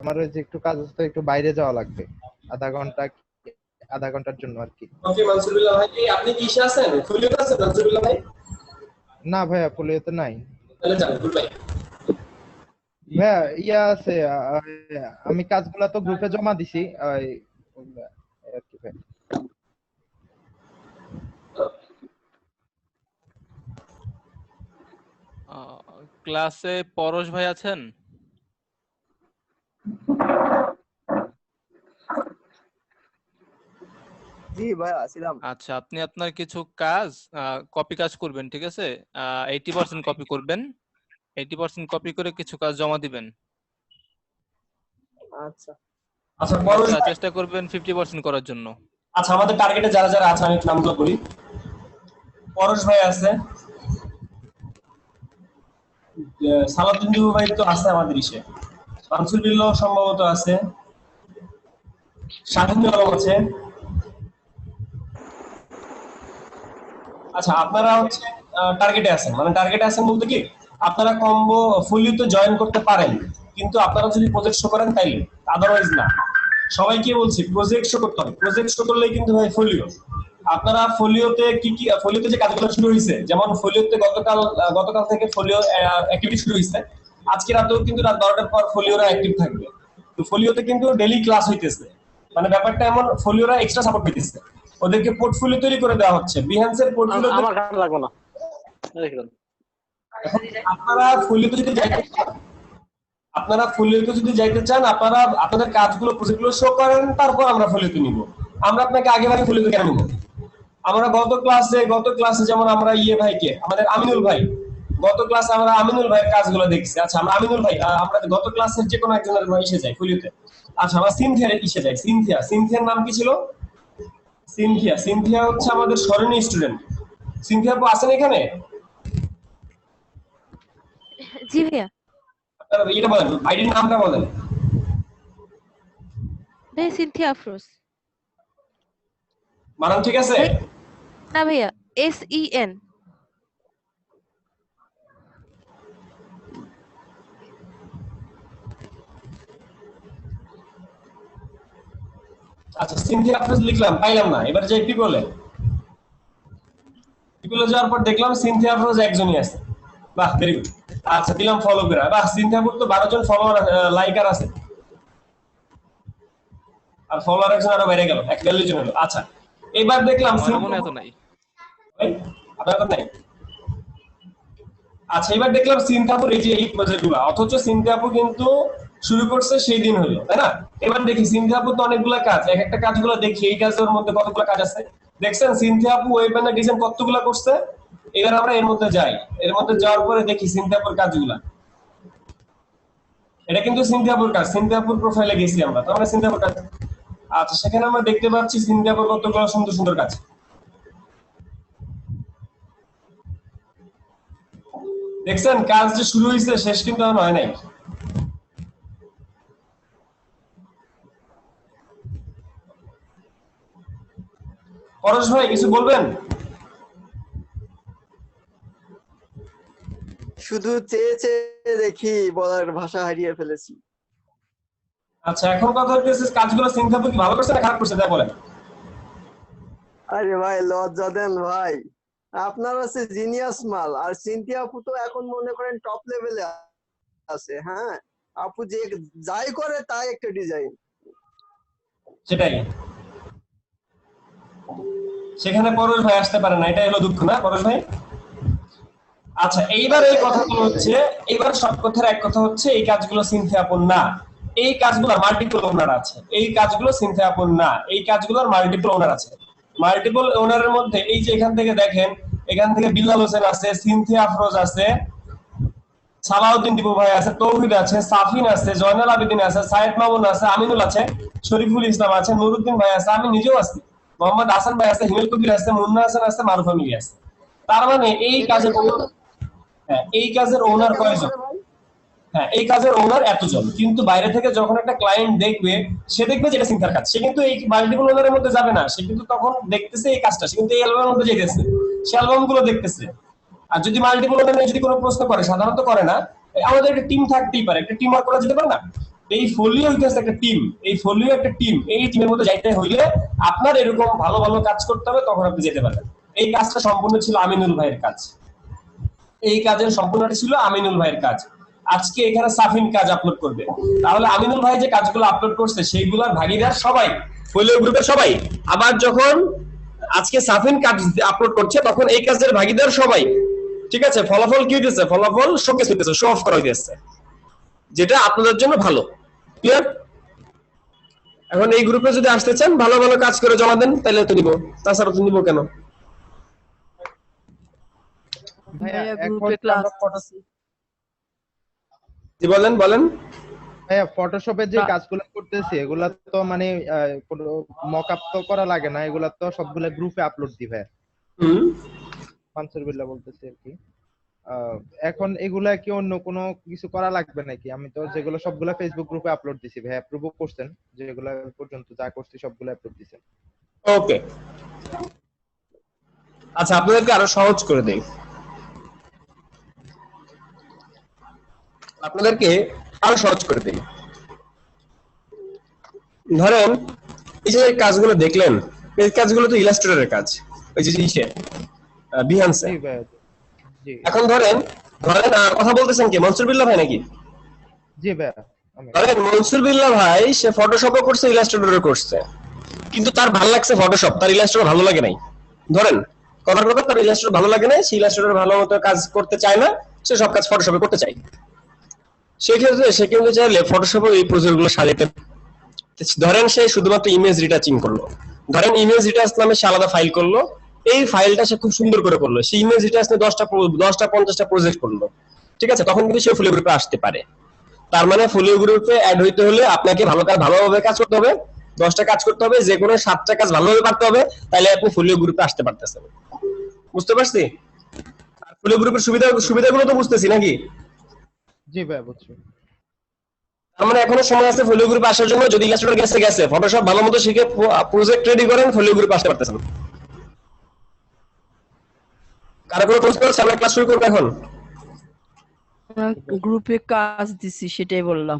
আমার ওই যে একটু কাজ আছে তো, একটু বাইরে যাওয়া লাগবে আধা ঘন্টা, আধা ঘন্টার জন্য আর কি। ওকে মানসুরুল্লাহ ভাই, আপনি কিসে আছেন? ফুলিওতে আছেন মানসুরুল্লাহ ভাই? না ভাইয়া, পোলিওতে নাই তাহলে যান গুড বাই। ভাইয়া। ইয়া আছে, আমি কাজগুলা তো গ্রুপে জমা দিছি, এই আর কি ভাই। ক্লাসে পরশ ভাই আছেন? জি ভাই আসিলাম। আচ্ছা, আপনি আপনার কিছু কাজ কপি কাজ করবেন, ঠিক আছে? 80% কপি করবেন, 80% কপি করে কিছু কাজ জমা দিবেন। আচ্ছা আচ্ছা পরশ ভাই, চেষ্টা করবেন 50% করার জন্য। আচ্ছা আমাদের টার্গেটে যারা যারা আছে আমি একটু নামগুলো বলি। পরশ ভাই আছে, সালাউদ্দিন দিবু ভাই তো আছে আমাদের ইসে, মানসুরুল্লাহ সম্ভবত আছে, শাহিন আলম আছে। আচ্ছা আপনারা হচ্ছে টার্গেটে আছেন, মানে টার্গেটে আছেন বলতে কি আপনারা কম্বো ফুলিতে জয়েন করতে পারেন, কিন্তু আপনারা যদি প্রজেক্ট শো করেন তাইলে, আদারওয়াইজ না। সবাইকে বলছি প্রজেক্ট শো করতে হবে, প্রজেক্ট শো করলেই কিন্তু ভাই ফোলিও। আপনারা ফোলিওতে কি কি, ফোলিওতে যে কাজগুলো শুরু হয়েছে, যেমন ফোলিওতে গতকাল থেকে ফোলিও অ্যাক্টিভিটি শুরু হয়েছে, আজকে রাতেও কিন্তু রাত 12টার পর ফোলিওরা অ্যাক্টিভ থাকবে। তো ফোলিওতে কিন্তু ডেইলি ক্লাস হইতেছে, মানে ব্যাপারটা এমন ফোলিওরা এক্সট্রা সাপোর্ট পেতেছে, ওদেরকে পোর্টফোলিও তৈরি করে দেওয়া হচ্ছে, বিহান্সের পোর্টফোলিও। আমার কাটা লাগবে না। আপনারা ফোলিওতে যদি যাইতে চান, আপনারা ফোলিওতে যদি যাইতে চান, আপনারা আপনাদের কাজগুলো প্রজেক্টগুলো শো করেন, তারপর আমরা ফোলিওতে নিব। আমরা আপনাকে আগে ভাগে ফোলিওতে কেন নিব? আমরা গত ক্লাসে যেমন আমরা ভাইকে, আমাদের আমিনুল ভাই, গত ক্লাসে আমরা আমিনুল ভাইয়ের কাজগুলো দেখছি। আচ্ছা আমরা আমিনুল ভাই, আমরা গত ক্লাসের যে কোনো একজনের এসে যাই ফোলিওতে। আচ্ছা আমরা সিনথিয়ার এসে যাই। সিনথিয়ার নাম কি ছিল? সিনথিয়া হচ্ছে আমাদের স্মরণীয় স্টুডেন্ট। সিনথিয়া আপু আছেন এখানে? জি ভাইয়া। আপনারা এটা বলেন, আইডির নামটা বলেন। ভাইয়া সিনথিয়া আফরোজ। মানান ঠিক আছে? না ভাইয়া, SEN। আচ্ছা সিনথিয়া আফরোজ লিখলাম, পাইলাম না, এবার যাই পিপলে। পিপলে যাওয়ার পর দেখলাম সিনথিয়া আফরোজ একজনই আছে। বাহ ভেরি গুড। আচ্ছা দিলাম ফলো করে। বাহ সিনথিয়া আপুর তো 12 জন ফলোয়ার লাইকার আছে, আর ফলোয়ার একজন আরো বেড়ে গেল, 41 জন হলো। আচ্ছা এবার দেখলাম আমার মনে এত নাই। আপনার তো নাই। আচ্ছা এবার দেখলাম সিনথিয়াপুর এই যে এই প্রজেক্টগুলো, অথচ সিনথিয়াপুর কিন্তু শুরু করছে সেই দিন হলো, তাই না? এবার দেখি সিনথিয়াপুর তো অনেকগুলো কাজ, এক একটা কাজগুলো দেখি এই কাজের মধ্যে কতগুলো কাজ আছে। দেখছেন সিনথিয়াপুর ওয়েব ব্যানার ডিজাইন কতগুলো করছে। এবার আমরা এর মধ্যে যাই, এর মধ্যে যাওয়ার পরে দেখি সিনথিয়াপুর কাজগুলো। এটা কিন্তু সিনথিয়াপুর কাজ, সিনথিয়াপুর প্রোফাইলে গেছি আমরা, তো আমরা সিনথিয়াপুর কাজ। আচ্ছা সেখানে আমরা দেখতে পাচ্ছি সিনথিয়াপুর কতগুলো সুন্দর সুন্দর কাজ। দেখছেন কাজ যে শুরু হয়েছে, শেষ কিন্তু আর হয় নাই। পরশ ভাই কিছু বলবেন? শুধু চেয়ে চেয়ে দেখি, বলার ভাষা হারিয়ে ফেলেছি। আচ্ছা এখন কথা হচ্ছে কাজগুলো সিনথিয়াপুর কি ভালো করছে না খারাপ করছে তাই বলেন। আরে ভাই লজ্জা দেন ভাই, আপনার আছে জিনিয়াস মাল, আর সিনথিয়া আপু তো এখন মনে করেন টপ লেভেলে আছে। হ্যাঁ আপু যে যাই করে তাই একটা ডিজাইন। সেটাই, সেখানে পরশ ভাই আসতে পারে না, এটাই হলো দুঃখ, না পরশ ভাই? আচ্ছা এইবার এই কথাগুলো হচ্ছে, এইবার সব কথার এক কথা হচ্ছে এই কাজগুলো সিনথিয়াপুর না, এই কাজগুলো মাল্টিপল ওনার আছে। এই কাজগুলো সিনথিয়াপুর না, এই কাজগুলোর মাল্টিপল ওনার আছে। মাল্টিপল ওনারের মধ্যে এই যে এখান থেকে দেখেন, এখান থেকে বিল্লাল হোসেন আছে, সিনথিয়া আফরোজ আছে, সালাউদ্দিন দিবু ভাই আছে, তৌহিদ আছে, সাফিন আছে, জয়নাল আবেদিন আছে, সাইদ মামুন আছে, আমিনুল আছে, শরীফুল ইসলাম আছে, নুরুদ্দিন ভাই আছে, আমি নিজেও আছি, মোহাম্মদ হাসান ভাই আছে, হিমেল কবির আছে, মুন্না হাসান আছে, মারুফা মিলি আছে। তার মানে এই কাজের এই কাজের ওনার কয়জন? হ্যাঁ এই কাজের ওনার এতজন, কিন্তু বাইরে থেকে যখন একটা ক্লায়েন্ট দেখবে, সে দেখবে যে এটা সিনথার কাজ, সে কিন্তু এই মাল্টিপল ওনারের মধ্যে যাবে না, সে কিন্তু তখন দেখতেছে এই কাজটা, সে কিন্তু এই অ্যালবামের মধ্যে যাইতেছে, সে অ্যালবাম গুলো দেখতেছে। আর যদি মাল্টিপল ওনার যদি কোনো প্রশ্ন করে, সাধারণত করে না, আমাদের একটা টিম থাকতেই পারে, একটা টিম ওয়ার্ক করা যেতে পারে না। এই ফোলিও হইতেছে একটা টিম, এই ফোলিও একটা টিম, এই টিমের মধ্যে যাইতে হইলে আপনার এরকম ভালো ভালো কাজ করতে হবে, তখন আপনি যেতে পারবেন। এই কাজটা সম্পূর্ণ ছিল আমিনুল ভাইয়ের কাজ, এই কাজের সম্পূর্ণটা ছিল আমিনুল ভাইয়ের কাজ। আজকে এখানে সাফিন কাজ আপলোড করবে, তাহলে আমিনুল ভাই যে কাজগুলো আপলোড করছে সেইগুলোর ভাগিদার সবাই, ফোলিও গ্রুপের সবাই। আবার যখন আজকে সাফিন কাজ আপলোড করছে তখন এই কাজের ভাগিদার সবাই। ঠিক আছে, ফলাফল কি হইতেছে? ফলাফল শোকেস হইতেছে, শো অফ করা হইতেছে, যেটা আপনাদের জন্য ভালো। ক্লিয়ার? এখন এই গ্রুপে যদি আসতে চান, ভালো ভালো কাজ করে জমা দেন, তাহলে তো নিব, তাছাড়া তো নিব কেন? ভাইয়া ভাইয়া এখন গ্রুপে তো ক্লাস আমরা ফটো, জি বলেন বলেন। ভাইয়া ফটোশপের যে কাজগুলো করতেছি এগুলা তো মানে কোনো মকআপ তো করা লাগে না, এগুলা তো সবগুলা গ্রুপে আপলোড দিবে। হুম, মানসুর বিল্লাহ বলতেছি আর কি। আহ, এখন এগুলা কি অন্য কোনো কিছু করা লাগবে নাকি? আমি তো যেগুলো সবগুলা ফেসবুক গ্রুপে আপলোড দিছি, ভাই অ্যাপ্রুভও করছেন, যেগুলা পর্যন্ত যা করছি সবগুলো অ্যাপ্রুভ দিছেন। ওকে। আচ্ছা, আপনাদেরকে আরো সহজ করে দেই, আপনাদেরকে আরো সহজ করে দেই। ধরেন এই যে কাজগুলো দেখলেন, এই কাজগুলো তো ইলাস্ট্রেটরের কাজ, ওই যে ইসে বিহান্সে। জি ভাইয়া, জি এখন ধরেন ধরেন কথা বলতেছেন কি মনসুর বিল্লাহ ভাই নাকি? জি ভাইয়া, আমি ধরেন মনসুর বিল্লাহ ভাই সে ফটোশপও করছে, ইলাস্ট্রেটরও করছে, কিন্তু তার ভালো লাগছে ফটোশপ, তার ইলাস্ট্রেটর ভালো লাগে নাই। ধরেন কথার কথা, তার ইলাস্ট্রেটর ভালো লাগে নাই, সে ইলাস্ট্রেটর ভালো মতো কাজ করতে চায় না, সে সব কাজ ফটোশপে করতে চায়। সেক্ষেত্রে সে কিন্তু চাইলে ফটোশপে এই প্রজেক্টগুলো সাজাতে। ধরেন সে শুধুমাত্র ইমেজ রিটাচিং করলো, ধরেন ইমেজ রিটাচ নামে সে আলাদা ফাইল করলো, এই ফাইলটা সে খুব সুন্দর করে করলো, সে ইমেজ রিটাচ নিয়ে 10টা 50টা প্রজেক্ট করলো। ঠিক আছে, তখন কিন্তু সে ফোলিও গ্রুপে আসতে পারে। তার মানে ফোলিও গ্রুপে অ্যাড হইতে হলে আপনাকে ভালোভাবে কাজ করতে হবে, 10টা কাজ করতে হবে, যে কোনো 7টা কাজ ভালোভাবে পারতে হবে, তাহলে আপনি ফোলিও গ্রুপে আসতে পারতেছেন। বুঝতে পারছি? ফোলিও গ্রুপের সুবিধাগুলো তো বুঝতেছি নাকি? জি ভাইয়া বুঝছি। তার মানে এখনো সময় আছে ফোলিও গ্রুপে আসার জন্য। যদি ইলাস্ট্রেটর গেছে, ফটোশপ ভালো মতো শিখে প্রজেক্ট রেডি করেন, ফোলিও গ্রুপে আসতে পারতেছেন। কারো কোনো প্রশ্ন আছে? আমরা ক্লাস শুরু করবো এখন। গ্রুপে কাজ দিছি সেটাই বললাম।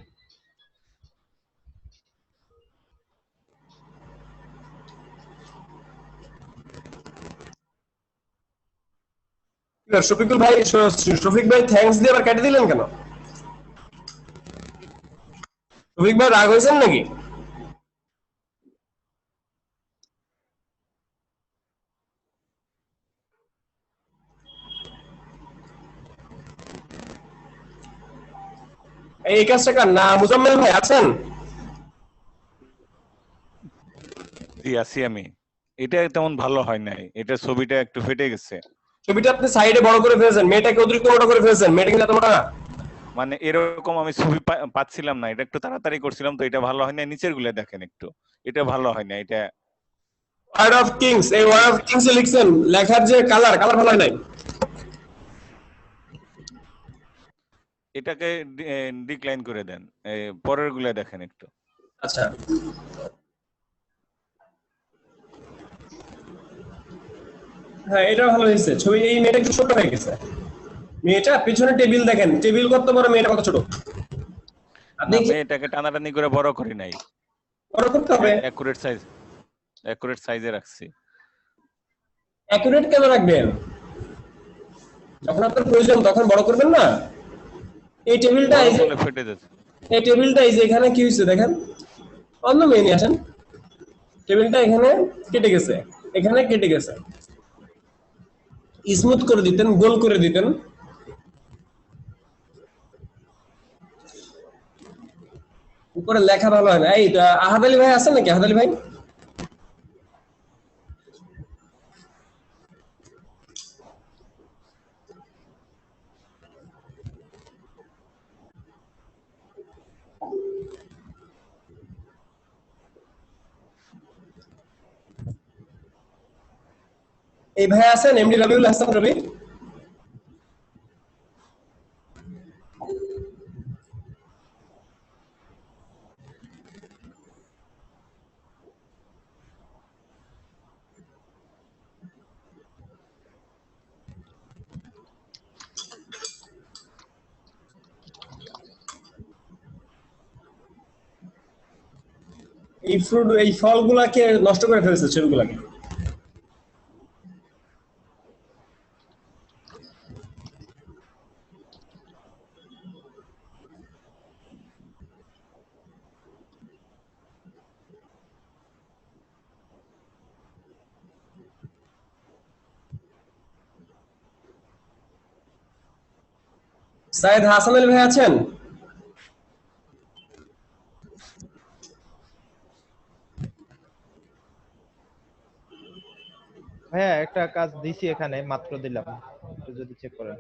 শফিক ভাই থ্যাঙ্কস দিয়ে আবার কেটে দিলেন কেন? শফিক ভাই রাগ হয়েছেন নাকি? এই কাজটা কার না? মুজাম্মেল ভাই আছেন? জি আছি আমি। এটা তেমন ভালো হয় নাই, এটা ছবিটা একটু ফেটে গেছে। ছবিটা আপনি সাইডে বড় করে ফেলেছেন, মেয়েটাকে অতিরিক্ত বড় করে ফেলেছেন, মেয়েটা কিন্তু এত মোটা না। মানে এরকম আমি ছবি পাচ্ছিলাম না, এটা একটু তাড়াতাড়ি করছিলাম তো এটা ভালো হয় না। নিচের গুলো দেখেন একটু, এটা ভালো হয় না। এটা ওয়ার্ড অফ কিংস, এই ওয়ার্ড অফ কিংস এ লিখছেন, লেখার যে কালার ভালো হয় নাই। এটাকে ডিক্লাইন করে দেন, পরের গুলো দেখেন একটু। আচ্ছা, হ্যাঁ এটা ভালো হয়েছে। ছবি এই মেয়েটা একটু ছোট হয়ে গেছে, মেয়েটা পিছনে টেবিল দেখেন, টেবিল কত বড়, মেয়েটা কত ছোট। আপনি না, এটাকে টানাটানি করে বড় করি নাই, বড় করতে হবে। অ্যাকুরেট সাইজে রাখছি। অ্যাকুরেট কেন রাখবেন? যখন আপনার প্রয়োজন তখন বড় করবেন না। এই টেবিলটা এই যে, ফেটে যাচ্ছে। এই টেবিলটা এই যে এখানে কি হয়েছে দেখেন, অন্য মেয়ে নিয়ে আসেন, টেবিলটা এখানে কেটে গেছে, এখানে কেটে গেছে, স্মুথ করে দিতেন, গোল করে দিতেন। উপরে লেখা ভালো হয় না। এই আহাদ আলী ভাই আছেন নাকি? আহাদ আলী ভাই, এই ভাই আছেন? এমডি রবিউল হাসান রবি। এই ফলগুলাকে নষ্ট করে ফেলছে ছবিগুলাকে। সাইদ হাসান আলী ভাই আছেন? হ্যাঁ, একটা কাজ দিছি এখানে, মাত্র দিলাম, একটু যদি চেক করেন।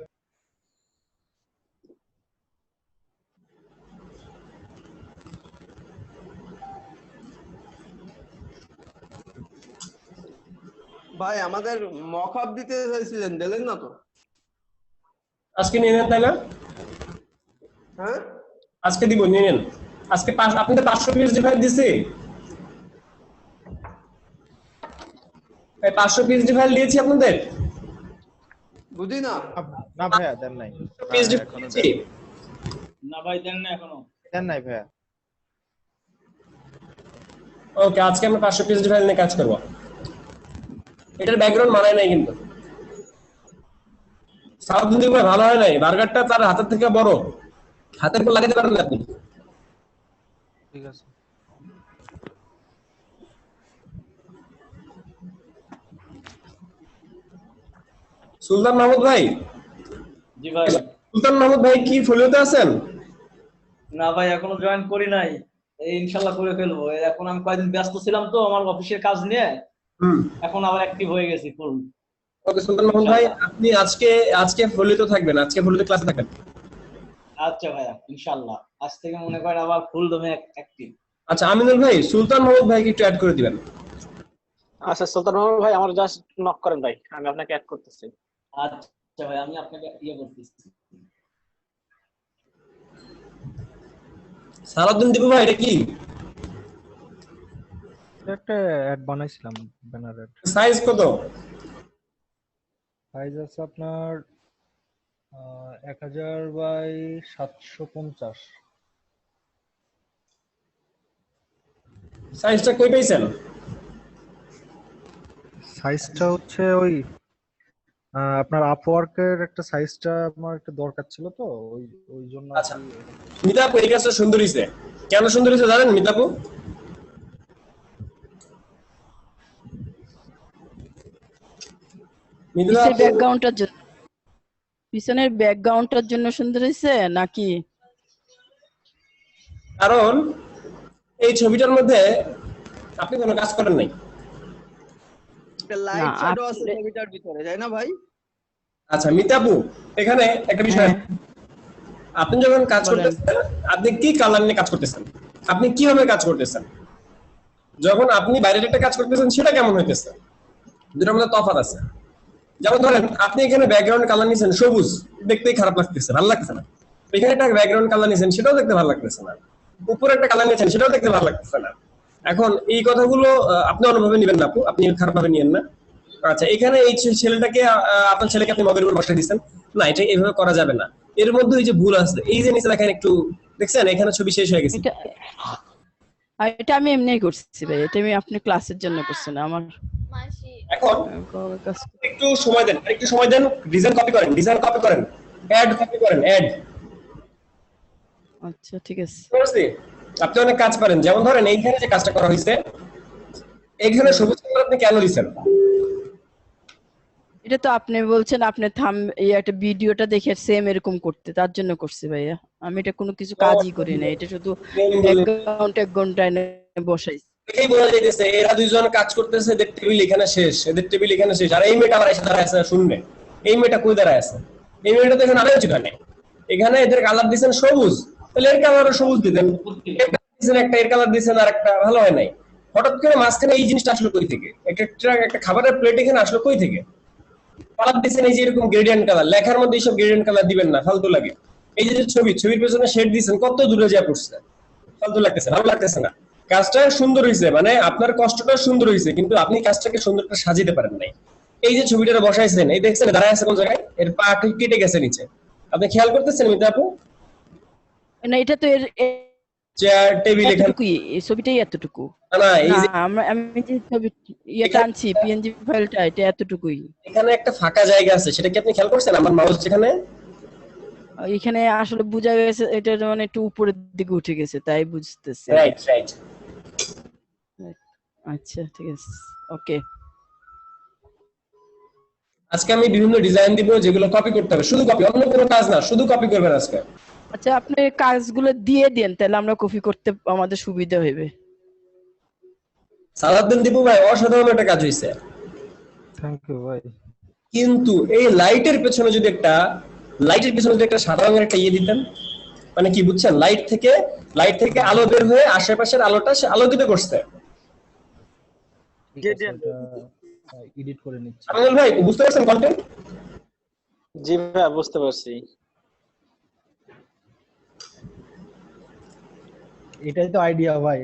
ভাই আমাদের মক আপ দিতে চাইছিলেন, দিলেন না তো? আজকে নিয়ে নেন, তাই না? হ্যাঁ আজকে দিব, নিয়ে নেন আজকে। আপনাদের 500 পিস ডিভাইড দিছি, 500 পিস ডিভাইড দিয়েছি আপনাদের। বুঝি না। না ভাইয়া, দেন নাই। পিস ডিভাইড দিয়েছি না ভাই, দেন না এখনো। দেন নাই ভাইয়া। ওকে, আজকে আমরা 500 পিস ডিভাইড নিয়ে কাজ করব। এটার ব্যাকগ্রাউন্ড মানায় নাই কিন্তু, সাউথ ইন্ডিয়া ভাই ভালো হয় নাই। বার্গারটা তার হাতের থেকে বড়, হাতের উপর লাগাতে পারেন না আপনি। ঠিক আছে। সুলতান মাহমুদ ভাই, জি ভাই। সুলতান মাহমুদ ভাই কি ফলিওতে আছেন? না ভাই, এখনো জয়েন করি নাই, এই ইনশাল্লাহ করে ফেলবো। এখন আমি কয়েকদিন ব্যস্ত ছিলাম তো আমার অফিসের কাজ নিয়ে, এখন আবার অ্যাক্টিভ হয়ে গেছি ফুল। ওকে সুলতান মাহমুদ ভাই, আপনি আজকে ফলিওতে থাকবেন, আজকে ফলিওতে ক্লাসে থাকবেন। আচ্ছা ভাইয়া, ইনশাল্লাহ আজ থেকে মনে করেন আবার ফুল দমে অ্যাক্টিভ। আচ্ছা আমিনুল ভাই, সুলতান মাহমুদ ভাইকে একটু অ্যাড করে দিবেন। আচ্ছা সুলতান মাহমুদ ভাই, আমার জাস্ট নক করেন ভাই, আমি আপনাকে অ্যাড করতেছি। আচ্ছা ভাই, আমি আপনাকে ইয়ে করতেছি। সালাউদ্দিন দীপু ভাই, এটা কি একটা অ্যাড বানাইছিলাম, ব্যানার অ্যাড। সাইজ কত? সাইজ আছে আপনার 1000 বাই 750। সাইজটা কই পাইছেন? সাইজটা হচ্ছে ওই আপনার আপওয়ার্কের একটা সাইজটা আমার একটু দরকার ছিল তো, ওই জন্য। আচ্ছা মিতাপু, এই কাজটা সুন্দর হইছে। কেন সুন্দর হইছে জানেন মিতাপু? পিছের ব্যাকগ্রাউন্ডটার জন্য, পিছনের ব্যাকগ্রাউন্ডটার জন্য সুন্দর হয়েছে নাকি? কারণ এই ছবিটার মধ্যে আপনি কোনো কাজ করেন নাই। লাইট শ্যাডো আছে ছবিটার ভিতরে, তাই না ভাই? আচ্ছা মিতাপু, এখানে একটা বিষয়, আপনি যখন কাজ করতেছেন আপনি কি কালার নিয়ে কাজ করতেছেন, আপনি কিভাবে কাজ করতেছেন, যখন আপনি বাইরের একটা কাজ করতেছেন সেটা কেমন হইতেছে, দুটোর মধ্যে তফাৎ আছে। যেমন ধরেন আপনি এখানে ব্যাকগ্রাউন্ড কালার নিয়েছেন সবুজ, দেখতেই খারাপ লাগতেছে, ভালো লাগতেছে না। এখানে একটা ব্যাকগ্রাউন্ড কালার নিয়েছেন, সেটাও দেখতে ভালো লাগতেছে না। উপরে একটা কালার নিয়েছেন, সেটাও দেখতে ভালো লাগতেছে না। এখন এই কথাগুলো আপনি অনুভবে নেবেন না আপু, আপনি খারাপ ভাবে নিয়েন না। আচ্ছা, এখানে এই ছেলেটাকে আপনার ছেলেকে আপনি মগের উপর বসে দিচ্ছেন না, এটা এইভাবে করা যাবে না। এর মধ্যে এই যে ভুল আছে, এই যে নিচে দেখেন একটু দেখছেন, এখানে ছবি শেষ হয়ে গেছে। এটা আমি এমনিই করছি ভাই, এটা আমি আপনি ক্লাসের জন্য করছি না আমার। এখন একটু সময় দেন, একটু সময় দেন, ডিজাইন কপি করেন, অ্যাড কপি করেন, অ্যাড। আচ্ছা ঠিক আছে, আপনি অনেক কাজ পারেন। যেমন ধরেন এইখানে যে কাজটা করা হয়েছে, এখানে সবুজ কালার আপনি কেন দিচ্ছেন? এটা তো আপনি বলছেন আপনি এই একটা ভিডিওটা দেখে সেম এরকম করতে, তার জন্য করছি ভাইয়া। আমি এটা কোনো কিছু কাজই করি না, এটা শুধু এক ঘন্টায় বসাইছি। এই বোঝা যাইতেছে এরা দুইজন কাজ করতেছে, এদের টেবিল এখানে শেষ, এদের টেবিল এখানে শেষ, আর এই মেয়েটা আবার এসে দাঁড়ায় আছে শূন্য। এই মেয়েটা কই দাঁড়ায় আছে? এই মেয়েটা তো এখানে আনা উচিত না। এখানে এদের কালার দিচ্ছেন সবুজ, তাহলে এর কালারও সবুজ দিতেন। একটা এর কালার দিচ্ছেন আর একটা, ভালো হয় নাই। হঠাৎ করে মাঝখানে এই জিনিসটা আসলো কই থেকে? একটা খাবারের প্লেট এখানে আসলো কই থেকে? কালার দিচ্ছেন এই যে এরকম গ্রেডিয়েন্ট কালার, লেখার মধ্যে এইসব গ্রেডিয়েন্ট কালার দিবেন না, ফালতু লাগে। এই যে ছবির পেছনে শেড দিচ্ছেন, কত দূরে যা পড়ছে, ফালতু লাগতেছে, ভালো লাগতেছে না। কাজটা সুন্দর হয়েছে, মানে আপনার কষ্টটা সুন্দর হয়েছে, কিন্তু আপনি কাজটাকে সুন্দরটা সাজিতে পারেন নাই। এই যে ছবিটা বসাইছেন, এই দেখছেন দাঁড়ায় আছে কোন জায়গায়, এর পা কেটে গেছে নিচে, আপনি খেয়াল করতেছেন মিতা আপু? না এটা তো চেয়ার টেবিল এখানে এতটুকুই, এই ছবিটাই এতটুকু। না এই না যে আমি যে ছবি ইয়েটা আনছি পিএনজি ফাইলটা, এটা এতটুকুই। এখানে একটা ফাঁকা জায়গা আছে, সেটা কি আপনি খেয়াল করছেন? আমার মাউস যেখানে এখানে আসলে বোঝা গেছে এটা মানে একটু উপরের দিকে উঠে গেছে, তাই বুঝতেছি। Right right. আচ্ছা ঠিক আছে, ওকে। আজকে আমি বিভিন্ন ডিজাইন দিব যেগুলো কপি করতে হবে, শুধু কপি, অন্য কোনো কাজ না, শুধু কপি করবেন আজকে। আচ্ছা আপনি কাজগুলো দিয়ে দেন, তাহলে আমরা কপি করতে আমাদের সুবিধা হবে। সালাউদ্দিন দীপু ভাই অসাধারণ একটা কাজ হয়েছে, থ্যাংক ইউ ভাই। কিন্তু এই লাইটের পেছনে যদি একটা সাদা রঙের একটা ইয়ে দিতেন, মানে কি বুঝছেন, লাইট থেকে আলো বের হয়ে আশেপাশের আলোটা সে আলোকিত করছে। এডিট করে নিচ্ছি। আমিনুল ভাই বুঝতে পারছেন কন্টেন্ট? জি ভাই বুঝতে পারছি। এটাই তো আইডিয়া ভাই,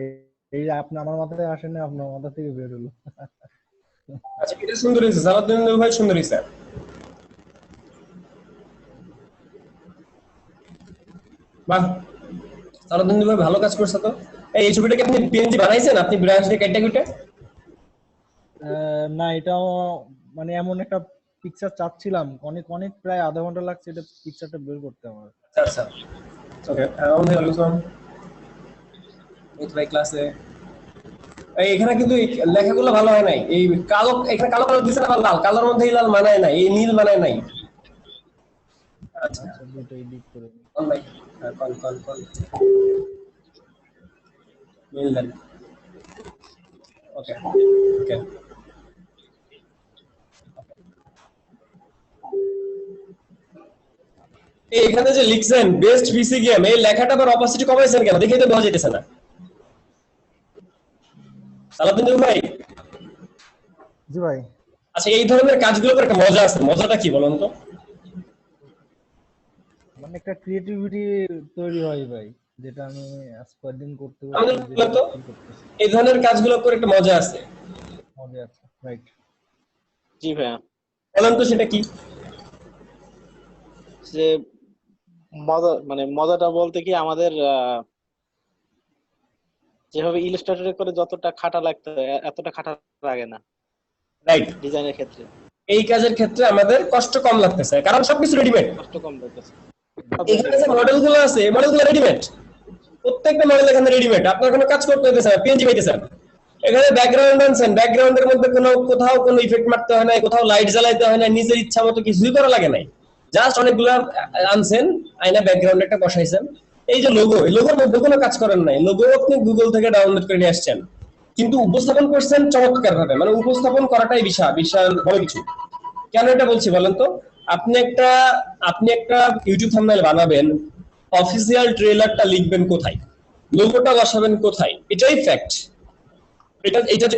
এই আপনি আমার মাথায় আসেন না, আপনার মাথা থেকে বের হলো। আচ্ছা এটা সুন্দর হয়েছে, সালাউদ্দিন ভাই সুন্দর হয়েছে। বাহ, সালাউদ্দিন ভাই ভালো কাজ করছে তো। এই ছবিটাকে আপনি পিএনজি বানাইছেন, আপনি ব্রাশ দিয়ে কেটে কেটে? না এটাও মানে এমন একটা পিকচার চাচ্ছিলাম, অনেক অনেক প্রায় আধা ঘন্টা লাগছে এটা পিকচারটা বের করতে আমার। আচ্ছা ওকে, ওয়েলকাম ভাই ক্লাসে। এই এখানে কিন্তু এই লেখাগুলো ভালো হয় নাই, এই কালো, এখানে কালো কালো দিছে না, লাল কালোর মধ্যে এই লাল মানায় নাই, এই নীল মানায় নাই। আচ্ছা দুটো এডিট করে নিই। কোন ভাই কল নীল দেন। ওকে ওকে এখানে যে লিখছেন বেস্ট পিসি গেম, এই লেখাটা আবার অপাসিটি কমাইছেন কেন? দেখে তো বোঝা যাইতেছে না। সালাউদ্দিন ভাই। জি ভাই। আচ্ছা এই ধরনের কাজগুলো করে একটা মজা আছে, মজাটা কি বলুন তো? মানে একটা ক্রিয়েটিভিটি তৈরি হয় ভাই, যেটা আমি আজ কয়েকদিন করতে এই ধরনের কাজগুলো করে একটা মজা আছে। মজা আছে, রাইট। জি ভাইয়া বলেন তো সেটা কি? যে মজা, মানে মজাটা বলতে কি আমাদের যেভাবে ইলাস্ট্রেটরে করে যতটা খাটা লাগতো এতটা খাটা লাগে না, রাইট। ডিজাইনের ক্ষেত্রে এই কাজের ক্ষেত্রে আমাদের কষ্ট কম লাগতেছে, কারণ সবকিছু রেডিমেড। কষ্ট কম লাগতেছে। এখানে যে মডেলগুলো আছে, এই মডেলগুলো রেডিমেড, প্রত্যেকটা মডেল এখানে রেডিমেড, আপনার কোনো কাজ করতে হইতেছে না, পিএনজি পাইতেছেন। এখানে ব্যাকগ্রাউন্ড আনছেন, ব্যাকগ্রাউন্ডের মধ্যে কোথাও কোনো ইফেক্ট মারতে হয় না, কোথাও লাইট জ্বালাইতে হয় না, নিজের ইচ্ছা মতো কিছুই করা লাগে নাই, জাস্ট অনেকগুলো আনছেন, আয়না ব্যাকগ্রাউন্ড একটা বসাইছেন। এই যে লোগো, এই লোগোর মধ্যে কোনো কাজ করেন নাই, লোগো আপনি গুগল থেকে ডাউনলোড করে নিয়ে আসছেন, কিন্তু উপস্থাপন করছেন চমৎকার ভাবে, মানে উপস্থাপন করাটাই বিশাল বড় কিছু। কেন এটা বলছি বলেন তো? আপনি একটা ইউটিউব থাম্বনেল বানাবেন, অফিসিয়াল ট্রেলারটা লিখবেন কোথায়, লোগোটা বসাবেন কোথায়, এটাই ফ্যাক্ট।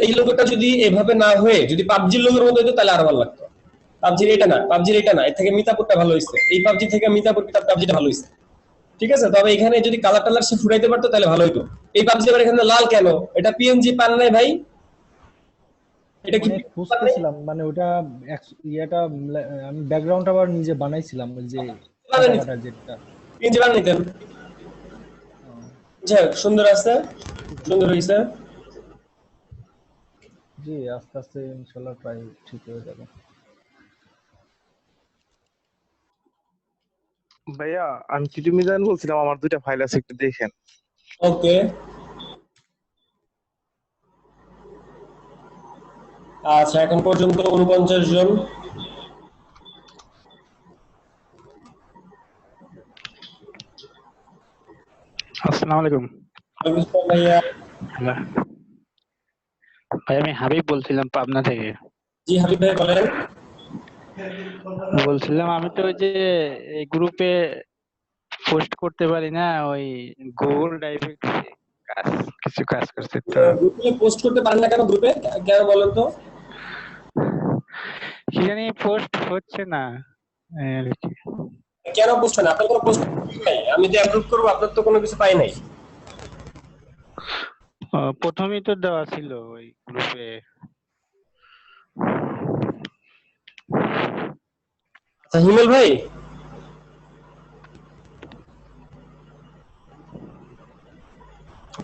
এই লোগোটা যদি এভাবে না হয়ে যদি পাবজির লোগোর মতো হতো তাহলে আরো ভালো লাগতো। পাবজির এটা না, এর থেকে মিতাপুরটা ভালো হয়েছে, এই পাবজি থেকে মিতাপুরটা পাবজিটা ভালো হয়েছে, ঠিক আছে? তবে এখানে যদি কালার টালার সে ফুটাইতে পারতো তাহলে ভালো হতো। এই পাবজি আবার এখানে লাল কেন? এটা পিএনজি পান নাই ভাই? এটা কি বুঝতেছিলাম, মানে ওটা ইয়েটা আমি ব্যাকগ্রাউন্ড আবার নিজে বানাইছিলাম, ওই যে যেটা পিএনজি বানাইতেন। যাক সুন্দর আছে, সুন্দর হয়েছে। জি আস্তে আস্তে ইনশাআল্লাহ প্রায় ঠিক হয়ে যাবে। ভাইয়া আমি কিটু মিজান বলছিলাম, আমার দুইটা ফাইল আছে একটু দেখেন। ওকে আচ্ছা, এখন পর্যন্ত 49 জন। আসসালামু আলাইকুম ভাইয়া। ভাই আমি হাবিব বলছিলাম পাবনা থেকে। জি হাবিব ভাই বলেন। বলছিলাম আমি তো ওই যে এই গ্রুপে পোস্ট করতে পারি না, ওই গুগল ড্রাইভে কিছু কাজ করতে, তো গ্রুপে পোস্ট করতে পারেন না কেন? গ্রুপে কেন বলেন তো? কি জানি পোস্ট হচ্ছে না আর কি। কেন পোস্ট হয় না? আপনার কোনো পোস্ট নাই, আমি যে অ্যাপ্রুভ করব আপনার তো কোনো কিছু পাই নাই। প্রথমেই তো দেওয়া ছিল ওই গ্রুপে। আচ্ছা হিমেল ভাই,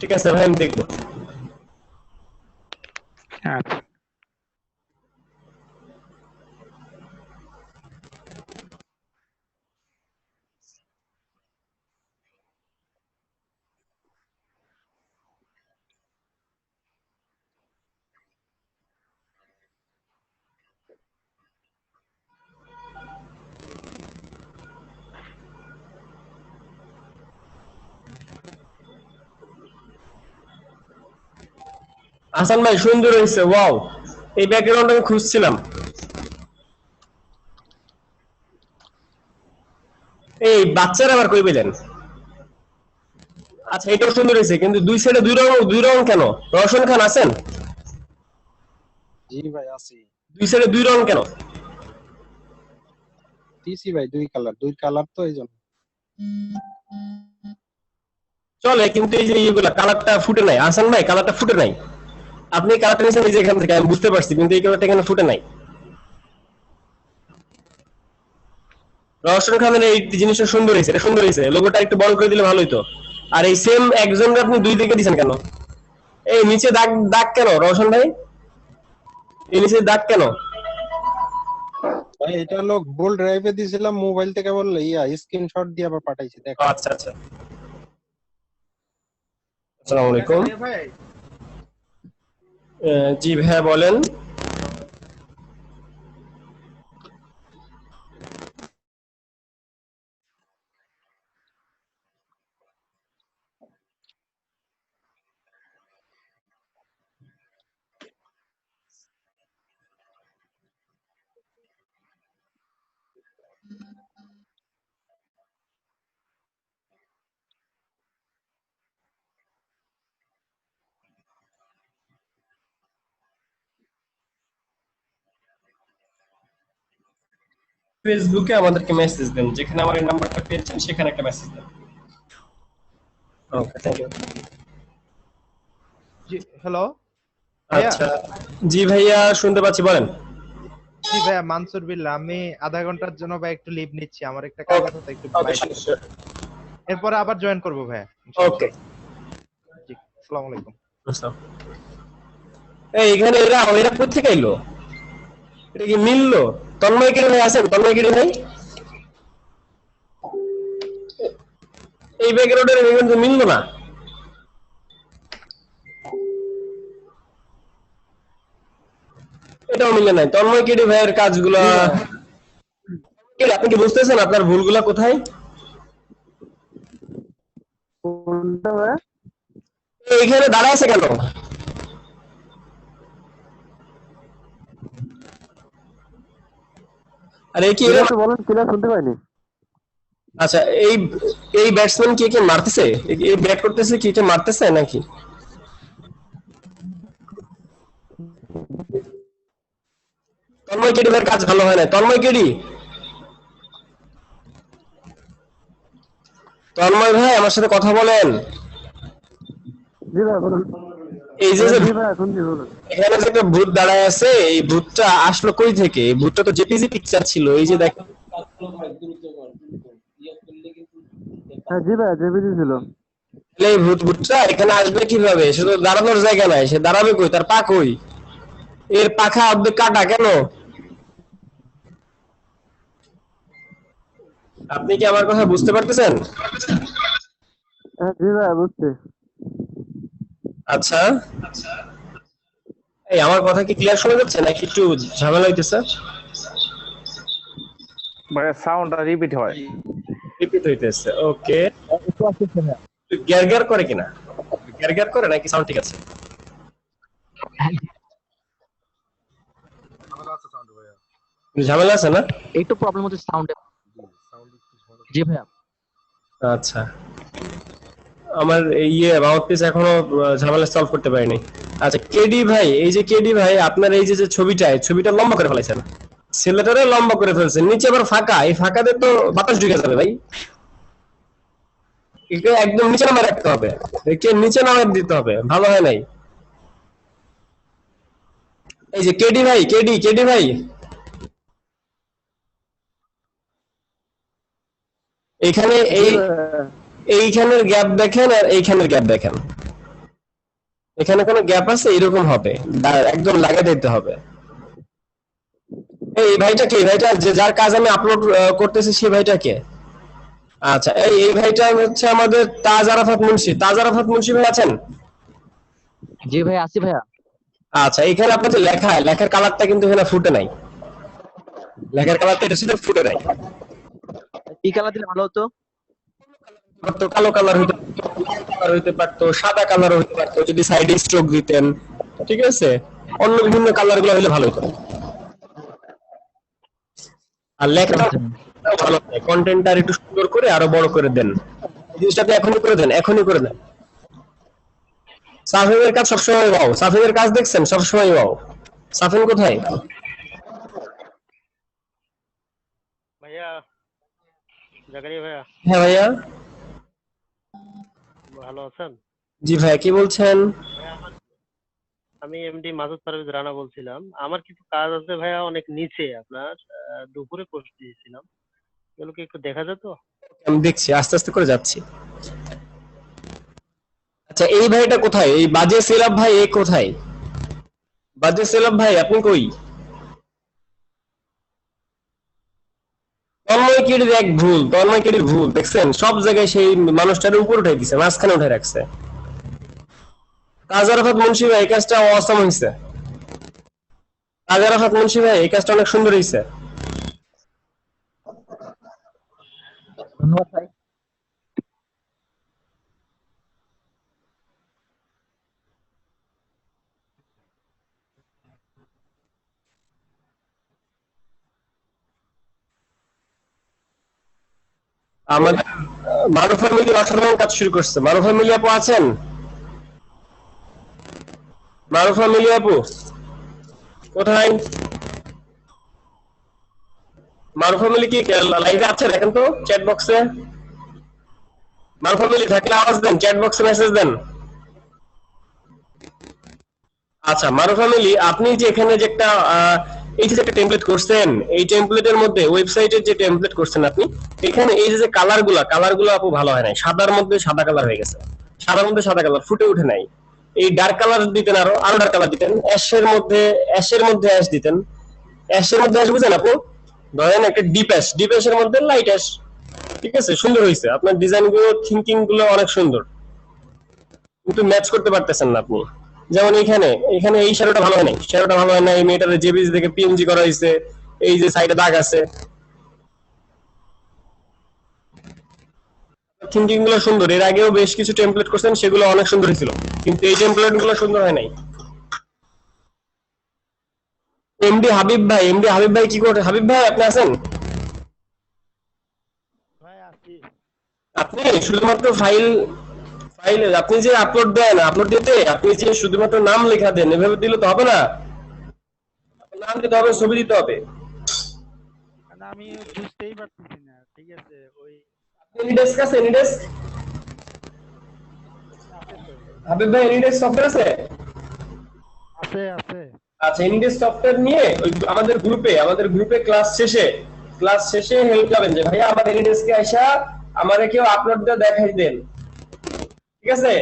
ঠিক আছে ভাই, আমি দেখবো। আচ্ছা হাসান ভাই সুন্দর হয়েছে, ওয়াও। এই ব্যাকগ্রাউন্ড আমি খুঁজছিলাম। এই বাচ্চারা আবার কই পেলেন? আচ্ছা এটাও সুন্দর হয়েছে, কিন্তু দুই সাইডে দুই রং কেন? রওশন খান আছেন? জি ভাই আছি। দুই সাইডে দুই রং কেন? দিছি ভাই দুই কালার তো এই জন্য। চলে, কিন্তু এই যে এইগুলা কালারটা ফুটে নাই। হাসান ভাই কালারটা ফুটে নাই। আপনি কালারটা নিয়েছেন এই যে এখান থেকে, আমি বুঝতে পারছি, কিন্তু এই কালারটা এখানে ফুটে নাই। রওশন খানের এই জিনিসটা সুন্দর হয়েছে, এটা সুন্দর হয়েছে। লোগোটা একটু বড় করে দিলে ভালো হতো। আর এই সেম একজনকে আপনি দুই দিকে দিয়েছেন কেন? এই নিচে দাগ দাগ কেন রওশন ভাই? এই নিচে দাগ কেন? ভাই এটা হলো গুগল ড্রাইভে দিয়েছিলাম, মোবাইল থেকে বললে স্ক্রিনশট দিয়ে আবার পাঠাইছি দেখো। আচ্ছা আচ্ছা। আসসালামু আলাইকুম। জি ভাইয়া বলেন। ফেসবুকে আমাদেরকে মেসেজ দেন, যেখানে আমার এই নাম্বারটা পেয়েছেন সেখানে একটা মেসেজ দেন। Okay, thank you. জি হ্যালো। আচ্ছা জি ভাইয়া শুনতে পাচ্ছি, বলেন। জি ভাইয়া, মানসুর বিল্লাহ। আমি আধা ঘন্টার জন্য ভাই একটু লিভ নিচ্ছি, আমার একটা কাজ আছে, একটু এরপরে আবার জয়েন করব ভাইয়া। ওকে জি, আসসালামু আলাইকুম। এই এখানে এরা কোথা থেকে এলো? এটা কি মিললো? তন্ময় কিরে ভাই আছেন? তন্ময় কিরে ভাই, এই ব্যাকগ্রাউন্ডের কিন্তু মিললো না। এটাও মিলে নাই। তন্ময় কিরে ভাইয়ের কাজগুলা আপনি কি বুঝতেছেন আপনার ভুলগুলা কোথায়? এইখানে দাঁড়ায় আছে কেন? আরে কি বলেন, ক্লিয়ার শুনতে পাইনি। আচ্ছা এই ব্যাটসম্যান কে মারতেছে? এই ব্যাট করতেছে কে মারতেছে নাকি? তন্ময় কেডি ভাইয়ের কাজ ভালো হয় না। তন্ময় ভাই আমার সাথে কথা বলেন। এই যে এখানে যে একটা ভূত দাঁড়ায় আছে, এই ভূতটা আসলো কই থেকে? এই ভূতটা তো জেপিজি পিকচার ছিল, এই যে দেখেন। জি ভাই জেপিজি ছিল। এই ভূতটা এখানে আসবে কিভাবে? সে তো দাঁড়ানোর জায়গা নাই, সে দাঁড়াবে কই? তার পা কই? এর পাখা অর্ধেক কাটা কেন? আপনি কি আমার কথা বুঝতে পারতেছেন? জি ভাই বুঝছি। আচ্ছা এই আমার কথা কি ক্লিয়ার শোনা যাচ্ছে নাকি একটু ঝামেলা হইতেছে? ভাই সাউন্ডটা রিপিট হইতেছে। ওকে, গ্যার করে কিনা? গ্যার করে নাকি সাউন্ড ঠিক আছে? ঝামেলা আছে না? একটু প্রবলেম হচ্ছে সাউন্ডে। জি ভাইয়া। আচ্ছা, আমার মাউথপিস এখনো ঝামেলা সলভ করতে পারিনি। আচ্ছা কেডি ভাই, এই যে কেডি ভাই আপনার এই যে ছবিটা লম্বা করে ফেলাইছেন, ছেলেটারে লম্বা করে ফেলছেন, নিচে আবার ফাঁকা। এই ফাঁকাতে তো বাতাস ঢুকে যাবে ভাই। একদম নিচে নামায় রাখতে হবে, নিচে নামায় দিতে হবে, ভালো হয় নাই। এই যে কেডি ভাই এইখানে এইখানের গ্যাপ দেখেন আর এইখানের গ্যাপ দেখেন। এখানে কোনো গ্যাপ আছে? এরকম হবে, একদম লাগিয়ে দিতে হবে। এই ভাইটা কে? ভাইটা যার কাজ আমি আপলোড করতেছি সেই ভাইটা কে? আচ্ছা, এই ভাইটা হচ্ছে আমাদের তাজ আরাফাত মুন্সি। তাজ আরাফাত মুন্সি ভাই আছেন? জি ভাই, আসি ভাইয়া। আচ্ছা, এখানে আপনার যে লেখার কালারটা কিন্তু এখানে ফুটে নাই। লেখার কালারটা এটা শুধু ফুটে নাই। কি কালার দিলে ভালো হতো? তো কালো কালার হইতে পারতো, সাদা কালার হইতে পারতো যদি সাইডে স্ট্রোক দিতেন, ঠিক আছে? অন্য বিভিন্ন কালার গুলো হলে ভালো হতো। আর লেখাটা ভালো, কন্টেন্টটা একটু সুন্দর করে আরো বড় করে দেন। এই জিনিসটা আপনি এখনই করে দেন, এখনই করে দেন। সাফিনের কাজ সবসময় ওয়াও। সাফিনের কাজ দেখছেন সবসময় ওয়াও। সাফিন কোথায়? ভাইয়া, জাকারিয়া ভাইয়া, হ্যাঁ ভাইয়া। ভালো আছেন? জি ভাইয়া, কি বলছেন? আমি এমডি মাসুদ পারভেজ রানা বলছিলাম। আমার কিছু কাজ আছে ভাইয়া, অনেক নিচে, আপনার দুপুরে পোস্ট দিয়েছিলাম, এগুলো কি একটু দেখা যেত? আমি দেখছি, আস্তে আস্তে করে যাচ্ছি। আচ্ছা, এই ভাইটা কোথায়? এই বাজে সেলাব ভাই, এ কোথায়? বাজে সেলাব ভাই, আপনি কই? তন্ময়কির এক ভুল, তন্ময়কির ভুল দেখছেন? সব জায়গায় সেই মানুষটার উপর উঠাই দিছে, মাঝখানে উঠাই রাখছে। তাজ আরাফাত মুন্সি ভাই, এই কাজটা অসাম হয়েছে। তাজ আরাফাত মুন্সি ভাই, এই কাজটা অনেক সুন্দর হয়েছে। ধন্যবাদ ভাই। আমাদের মারুফ ফ্যামিলি অসাধারণ কাজ শুরু করছে। মারুফ ফ্যামিলি আপু আছেন? মারুফ ফ্যামিলি আপু কোথায়? মারুফ ফ্যামিলি কি লাইভে আছে? দেখেন তো চ্যাট বক্সে। মারুফ ফ্যামিলি থাকলে আওয়াজ দেন, চ্যাট বক্সে মেসেজ দেন। আচ্ছা, মারুফ ফ্যামিলি, আপনি যে এখানে যে একটা এই যে একটা টেমপ্লেট করছেন, এই টেমপ্লেটের মধ্যে ওয়েবসাইটের যে টেমপ্লেট করছেন আপনি, এখানে এই যে কালারগুলো আপু ভালো হয় নাই। সাদার মধ্যে সাদা কালার হয়ে গেছে, সাদার মধ্যে সাদা কালার ফুটে ওঠে নাই। এই ডার্ক কালার দিতেন, আরো ডার্ক কালার দিতেন। অ্যাশের মধ্যে অ্যাশ দিতেন। অ্যাশের মধ্যে অ্যাশ বুঝেন আপু? ধরেন একটা ডিপ অ্যাশের মধ্যে লাইট অ্যাশ, ঠিক আছে? সুন্দর হয়েছে, আপনার ডিজাইন গুলো, থিঙ্কিং গুলো অনেক সুন্দর, কিন্তু ম্যাচ করতে পারতেছেন না আপনি। যেমন এখানে এই শ্যাডোটা ভালো হয় নাই, শ্যাডোটা ভালো হয় না। এই মেয়েটার জেবিজি থেকে পিএনজি করা হয়েছে, এই যে সাইডে দাগ আছে। থিঙ্কিং গুলো সুন্দর, এর আগেও বেশ কিছু টেমপ্লেট করছেন, সেগুলো অনেক সুন্দর হয়েছিল, কিন্তু এই টেমপ্লেট গুলো সুন্দর হয় নাই। এমডি হাবিব ভাই কি করে? হাবিব ভাই আপনি আছেন? আপনি শুধুমাত্র ফাইল আপনি যে আপলোড দেন, আপলোড দিতে আপনি যে শুধুমাত্র নাম লেখা দেন, এভাবে দিলে তো হবে না। নাম দিতে হবে, ছবি দিতে হবে। আমি বুঝতেই পারতেছি না, ঠিক আছে? ওই এনিডেস্ক আছে? এনিডেস্ক হাবিব ভাই, এনিডেস্ক সফটওয়্যার আছে? আছে আছে। আচ্ছা, এনিডেস্ক সফটওয়্যার নিয়ে আমাদের গ্রুপে ক্লাস শেষে হেল্প যাবেন যে ভাইয়া আমার এনিডেস্কে আইসা আমারে কেউ আপলোড দিয়ে দেখাই দেন, ঠিক আছে?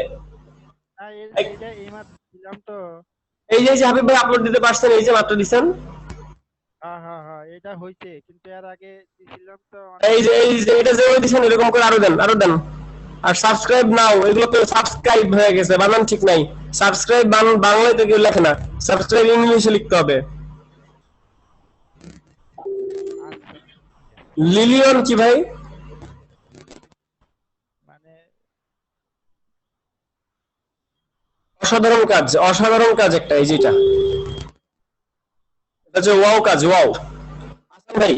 এই যে হাবিব ভাই আপলোড দিতে পারছেন, এই যে মাত্র দিছেন। হ্যাঁ, এটা হইছে, কিন্তু এর আগে দিছিলাম তো। এই যে এটা যে দিছেন, এরকম করে আরো দেন। আর সাবস্ক্রাইব নাও, এগুলো তো সাবস্ক্রাইব হয়ে গেছে, বানান ঠিক নাই। সাবস্ক্রাইব বাংলায় তো কেউ লেখে না, সাবস্ক্রাইব ইংলিশে লিখতে হবে। লিলিয়ন কি ভাই? অসাধারণ কাজ একটা, এই যেটা, এটা হচ্ছে ওয়াও কাজ, ওয়াও। আছেন ভাই?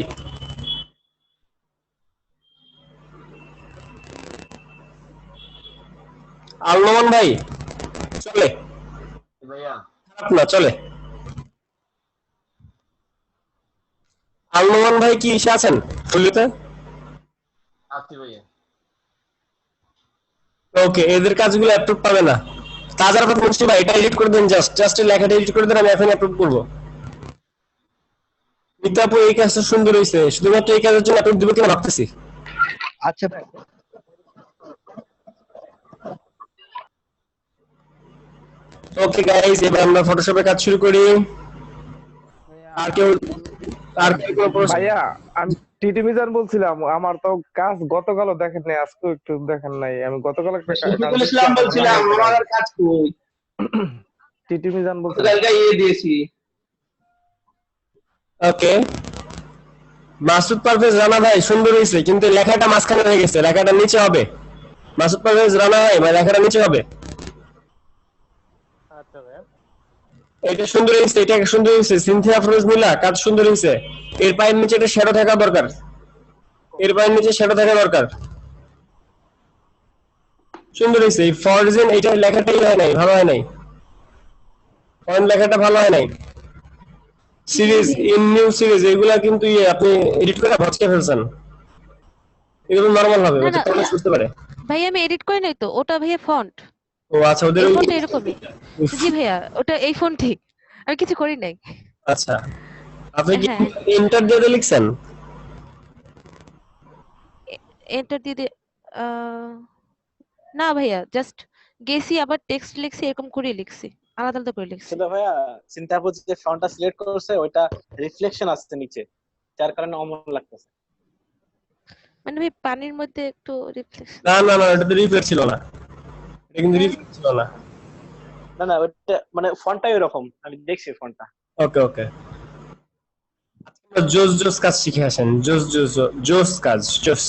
আলনোমান ভাই চলে? খারাপ না, চলে। আলনোমান ভাই কি এসে আছেন ফুলিতে? ওকে, এদের কাজগুলো অ্যাপ্রুভ পাবে না। তাজ আরাফাত মুন্সি ভাই, এটা এডিট করে দেন, জাস্ট লেখাটা এডিট করে দেন, আমি এখন অ্যাপ্রুভ করবো। মিতাপু, এই কাজটা সুন্দর হয়েছে, শুধুমাত্র এই কাজের জন্য অ্যাপ্রুভ দিব কিনা ভাবতেছি। আচ্ছা ভাই। ওকে গাইস, এবার আমরা ফটোশপে কাজ শুরু করি। আর কেউ কোনো প্রশ্ন? ভাইয়া আমি টিটি মিজান বলছিলাম, আমার তো কাজ গতকালও দেখেন নাই, আজকেও একটু দেখেন নাই। আমি গতকাল একটা কাজ ইসলাম বলছিলাম, আমার কাজ কই? টিটি মিজান বলছিলাম। কালকে দিয়েছি। ওকে, মাসুদ পারভেজ রানা ভাই সুন্দর হয়েছে, কিন্তু লেখাটা মাঝখানে হয়ে গেছে, লেখাটা নিচে হবে। মাসুদ পারভেজ রানা ভাই লেখাটা নিচে হবে। আচ্ছা ভাইয়া। এটা সুন্দর হয়েছে, এটা সুন্দর হয়েছে। সিনথিয়া আফরোজ নীলা কাজ সুন্দর হয়েছে। এর পায়ের নিচে একটা শ্যাডো থাকা দরকার, এর পায়ের নিচে শ্যাডো থাকা দরকার। সুন্দর হয়েছে। এই ফরজেন এটা লেখাটাই হয় নাই, ভালো হয় নাই। পয়েন্ট লেখাটা ভালো হয় নাই। সিরিজ ইন নিউ সিরিজ এগুলা কিন্তু আপনি এডিট করে ভচকে ফেলছেন, এগুলো নরমাল হবে, না, বাচ্চা না। তাহলে বুঝতে পারে। ভাই আমি এডিট করি নাই তো, ওটা ভাইয়া ফন্ট। ও আচ্ছা, ওদের এই ওই- ফন্টটা এরকমই। জি ভাইয়া, ওটা এই ফন্টই, আমি কিছু করি নাই। আচ্ছা, আপনি কি হ্যাঁ। এন্টার দিয়ে লিখছেন? এন্টার দিয়ে না ভাইয়া, জাস্ট গেছি আবার টেক্সট লিখছি, এরকম করে লিখছি, আলাদা আলাদা করে লিখছি। আসলে ভাইয়া চিন্তা করছি যে ফন্টটা সিলেক্ট করছে, ওইটা রিফ্লেকশন আসছে নিচে, যার কারণে অমন লাগতেছে। মানে ভাই পানির মধ্যে একটু রিফ্লেকশন। না না না, এটা তো রিফ্লেক্ট ছিল না, এটা কিন্তু রিফ্লেক্ট ছিল না। না না, ওইটা মানে ফন্টটাই ওরকম, আমি দেখছি ফন্টটা। ওকে ওকে, জোস জোস কাজ শিখে আসেন, জোস জোস জোস কাজ জোস।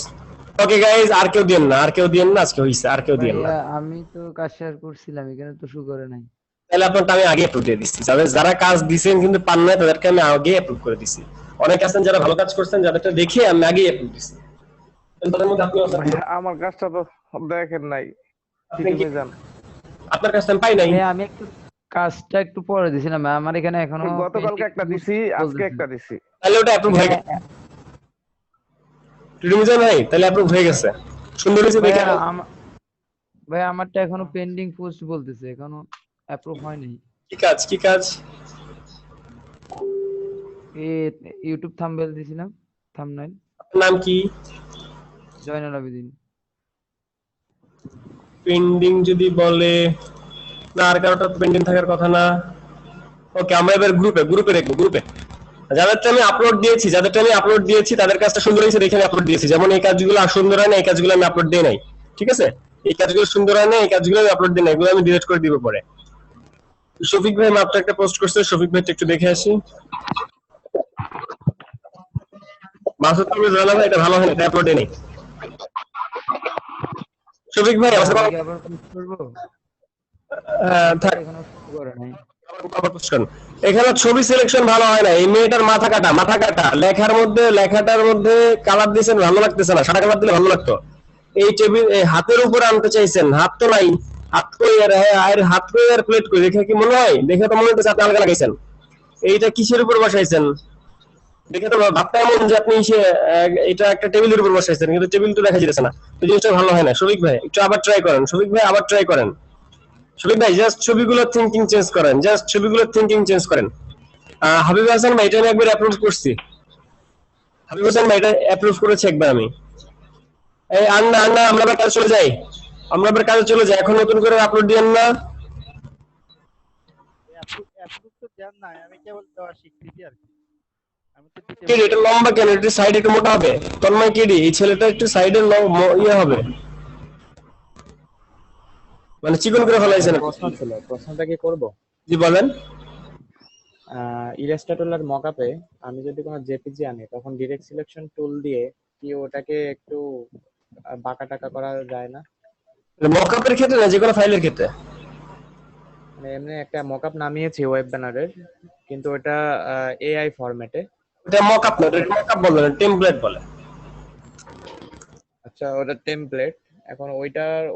ওকে গাইস, আর কেউ দিয়েন না, আর কেউ দিয়েন না, আজকে হইছে, আর কেউ দিয়েন না। ভাইয়া আমি তো কাজ শেয়ার করছিলাম, এখানে তো শু করে নাই। তাহলে আপনারটা আমি আগে অ্যাপ্রুভ দিয়ে দিচ্ছি। যারা কাজ দিছেন কিন্তু পান না, তাদেরকে আমি আগে অ্যাপ্রুভ করে দিছি। অনেক আছেন যারা ভালো কাজ করছেন, যাদেরটা দেখে আমি আগে অ্যাপ্রুভ দিছি। তাদের মধ্যে আপনি আছেন। ভাইয়া আমার কাজটা তো দেখেন নাই, আপনি টিটি কি- মিজান। আপনার কাজটা আমি পাই নাই। ভাইয়া আমি একটু কাজটা একটু পরে দিছিলাম, আমার এখানে এখনো গতকালকে একটা দিছি, আজকে একটা দিছি। তাহলে ওটা অ্যাপ্রুভ হয়ে গেছে। রিমিজন নাই, তাহলে অ্যাপ্রুভ হয়ে গেছে। সুন্দর হয়েছে দেখে। ভাইয়া আমারটা এখনো পেন্ডিং পোস্ট বলতেছে, এখনো অ্যাপ্রুভ হয়নি। কি কাজ, কি কাজ? ইউটিউব থাম্বনেল দিছিলাম, থাম্বনেল। নাম কি? জয়নুল আবেদিন। পেন্ডিং যদি বলে না, আর কারোটা পেন্ডিং থাকার কথা না। ওকে, আমরা এবার গ্রুপে রাখবো, গ্রুপে যাদেরটা আমি আপলোড দিয়েছি তাদের কাজটা সুন্দর হয়েছে দেখে আমি আপলোড দিয়েছি। যেমন এই কাজগুলো সুন্দর হয় না, এই কাজগুলো আমি আপলোড দিই নাই, ঠিক আছে? এই কাজগুলো সুন্দর হয় না, এই কাজগুলো আমি আপলোড দিই নাই, এগুলো আমি ডিলিট করে দিব পরে। শফিক ভাই মাত্র একটা পোস্ট করছে, শফিক ভাই একটু দেখে আসি। মাসুদ পারভেজ রানা ভাই এটা ভালো হয় না, এটা আপলোড দিই নাই। শফিক ভাই আবার পোস্ট করবো, এখনো শুরু করে নাই। এখানে ছবি সিলেকশন ভালো হয় না। এই মেয়েটার মাথা কাটা, লেখাটার মধ্যে কালার দিয়েছেন, ভালো লাগতেছে না। সাদা কালার দিলে ভালো লাগতো। এই টেবিল হাতের উপরে আনতে চাইছেন, হাত তো নাই, হাত কই আর হাত কই আর প্লেট কই, দেখে কি মনে হয়? দেখে তো মনে হচ্ছে আপনি আলগা লাগাইছেন। এইটা কিসের উপর বসাইছেন? দেখে তো ভাবতে এমন যে আপনি এটা একটা টেবিলের উপর বসাইছেন, কিন্তু টেবিল তো দেখা যাচ্ছে না। এই জিনিসটা ভালো হয় না। শফিক ভাই একটু আবার ট্রাই করেন। শফিক ভাই জাস্ট ছবিগুলো থিংকিং চেঞ্জ করেন। হাবিব হাসান ভাই এটা আমি একবার অ্যাপ্রুভ করছি, হাবিব হাসান ভাই এটা অ্যাপ্রুভ করেছি একবার আমি। এই আন্না আমরা আবার কাজে চলে যাই, এখন নতুন করে আপলোড দিয়েন না। এটা লম্বা কেন? এটা সাইড একটু মোটা হবে। তন্ময় কেডি, এই ছেলেটা একটু সাইডে ইয়ে হবে, মানে চিকন করে ফেলাইছেন। প্রশ্নটা কি করব? জি বলেন। ইলাস্ট্রেটরের মকআপে আমি যদি কোনো জেপিজি আনি, তখন ডিরেক্ট সিলেকশন টুল দিয়ে কি ওটাকে একটু বাঁকা টাকা করা যায় না? মকআপের ক্ষেত্রে না, যে কোনো ফাইলের ক্ষেত্রে। মানে এমনি একটা মকআপ নামিয়েছি ওয়েব ব্যানারের, কিন্তু ওটা এআই ফরম্যাটে। ওটা মকআপ না, এটা মকআপ বলে না, টেমপ্লেট বলে। আচ্ছা, ওটা টেমপ্লেট। এখন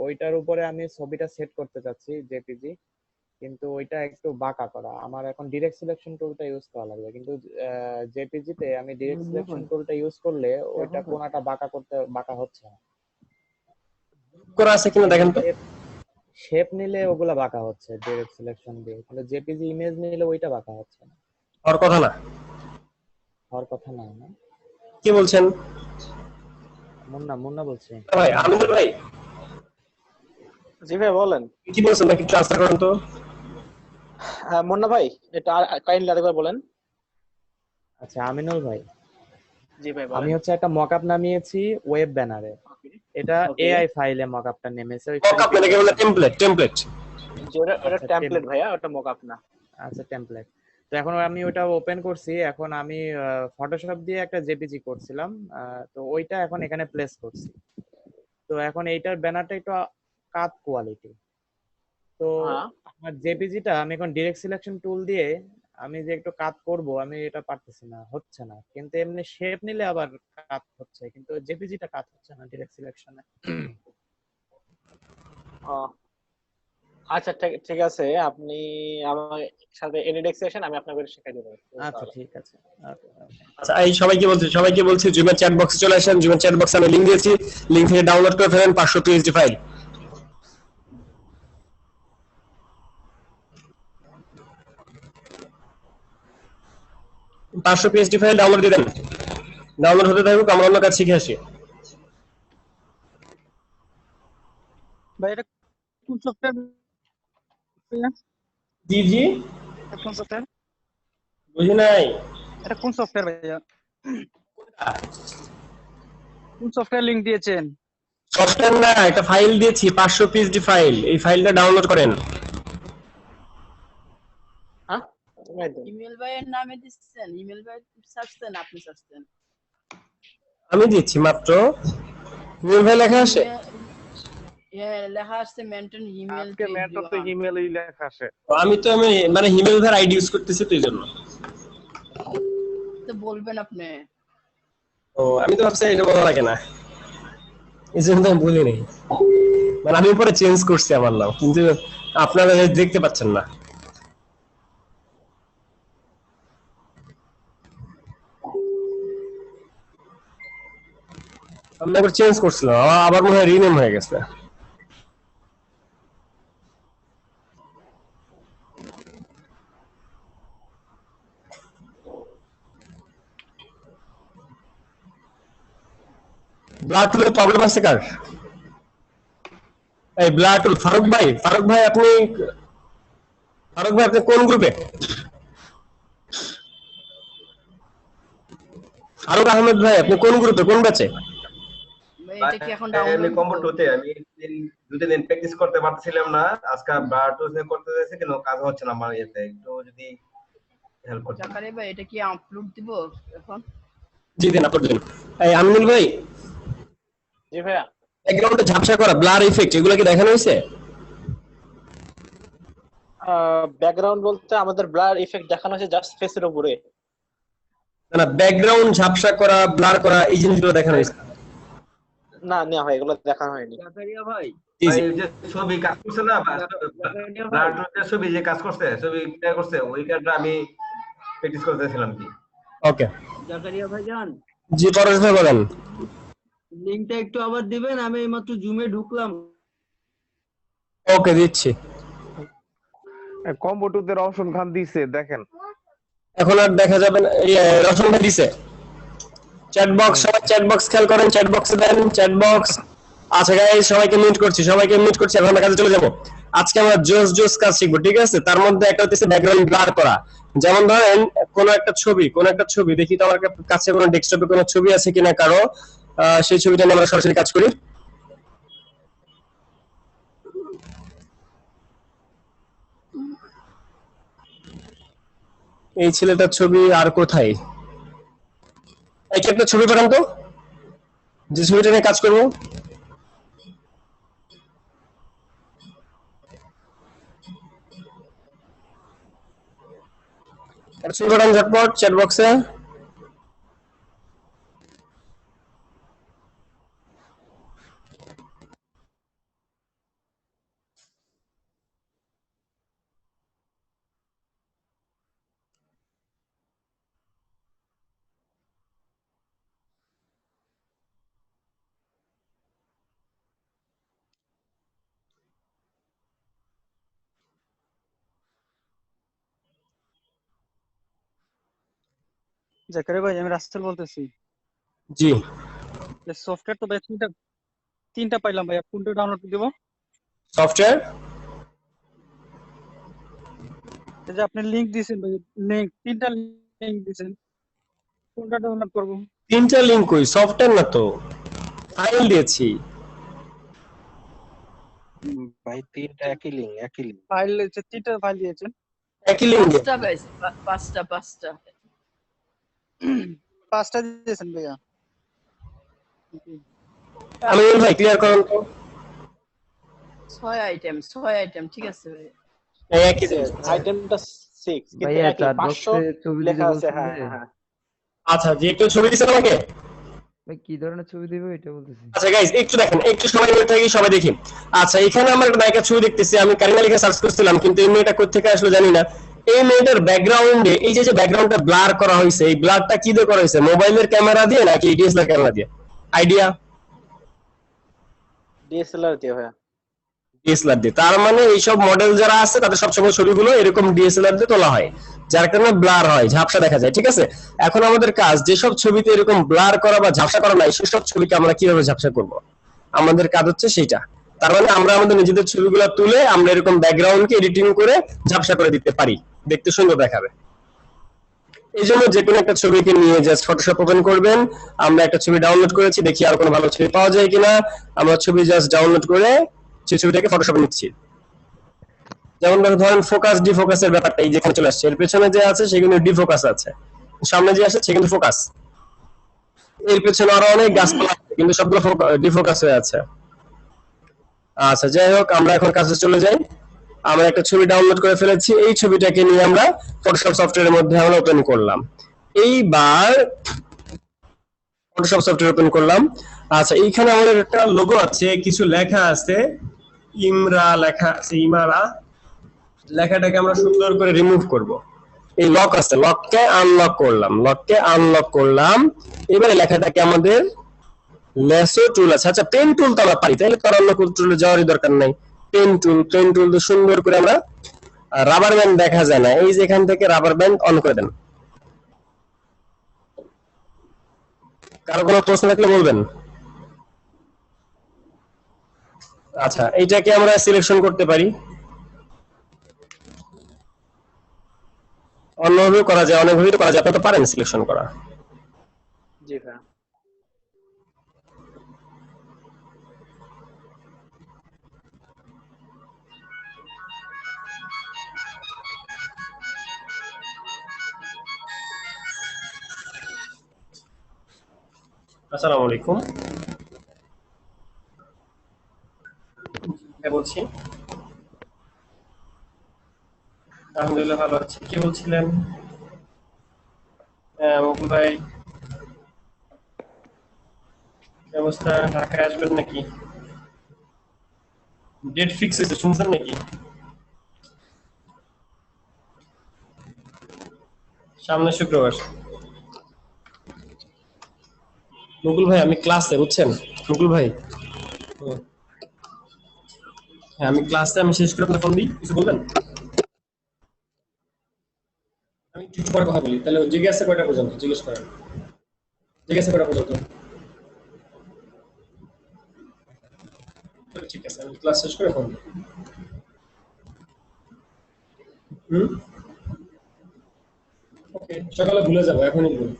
ওইটার উপরে আমি ছবিটা সেট করতে চাচ্ছি জেপিজি, কিন্তু ওইটা একটু বাঁকা করা। আমার এখন ডিরেক্ট সিলেকশন টুলটা ইউজ করা লাগবে, কিন্তু জেপিজি তে আমি ডিরেক্ট সিলেকশন টুলটা ইউজ করলে ওইটা কোনাটা বাঁকা হচ্ছে না। করা আছে কিনা দেখেন তো। শেপ নিলে ওগুলা বাঁকা হচ্ছে ডিরেক্ট সিলেকশন দিয়ে, কিন্তু জেপিজি ইমেজ নিলে ওইটা বাঁকা হচ্ছে না। হওয়ার কথা না। না? কি বলছেন? মুন্না বলছি। ভাই আনন্দ ভাই। জি ভাই বলেন। কি বলছেন, নাকি ট্রান্সফার করেন তো। হ্যাঁ মুন্না ভাই, এটা কাইন্ডলি আরেকবার বলেন। আচ্ছা আমিনুল ভাই, জি ভাই আমি বলেন। হচ্ছে একটা মকআপ নামিয়েছি ওয়েব ব্যানারে। এটা Okay. এআই ফাইলে মকআপটা নেমেছে। ওই মকআপ মানে কি বলে? টেমপ্লেট। যে ওটা টেমপ্লেট ভাইয়া, ওটা মকআপ না। আচ্ছা টেমপ্লেট। তো এখন আমি ওটা ওপেন করছি। এখন আমি ফটোশপ দিয়ে একটা জেপিজি করছিলাম, তো ওইটা এখন এখানে প্লেস করছি। তো এখন এইটার ব্যানারটা একটু কাট কোয়ালিটি। তো আমার জেপিজিটা আমি এখন ডিরেক্ট সিলেকশন টুল দিয়ে আমি যে একটু কাট করব, আমি এটা পারতেছি না, হচ্ছে না। কিন্তু এমনি শেপ নিলে আবার কাট হচ্ছে, কিন্তু জেপিজিটা কাট হচ্ছে না ডিরেক্ট সিলেকশনে। আচ্ছা ঠিক আছে, আপনি আমার সাথে এডিট সেশন আমি আপনাকে শেখাই দেব। আচ্ছা ঠিক আছে। আচ্ছা এই সবাইকে বলছি জুমের চ্যাট বক্সে চলে আসেন। জুমের চ্যাট বক্সে আমি লিংক দিয়েছি, লিংক থেকে ডাউনলোড করে ফেলেন 500 পিএইচডি ফাইল। ডাউনলোড দিয়ে দেন। ডাউনলোড হতে থাকুক, আমরা অন্য কাজ শিখে আসি। ভাই এটা কোন সফটওয়্যার? জি জি কোন সফটওয়্যার? বুঝি নাই। এটা কোন সফটওয়্যার ভাইয়া? কোন সফটওয়্যার লিংক দিয়েছেন? সফটওয়্যার না, একটা ফাইল দিয়েছি 500 পিএইচডি ফাইল। এই ফাইলটা ডাউনলোড করেন। হ্যাঁ ইমেল ভাইয়ের নামে দিচ্ছেন? ইমেল ভাই সার্চছেন? আপনি সার্চছেন? আমি দিচ্ছি মাত্র। ইমেল ভাই লেখা আসে? লেখা আসছে মেনটেন ইমেল। আজকে মেন্টর তো ইমেলই লেখা আসে। আমি মানে ইমেল ভাই আইডি ইউজ করতেছি তো এইজন্য। তো বলবেন আপনি। ও আমি তো ভাবছি এটা বলা লাগে না, এই জন্য তো আমি বলি নাই। মানে আমি পরে চেঞ্জ করছি আমার নাম, কিন্তু আপনারা দেখতে পাচ্ছেন না। আমি একবার চেঞ্জ করছিলাম, আবার মনে হয় রিনেম হয়ে গেছে। ব্লাড টুলের প্রবলেম আছে কার? এই ব্লাড টুল ফারুক ভাই আপনি কোন গ্রুপে? ফারুক আহমেদ ভাই আপনি কোন গ্রুপে, কোন ব্যাচে? এটা কি এখন ডাউনলোড? আমি কম্বো 2 তে। আমি দুদিন প্র্যাকটিস করতে পারছিলাম না, আজকে ব্লাড টুল করতে যাচ্ছি কিন্তু কাজ হচ্ছে না আমার ইয়েতে। একটু যদি হেল্প করতেন। জাকারিয়া ভাই এটা কি আপলোড দিব এখন? জি দেন, আপলোড দিন। এই আমিনুল ভাই। জি ভাইয়া। ব্যাকগ্রাউন্ডে ঝাপসা করা ব্লার ইফেক্ট এগুলো কি দেখানো হয়েছে? ব্যাকগ্রাউন্ড বলতে আমাদের ব্লার ইফেক্ট দেখানো হচ্ছে জাস্ট ফেসের উপরে। না ব্যাকগ্রাউন্ড ঝাপসা করা, ব্লার করা এই জিনিসগুলো দেখানো হয়েছে? না ভাই এগুলো দেখানো হয়নি। জাকারিয়া ভাই যে ছবি কাজ করছে না, ব্লাড টুলের ছবি যে কাজ করছে, ছবি ক্লিয়ার করছে, ওই কাজটা আমি প্র্যাকটিস করতেছিলাম কি। ওকে জাকারিয়া ভাইজান, জি পরেশ ভাই বলেন। লিংকটা একটু আবার দিবেন, আমি এইমাত্র জুমে ঢুকলাম। ওকে দিচ্ছি। কম্বো 2 তে রওশন খান দিছে, দেখেন এখন আর দেখা যাবে না। রওশন ভাই দিছে চ্যাট বক্স। সবাই চ্যাট বক্স খেয়াল করেন, চ্যাট বক্সে দেন চ্যাট বক্স। আচ্ছা গাইস সবাইকে মিউট করছি, এখন আমরা কাজে চলে যাব। আজকে আমরা জোস কাজ শিখবো, ঠিক আছে? তার মধ্যে একটা হচ্ছে ব্যাকগ্রাউন্ড ব্লার করা। যেমন ধরেন কোন একটা ছবি দেখি তো আমার কাছে কোনো ডেস্কটপে কোনো ছবি আছে কিনা কারো, সেই ছবিটা নিয়ে আমরা সরাসরি কাজ করি। এই ছেলেটার ছবি আর কোথায়? একটা ছবি পাঠান তো, যে ছবিটা নিয়ে কাজ করবো। ছবি পাঠান ঝটপট চ্যাট বক্সে। জাকারিয়া ভাই আমি রাসেল বলতেছি। জি সফটওয়্যার তো ভাই তিনটা পাইলাম ভাই, কোনটা ডাউনলোড দেব? সফটওয়্যার এই যে আপনি লিংক দিয়েছেন ভাই, লিংক 3টা লিংক দিয়েছেন, কোনটা ডাউনলোড করব? 3টা লিংক কই? সফটওয়্যার না তো, ফাইল দিয়েছি। ভাই 3টা একই লিঙ্ক ফাইল হচ্ছে 3টা ফাইল দিয়েছেন, একই লিংক। 5টা ভাই, 5টা 5টা দিয়েছেন ভাইয়া। আমি ভাই ক্লিয়ার করুন তো। 6 আইটেম ঠিক আছে ভাই। এই একই আইটেমটা 6 কিন্তু ভাইয়া একই চার 500 বক্সে ছবি দিতে লেখা আছে। বলছেন হ্যাঁ যে? হ্যাঁ আচ্ছা, যে একটু ছবি দিছেন আমাকে? ভাই কি ধরনের ছবি দিব এটা বলতেছি। আচ্ছা গাইস একটু দেখেন, একটু সময় নিয়ে থাকি, সবাই দেখি। আচ্ছা এখানে আমরা একটা নায়িকার ছবি দেখতেছি, আমি কারিনা লিখে সার্চ করছিলাম কিন্তু এই মেয়েটা কোথা থেকে আসলো জানি না। এই মেয়েটার ব্যাকগ্রাউন্ডে এই যে ব্যাকগ্রাউন্ডটা ব্লার করা হয়েছে, এই ব্লারটা কি দিয়ে করা হয়েছে? মোবাইলের ক্যামেরা দিয়ে নাকি ডিএসএলআর ক্যামেরা দিয়ে? আইডিয়া? ডিএসএলআর দিয়ে ভাইয়া। ডিএসএলআর দিয়ে। তার মানে এইসব মডেল যারা আছে তাদের সবসময় ছবিগুলো এরকম ডিএসএলআর দিয়ে তোলা হয়, যার কারণে ব্লার হয়, ঝাপসা দেখা যায়। ঠিক আছে, এখন আমাদের কাজ যেসব ছবিতে এরকম ব্লার করা বা ঝাপসা করা নাই সেসব ছবিকে আমরা কিভাবে ঝাপসা করব, আমাদের কাজ হচ্ছে সেইটা। তার মানে আমরা আমাদের নিজেদের ছবিগুলো তুলে আমরা এরকম ব্যাকগ্রাউন্ডকে এডিটিং করে ঝাপসা করে দিতে পারি, দেখতে সুন্দর দেখাবে। এই জন্য যে কোনো একটা ছবিকে নিয়ে জাস্ট ফটোশপ ওপেন করবেন। আমরা একটা ছবি ডাউনলোড করেছি, দেখি আর কোনো ভালো ছবি পাওয়া যায় কিনা। আমরা ছবি জাস্ট ডাউনলোড করে সেই ছবিটাকে ফটোশপে নিচ্ছি। যেমন ধরেন ফোকাস ডিফোকাসের ব্যাপারটা এই যেখানে চলে আসছে, এর পেছনে যে আছে সেখানে ডিফোকাস আছে, সামনে যে আছে সেখানে ফোকাস, এর পেছনে আরো অনেক গাছপালা আছে কিন্তু সবগুলো ডিফোকাস হয়ে আছে। আচ্ছা যাই হোক, আমরা এখন কাজে চলে যাই। আমরা একটা ছবি ডাউনলোড করে ফেলেছি, এই ছবিটাকে নিয়ে আমরা ফটোশপ সফটওয়্যারের মধ্যে আমরা ওপেন করলাম। এইবার ফটোশপ সফটওয়্যার ওপেন করলাম। আচ্ছা এইখানে আমাদের একটা লোগো আছে, কিছু লেখা আছে, ইমরা লেখা আছে, ইমারা লেখাটাকে আমরা সুন্দর করে রিমুভ করব। এই লক আছে, লককে আনলক করলাম। এবারে লেখাটাকে আমাদের লেসো টুল আছে, আচ্ছা পেন টুল তো আমরা পারি, তাহলে তো অন্য টুলে যাওয়ারই দরকার নাই। পেন টুল তো সুন্দর করে আমরা, রাবার ব্যান্ড দেখা যায় না, এই যে এখান থেকে রাবার ব্যান্ড অন করে দেন। কারো কোনো প্রশ্ন থাকলে বলবেন। আচ্ছা এইটাকে আমরা সিলেকশন করতে পারি, অন্যভাবে করা যায়, অনেকভাবে করা যায়, আপনি তো পারেন সিলেকশন করা। জি ভাইয়া। আসসালামু আলাইকুম, কে বলছি? আলহামদুলিল্লাহ ভালো আছি। কে বলছিলেন? মুকুল ভাই, কি অবস্থা? ঢাকায় আসবেন নাকি? ডেট ফিক্স হয়েছে শুনছেন নাকি? সামনে শুক্রবার। মুকুল ভাই আমি ক্লাসে, বুঝছেন মুকুল ভাই? হ্যাঁ আমি ক্লাসে, আমি শেষ করে আপনার ফোন দিই, কিছু বলবেন? আমি একটু পরে কথা বলি। তাহলে জিজ্ঞাসা কয়টা পর্যন্ত? জিজ্ঞেস করেন, জিজ্ঞাসা কয়টা পর্যন্ত? ঠিক আছে, আমি ক্লাস শেষ করে ফোন দিই। ওকে, সকালে ভুলে যাবো, এখনই ভুল।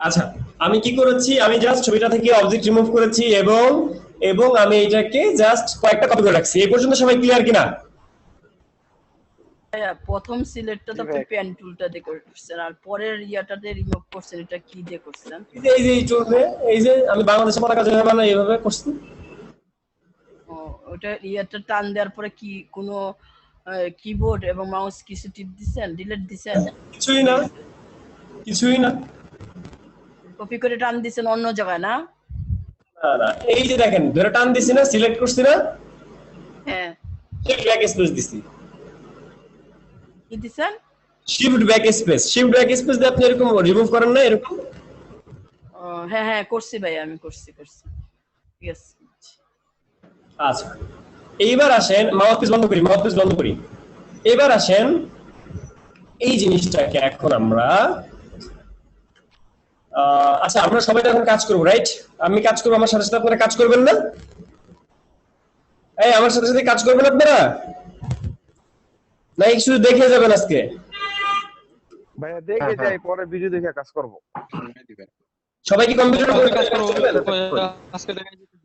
আচ্ছা আমি কি করেছি, আমি জাস্ট ছবিটা থেকে অবজেক্ট রিমুভ করেছি এবং আমি এটাকে জাস্ট কয়েকটা কপি করে রাখছি। এই পর্যন্ত সবাই ক্লিয়ার কিনা? প্রথম সিলেক্টটা তো আপনি পেন টুলটা দিয়ে করছেন, আর পরের ইয়াটাতে রিমুভ করছেন, এটা কি দিয়ে করছেন? এই যে এই টুলে, এই যে আমি বাংলাদেশের পতাকা যেভাবে বানাই এইভাবে করছি। ওটা ইয়াটা টান দেওয়ার পরে কি কোনো কিবোর্ড এবং মাউস কিছু টিপ দিবেন, ডিলিট দিবেন? কিছুই না। কপি করে টান দিবেন অন্য জায়গায় না? না, এই যে দেখেন ধরে টান দিছি না, সিলেক্ট করছি না, হ্যাঁ শিফট ব্যাক স্পেস দিছি। কি দিবেন? শিফট ব্যাক স্পেস দিয়ে আপনি এরকম রিমুভ করেন না এরকম? হ্যাঁ হ্যাঁ করছি ভাই, আমি করছি। ঠিক আছে। আচ্ছা এইবার আসেন, মাউথপিস বন্ধ করি। এবার আসেন এই জিনিসটাকে এখন আমরা আচ্ছা আমরা সবাই এখন কাজ করবো, রাইট? আমি কাজ করবো, আমার সাথে সাথে আপনারা কাজ করবেন না? এই আমার সাথে সাথে কাজ করবেন আপনারা, নাকি শুধু দেখে যাবেন আজকে? ভাইয়া দেখে যাই, পরে ভিডিও দেখে কাজ করব। সবাই কি কম্পিউটারে করে কাজ করবেন? আজকে দেখাই দিতে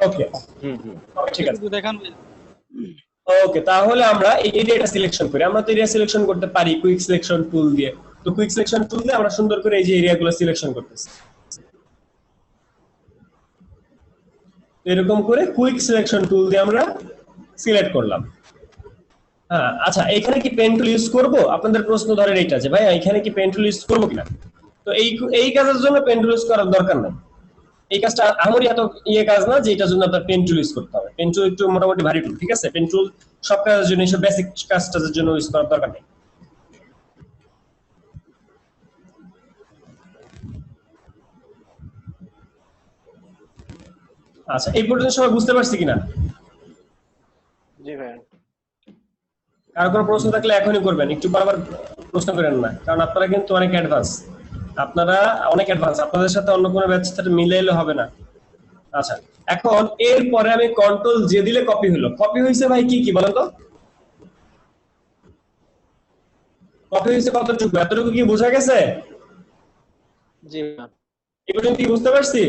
ওকে ঠিক আছে দেখান। ওকে, তাহলে আমরা এই এরিয়াটা সিলেকশন করি। আমরা তো এরিয়া সিলেকশন করতে পারি কুইক সিলেকশন টুল দিয়ে। তো কুইক সিলেকশন টুল দিয়ে আমরা সুন্দর করে এই যে এরিয়াগুলো সিলেকশন করতেছি। এরকম করে কুইক সিলেকশন টুল দিয়ে আমরা সিলেক্ট করলাম। হ্যাঁ আচ্ছা, এখানে কি পেন টুল ইউজ করব? আপনাদের প্রশ্ন ধরেন এইটা যে ভাই এখানে কি পেন টুল ইউজ করব কিনা। তো এই কাজের জন্য পেন টুল ইউজ করার দরকার নাই। এই কাজটা আমারই এত কাজ না যে এটার জন্য আপনার পেন টুল ইউজ করতে হবে। পেন টুল একটু মোটামুটি ভারী টুল, ঠিক আছে? পেন টুল সব কাজের জন্য, সব বেসিক কাজটার জন্য ইউজ করার দরকার নেই। আচ্ছা, এই পর্যন্ত সবাই বুঝতে পারছি কিনা? জি ভাই। কারো কোনো প্রশ্ন থাকলে এখনই করবেন, একটু বারবার প্রশ্ন করেন না, কারণ আপনারা কিন্তু অনেক অ্যাডভান্স। আপনাদের সাথে অন্য কোনো ব্যাচের সাথে মিলাইলে হবে না। আচ্ছা, এখন এরপরে আমি কন্ট্রোল জে দিলে কপি হলো। কপি হয়েছে ভাই কি কি বলেন তো? কপি হয়েছে কতটুকু? এতটুকু কি বোঝা গেছে? জি ভাই। এই পর্যন্ত কি বুঝতে পারছি?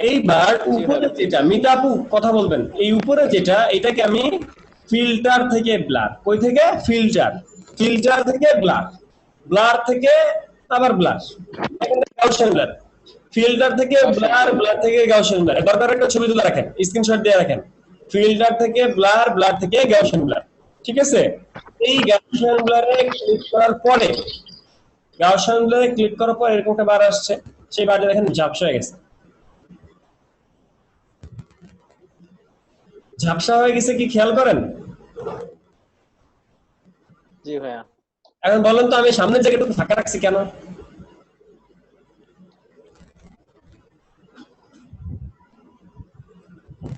এইবার উপরে যেটা, মিতা আপু কথা বলবেন, এই উপরে যেটা, এটাকে আমি ফিল্টার থেকে ব্লার, কই থেকে? ফিল্টার থেকে ব্লার, ব্লার থেকে আবার ব্লার, গাউসিয়ান ব্লার, ফিল্টার থেকে ব্লার, ব্লার থেকে গাউসিয়ান ব্লার। দরকার একটা ছবি তুলে রাখেন, স্ক্রিনশট দিয়ে রাখেন। ফিল্টার থেকে ব্লার, ব্লার থেকে গাউসিয়ান ব্লার, ঠিক আছে? এই গাউসিয়ান ব্লারে ক্লিক করার পরে, এরকম একটা বার আসছে, সেই বারটা দেখেন ঝাপসা হয়ে গেছে। ঝাপসা হয়ে গেছে কি খেয়াল করেন? জি ভাইয়া। এখন বলেন তো আমি সামনের জায়গাটুকু ফাঁকা রাখছি কেন?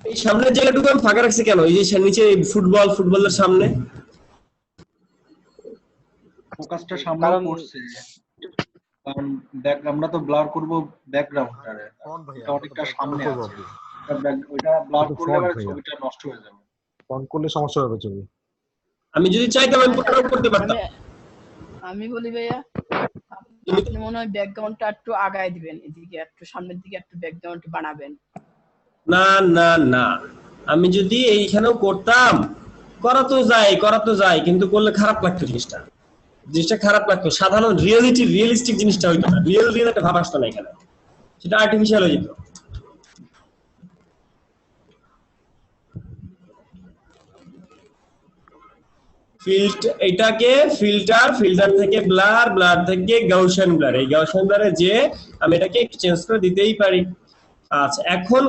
এই সামনের জায়গাটুকু আমি ফাঁকা রাখছি কেন? এই যে নিচে ফুটবলের সামনে ফোকাসটা সামনে পড়ছে, কারণ আমরা তো ব্লার করব ব্যাকগ্রাউন্ডটারে, অনেকটা সামনে আছে, ওইটা ব্লার করলে আবার ছবিটা নষ্ট হয়ে যাবে। ফোন করলে সমস্যা হবে ছবি। আমি যদি চাইতাম আমি পুরো করতে পারতাম। আমি বলি ভাইয়া, আপনি মনে হয় ব্যাকগ্রাউন্ডটা একটু আগায় দিবেন, এদিকে একটু সামনের দিকে একটু ব্যাকগ্রাউন্ড বানাবেন। না না না, আমি যদি এইখানেও করতাম, করা তো যায়, কিন্তু করলে খারাপ লাগতো, জিনিসটা খারাপ লাগতো। সাধারণ রিয়েলিস্টিক জিনিসটা হইতো না, রিয়েল একটা ভাব আসতো না এখানে, সেটা আর্টিফিশিয়াল হয়ে যেত। এটাকে ফিল্টার থেকে ব্লার, ব্লার থেকে গাউসিয়ান ব্লার, এই গাউসিয়ান ব্লারে যে আমি এটাকে একটু চেঞ্জ করে দিতেই পারি। আচ্ছা, এখন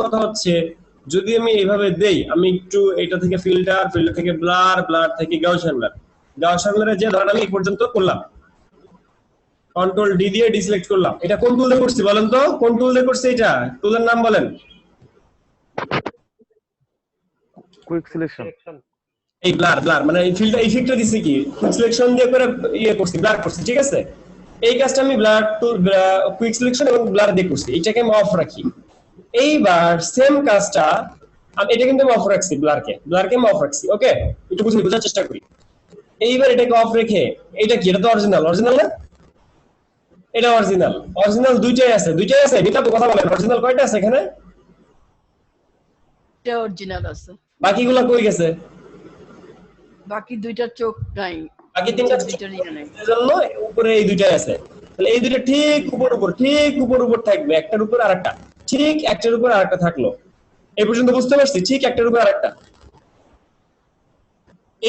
কথা হচ্ছে যদি আমি এইভাবে দেই, আমি একটু এটা থেকে ফিল্টার থেকে ব্লার, ব্লার থেকে গাউসিয়ান ব্লারে যে ধরেন আমি এই পর্যন্ত করলাম, কন্ট্রোল ডি দিয়ে ডিসিলেক্ট করলাম। এটা কোন টুল দিয়ে করছি বলেন তো? কোন টুল দিয়ে করছি? এটা টুলের নাম বলেন। Quick selection. এই ব্লার মানে এই ফিল্টার ইফেক্টটা দিছি কি কুইক সিলেকশন দিয়ে করে করছি, ব্লার করছি, ঠিক আছে? এই কাজটা আমি ব্লার টুল, কুইক সিলেকশন এবং ব্লার দিয়ে করছি, এটাকে আমি অফ রাখি। এইবার সেম কাজটা আমি এটা কিন্তু অফ রাখছি, ব্লারকে আমি অফ রাখছি। ওকে, একটু বোঝার চেষ্টা করি। এইবার এটাকে অফ রেখে, এটা কি? এটা তো অরিজিনাল না? এটা অরিজিনাল দুইটাই আছে। এটা তো কথা বলেন, অরিজিনাল কয়টা আছে এখানে? এটা অরিজিনাল আছে। বাকিগুলো কই গেছে? বাকি দুইটা চোখ নাই, বাকি তিনটা জন্য উপরে এই দুইটাই আছে। তাহলে এই দুইটা ঠিক উপর থাকবে, একটার উপর আরেকটা, ঠিক একটার উপর আরেকটা থাকলো। এই পর্যন্ত বুঝতে পারছি? ঠিক একটার উপর আরেকটা।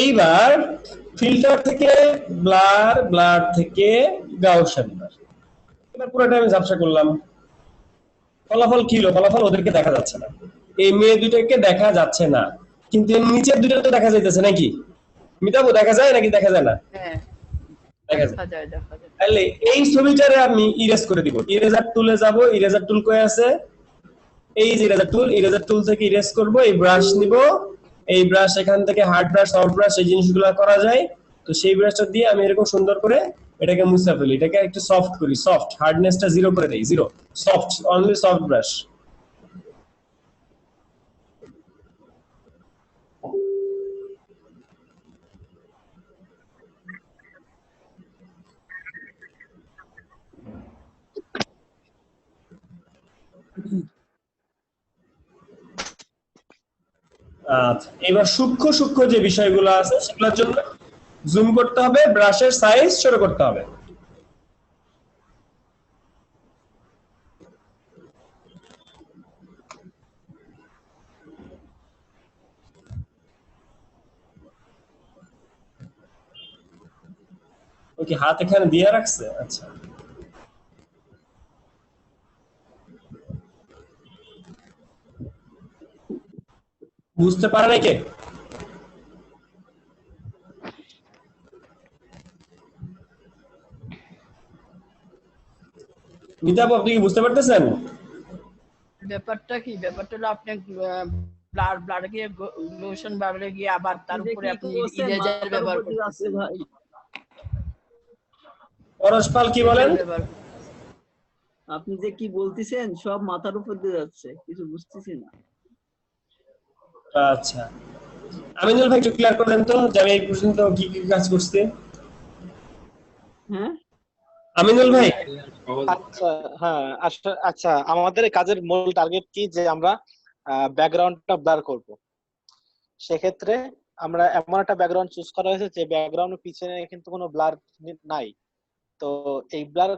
এইবার ফিল্টার থেকে ব্লার, ব্লার থেকে গাউসিয়ান ব্লার, এবার পুরোটা আমি ঝাপসা করলাম। ফলাফল কি হলো? ফলাফল ওদেরকে দেখা যাচ্ছে না, এই মেয়ে দুইটাকে দেখা যাচ্ছে না, কিন্তু নিচের দুইটা তো দেখা যাইতেছে নাকি? মিতাবু দেখা যায় নাকি দেখা যায় না? হ্যাঁ, দেখা যায়। তাহলে এই ছবিটারে আমি ইরেজ করে দিব। ইরেজার টুলে যাব, ইরেজার টুল কই আছে? এই যে ইরেজার টুল থেকে ইরেজ করব। এই ব্রাশ নিব, এই ব্রাশ এখান থেকে হার্ড ব্রাশ, সফট ব্রাশ, এই জিনিসগুলো করা যায়। তো সেই ব্রাশটা দিয়ে আমি এরকম সুন্দর করে এটাকে মুছে ফেলি, এটাকে একটু সফট করি, সফট, হার্ডনেসটা 0 করে দেই, 0, সফট, অনলি সফট ব্রাশ। আচ্ছা, এবার সূক্ষ্ম সূক্ষ্ম যে বিষয়গুলো আছে সেগুলোর জন্য জুম করতে হবে, ব্রাশের সাইজ ছোট করতে হবে। ওকে, হাত এখানে দিয়ে রাখছে। আচ্ছা, বুঝতে পারে নাকি? মিতাব, আপনি কি বুঝতে পারতেছেন? ব্যাপারটা কি? ব্যাপারটা হলো আপনি ব্লার গিয়ে লোশন ব্যবহারে গিয়ে আবার তার উপরে আপনি ইরেজার ব্যবহার করতেছেন ভাই। পরশপাল কি বলেন? আপনি যে কি বলতেছেন সব মাথার উপর দিয়ে যাচ্ছে, কিছু বুঝতেছি না। আচ্ছা, আমিনুল ভাই একটু ক্লিয়ার করেন তো যে আমি এই পর্যন্ত কি কি কাজ করছি। হ্যাঁ আমিনুল ভাই। আচ্ছা, হ্যাঁ, আচ্ছা, আমাদের কাজের মূল টার্গেট কি যে আমরা ব্যাকগ্রাউন্ডটা ব্লার করব। সেক্ষেত্রে আমরা এমন একটা ব্যাকগ্রাউন্ড চুজ করা হয়েছে যে ব্যাকগ্রাউন্ডের পিছনে কিন্তু কোনো ব্লার নাই। তো এই ব্লার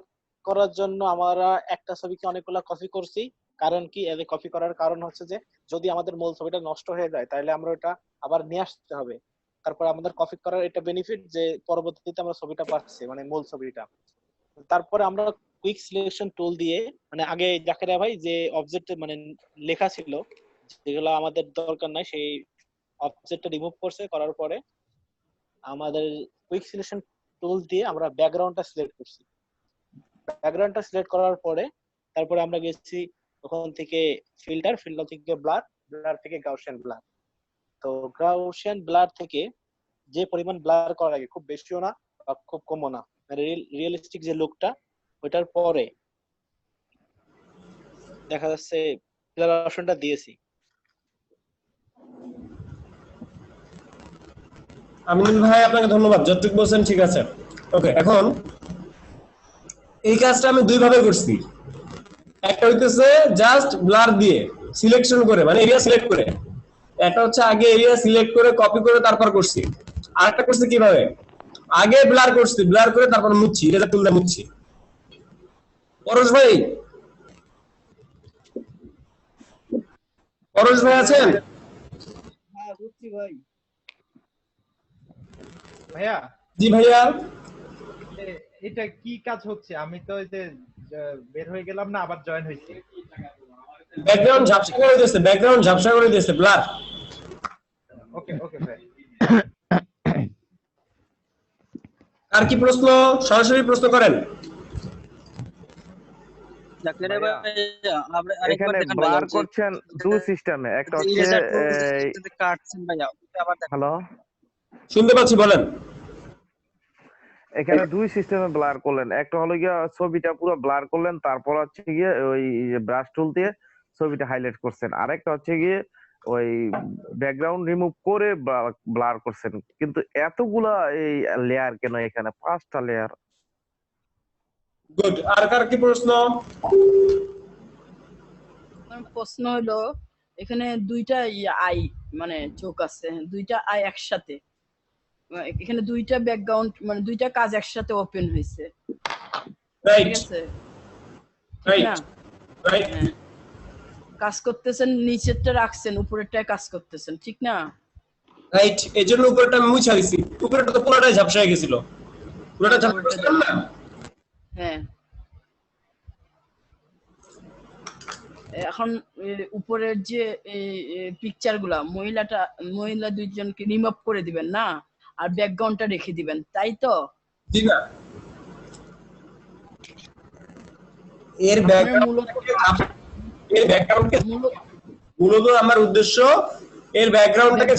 করার জন্য আমরা একটা ছবিকে অনেকগুলো কপি করছি। কারণ কি, এর কপি করার কারণ হচ্ছে যে যদি আমাদের মূল ছবিটা নষ্ট হয়ে যায় তাহলে আমরা ওটা আবার নিয়ে আসতে হবে। তারপর আমাদের কপি করার এটা বেনিফিট যে পরবর্তীতে আমরা ছবিটা পাচ্ছি, মানে মূল ছবিটা। তারপরে আমরা কুইক সিলেকশন টুল দিয়ে, মানে আগে জাকেরা ভাই যে অবজেক্ট মানে লেখা ছিল যেগুলো আমাদের দরকার নাই সেই অবজেক্টটা রিমুভ করছে, করার পরে আমাদের কুইক সিলেকশন টুল দিয়ে আমরা ব্যাকগ্রাউন্ডটা সিলেক্ট করছি। ব্যাকগ্রাউন্ডটা সিলেক্ট করার পরে তারপরে আমরা গেছি ওখান থেকে ফিল্টার থেকে ব্লার থেকে গাউসিয়ান ব্লার। তো গাউসিয়ান ব্লার থেকে যে পরিমাণ ব্লার করা লাগে, খুব বেশিও না বা খুব কমও না, মানে রিয়েলিস্টিক যে লুকটা, ওইটার পরে দেখা যাচ্ছে ব্লার অপশনটা দিয়েছি। আমিনুল ভাই আপনাকে ধন্যবাদ, যতটুকু বলছেন ঠিক আছে। ওকে, এখন এই কাজটা আমি দুই ভাবে করছি। একটা হইতেছে জাস্ট ব্লার দিয়ে সিলেকশন করে, মানে এরিয়া সিলেক্ট করে। একটা হচ্ছে আগে এরিয়া সিলেক্ট করে কপি করে তারপর করছি। আরেকটা করছি কিভাবে, আগে ব্লার করছি, ব্লার করে তারপর মুছছি, ইরেজার টুল দিয়ে মুছছি। পরশ ভাই, পরশ ভাই আছেন? হ্যাঁ বুঝছি ভাই। ভাইয়া। জি ভাইয়া। এটা কি কাজ হচ্ছে? আমি তো এই যে বের হয়ে গেলাম না, আবার জয়েন হইছি। ব্যাকগ্রাউন্ড ঝাপসা করে দিয়েছে, ব্যাকগ্রাউন্ড ঝাপসা করে দিয়েছে, ব্লার। ওকে ওকে ভাই। আর কি প্রশ্ন? সরাসরি প্রশ্ন করেন। এখানে ব্লার করছেন দুই সিস্টেমে, একটা হচ্ছে হ্যালো, শুনতে পাচ্ছি, বলেন। এখানে দুই সিস্টেমে ব্লার করলেন, একটা হলো গিয়া ছবিটা পুরো ব্লার করলেন, তারপর হচ্ছে গিয়ে ওই ব্রাশ টুল দিয়ে ছবিটা হাইলাইট করছেন, আরেকটা হচ্ছে গিয়ে ওই ব্যাকগ্রাউন্ড রিমুভ করে ব্লার করছেন। কিন্তু এতগুলা এই লেয়ার কেন এখানে? 5টা লেয়ার। গুড। আর কার কি প্রশ্ন? প্রশ্ন হলো এখানে দুইটা আই মানে চোখ আছে, দুইটা আই একসাথে, এখানে দুইটা ব্যাকগ্রাউন্ড মানে দুইটা কাজ একসাথে ওপেন হয়েছে। রাইট, ঠিক আছে, রাইট, রাইট। কাজ করতেছেন, নিচেরটা রাখছেন, উপরেরটা কাজ করতেছেন, ঠিক না? রাইট, এজন্য উপরেরটা আমি মুছে দিছি। উপরেরটা তো পুরোটাই ঝাপসা হয়ে গেছিল, পুরোটা ঝাপসা ছিল না। হ্যাঁ, এখন উপরের যে পিকচার গুলা মহিলা দুইজনকে রিমুভ করে দিবেন না, আর ব্যাকগ্রাউন্ডটা রেখে দিবেন, তাই তো? জি না, এর ব্যাকগ্রাউন্ডকে মূলত আমার উদ্দেশ্য এর ব্যাকগ্রাউন্ডটাকে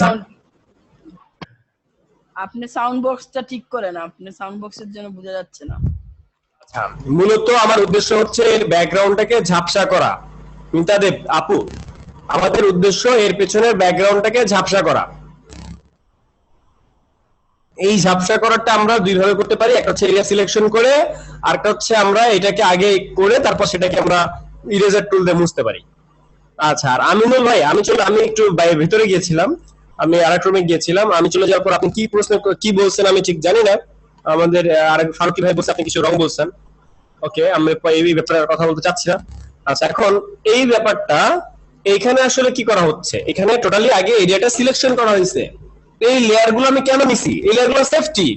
আপনি সাউন্ড বক্সটা ঠিক করেন, আপনি সাউন্ড বক্সের জন্য বোঝা যাচ্ছে না। আচ্ছা, মূলত আমার উদ্দেশ্য হচ্ছে এর ব্যাকগ্রাউন্ডটাকে ঝাপসা করা। মিতাদেব আপু, আমাদের উদ্দেশ্য এর পেছনের ব্যাকগ্রাউন্ডটাকে ঝাপসা করা। এই ঝাপসা করাটা আমরা দুই ভাবে করতে পারি, একটা হচ্ছে এরিয়া সিলেকশন করে, আরেকটা হচ্ছে আমরা এটাকে আগে করে তারপর সেটাকে আমরা ইরেজার টুল দিয়ে মুছতে পারি। আচ্ছা, আর আমিনুল ভাই, আমি একটু ভিতরে গিয়েছিলাম, আমি আরেক রুমে গিয়েছিলাম। আমি চলে যাওয়ার পর আপনি কি প্রশ্ন কি বলছেন আমি ঠিক জানি না। আমাদের আরেক ফারুকি ভাই বলছে আপনি কিছু রং বলছেন। ওকে, আমি এই ব্যাপারে আর কথা বলতে চাচ্ছি না। আচ্ছা, এখন এই ব্যাপারটা এইখানে আসলে কি করা হচ্ছে, এখানে টোটালি আগে এরিয়াটা সিলেকশন করা হয়েছে। এই লেয়ার গুলো আমি কেন নিছি? এই লেয়ার গুলো সেফটি।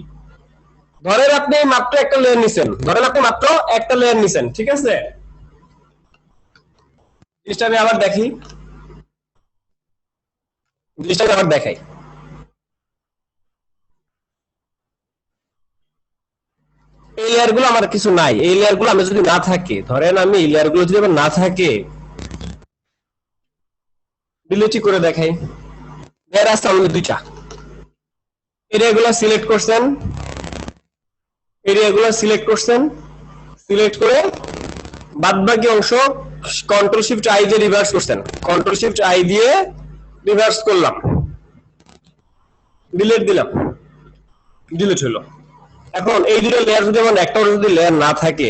ধরেন আপনি মাত্র একটা লেয়ার নিছেন, ঠিক আছে? জিনিসটা আমি আবার দেখাই। এই লেয়ার গুলো আমার কিছু নাই। এই লেয়ার গুলো আমি যদি না থাকে, ধরেন আমি এই লেয়ার গুলো যদি আমার না থাকে, ডিলিট করে দেখাই। লেয়ার আছে আমাদের দুইটা। এরিয়াগুলো সিলেক্ট করছেন, সিলেক্ট করে বাদ বাকি অংশ কন্ট্রোল শিফট আই দিয়ে রিভার্স করছেন। কন্ট্রোল শিফট আই দিয়ে রিভার্স করলাম, ডিলিট দিলাম, ডিলিট হলো। এখন এই দুটো লেয়ার যদি আমার একটা যদি লেয়ার না থাকে,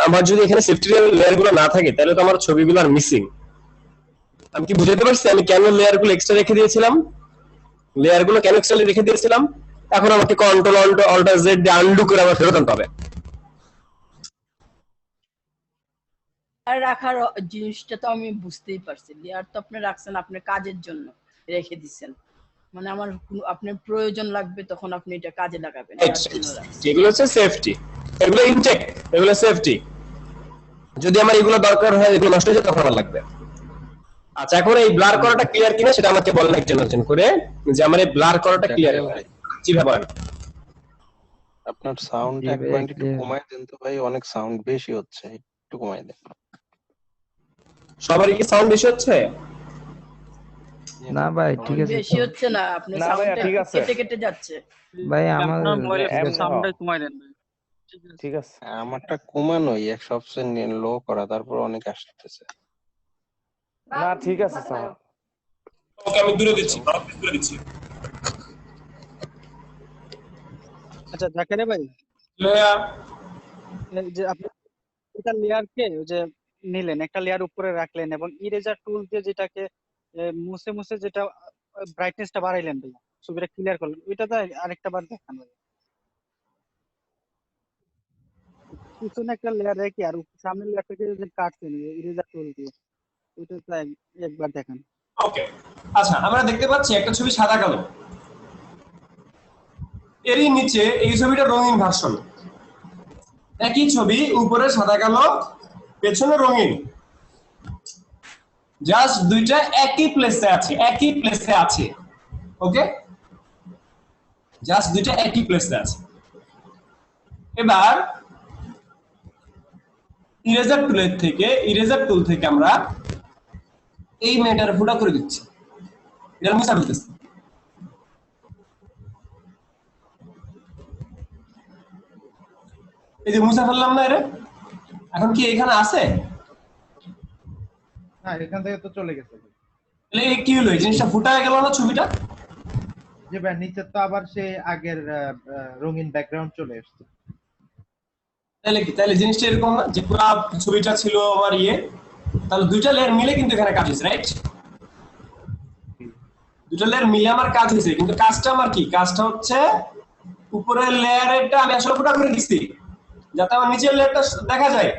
আমার যদি এখানে সেফটি লেয়ার গুলো না থাকে, তাহলে তো আমার ছবিগুলো আর মিসিং। আমি কি বুঝাতে পারছি আমি কেন লেয়ার গুলো এক্সট্রা রেখে দিয়েছিলাম? এখন আমাকে কন্ট্রোল অল্টার জেড দিয়ে আনডু করে আবার ফেরত আনতে হবে। আর রাখার জিনিসটা তো আমি বুঝতেই পারছি, লেয়ার তো আপনি রাখছেন আপনার কাজের জন্য রেখে দিচ্ছেন, মানে আমার আপনার প্রয়োজন লাগবে তখন আপনি এটা কাজে লাগাবেন। এগুলো হচ্ছে সেফটি, এগুলো ইনটেক, এগুলো সেফটি। যদি আমার এগুলো দরকার হয়, এগুলো নষ্ট হয়ে যায়, তখন আমার লাগবে। আচ্ছা, এখন এই ব্লার করাটা ক্লিয়ার কিনা সেটা আমাকে বলেন একজন করে, যে আমার এই ব্লার করাটা ক্লিয়ার কিভাবে বলেন। আপনার সাউন্ড এক পয়েন্ট একটু কমায় দেন তো ভাই, অনেক সাউন্ড বেশি হচ্ছে, একটু কমায় দেন। সবারই কি সাউন্ড বেশি হচ্ছে? না ভাই ঠিক আছে, বেশি হচ্ছে না, আপনার সাউন্ডটা কেটে কেটে যাচ্ছে ভাই। আমার সাউন্ডটা কমায় দেন ভাই। ঠিক আছে, আমারটা কমানোই এক সবচেয়ে লো করা, তারপর অনেক আসতেছে। না ঠিক আছে স্যার, ওকে আমি দূরে দিচ্ছি। আচ্ছা জাকের ভাই, যে আপনি একটা লেয়ারকে যে নিলেন, একটা লেয়ার উপরে রাখলেন এবং ইরেজার টুল দিয়ে যেটাকে মুছে মুছে যেটা ব্রাইটনেসটা বাড়াইলেন ভাই, ছবিটা ক্লিয়ার করলেন, ওইটাতে আরেকটা বার দেখান ভাই। পিছনে একটা লেয়ার রেখে আর সামনের লেয়ারটাকে যে কাটছেন ইরেজার টুল দিয়ে, ওইটা একবার দেখান। ওকে, আচ্ছা, আমরা দেখতে পাচ্ছি একটা ছবি সাদা কালো, এরই নিচে এই ছবিটা রঙিন ভার্সন। একই ছবি উপরে সাদা কালো, পেছনে রঙিন, জাস্ট দুইটা একই প্লেসে আছে। ওকে, জাস্ট দুইটা একই প্লেসে আছে। এবার ইরেজার টুল থেকে আমরা এই মেটার ফুটা করে দিচ্ছি, এটা মুছে ফেলতেছি। এই যে মুছে ফেললাম না, এর এখন কি এখানে আছে? না, এখান থেকে তো চলে গেছে। তাহলে কি হলো, এই জিনিসটা ফুটায় গেল না ছবিটা? যে ভাই নিচে তো আবার সে আগের রঙিন ব্যাকগ্রাউন্ড চলে আসছে। তাহলে জিনিসটা এরকম না যে পুরো ছবিটা ছিল আমার তাহলে দুইটা লেয়ার মিলে কিন্তু এখানে কাজ হয়েছে, রাইট? দুটো লেয়ার মিলে আমার কাজ হয়েছে, কিন্তু কাজটা আমার কি? কাজটা হচ্ছে উপরের লেয়ারটা আমি আসলে ফুটা করে দিচ্ছি যাতে আমার নিচের লেয়ারটা দেখা যায়।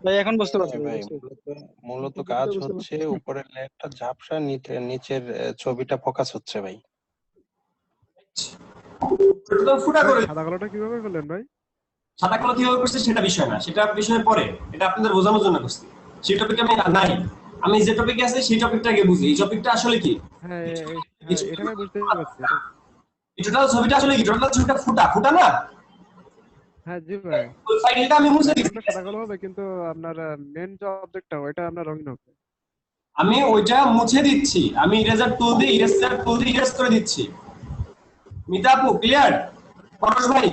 ভাই এখন বুঝতে পারছি ভাই, মূলত কাজ হচ্ছে উপরের লেয়ারটা ঝাপসা, নিচের ছবিটা ফোকাস হচ্ছে ভাই। ফুটা করে সাদা কালোটা কিভাবে করলেন ভাই? সাদা কালো কিভাবে করছে সেটা বিষয় না, সেটা বিষয় পরে, এটা আপনাদের বোঝানোর জন্য করছি। সেই টপিকে আমি নাই, আমি যে টপিকে আছি সেই টপিকটাকে বুঝি। এই টপিকটা আসলে কি? হ্যাঁ, এটা আমি বুঝতে পারছি। এই টোটাল ছবিটা আসলে কি? টোটাল ছবিটা ফুটা না? হ্যাঁ জি ভাই, ওই ফাইলটা আমি মুছে দিচ্ছি। সাদা কালো হবে, কিন্তু আপনার মেন যে অবজেক্টটা ওইটা আপনার রঙিন হবে। আমি ওইটা মুছে দিচ্ছি, আমি ইরেজার টুল দিয়ে ইরেজ করে দিচ্ছি। মিতা আপু ক্লিয়ার? পরশ ভাই?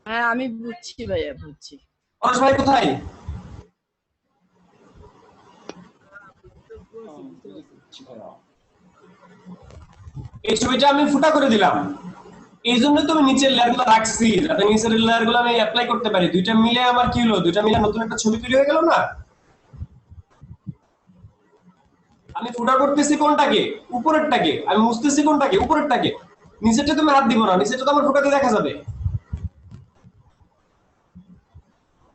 হ্যাঁ আমি বুঝছি ভাইয়া, বুঝছি। পরশ ভাই কোথায়? এই ছবিটা আমি ফুটা করে দিলাম। এই জন্য তো আমি নিচের লেয়ার গুলো রাখছি, যাতে নিচের লেয়ার গুলো আমি অ্যাপ্লাই করতে পারি। দুইটা মিলে আমার কি হলো, দুইটা মিলে নতুন একটা ছবি তৈরি হয়ে গেল না? আমি ফুটার করতেছি কোনটাকে, উপরেরটাকে, আমি মুছতেছি কোনটাকে, উপরেরটাকে। নিচেরটা তুমি হাত দিব না, নিচেরটা তো আমার ফুটাতে দেখা যাবে।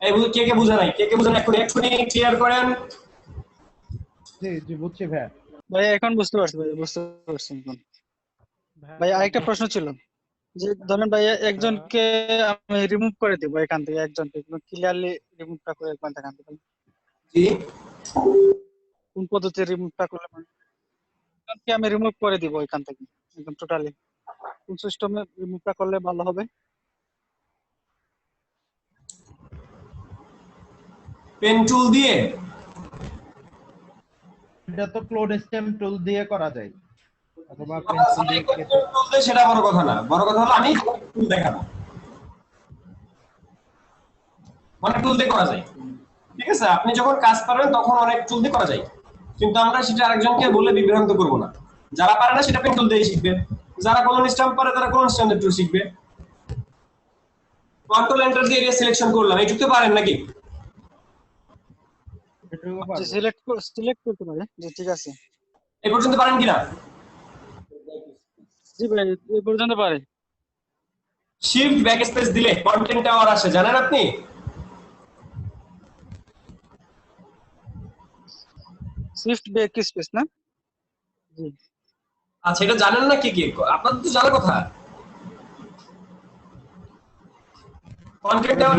এই কে কে বুঝা নাই, কে কে বুঝা নাই, এক্ষুনি ক্লিয়ার করেন। জি জি বুঝছি ভাই। ভাই এখন বুঝতে পারছি ভাই, বুঝতে পারছি এখন। ভাই আরেকটা প্রশ্ন ছিল, যে ধরেন ভাই একজনকে আমি রিমুভ করে দিব এখান থেকে, একজনকে ক্লিয়ারলি রিমুভটা করে এখান থেকে আনতে পারি। জি, কোন পদ্ধতিতে রিমুভটা করলে একজনকে আমি রিমুভ করে দিব এখান থেকে একদম টোটালি, কোন সিস্টেমে রিমুভটা করলে ভালো হবে? পেন টুল দিয়ে? এটা তো ক্লোড স্টেম টুল দিয়ে করা যায়, অথবা পেন্সিল দিয়ে কেটে। সেটা বড় কথা না, বড় কথা হলো আমি টুল দেখাবো। অনেক টুল দিয়ে করা যায়, ঠিক আছে? আপনি যখন কাজ পারবেন তখন অনেক টুল দিয়ে করা যায়, কিন্তু আমরা সেটা আরেকজনকে বলে বিভ্রান্ত করব না। যারা পারে না সেটা পেন টুল দিয়ে শিখবে, যারা কলন স্ট্যাম্প পারে তারা কলন স্ট্যাম্প টুল শিখবে। কন্ট্রোল এন্টার দিয়ে এরিয়া সিলেকশন করলাম, এইটুকু পারেন নাকি? সিলেক্ট করতে পারে, জি ঠিক আছে। এই পর্যন্ত পারেন কিনা? জি ভাই এই পর্যন্ত পারে। শিফট ব্যাক স্পেস দিলে কন্টেন্ট টাওয়ার আসে, জানেন আপনি? শিফট ব্যাক স্পেস না? জি আচ্ছা, এটা জানেন না কি কি? আপনাদের তো জানার কথা। কন্টেন্ট টাওয়ার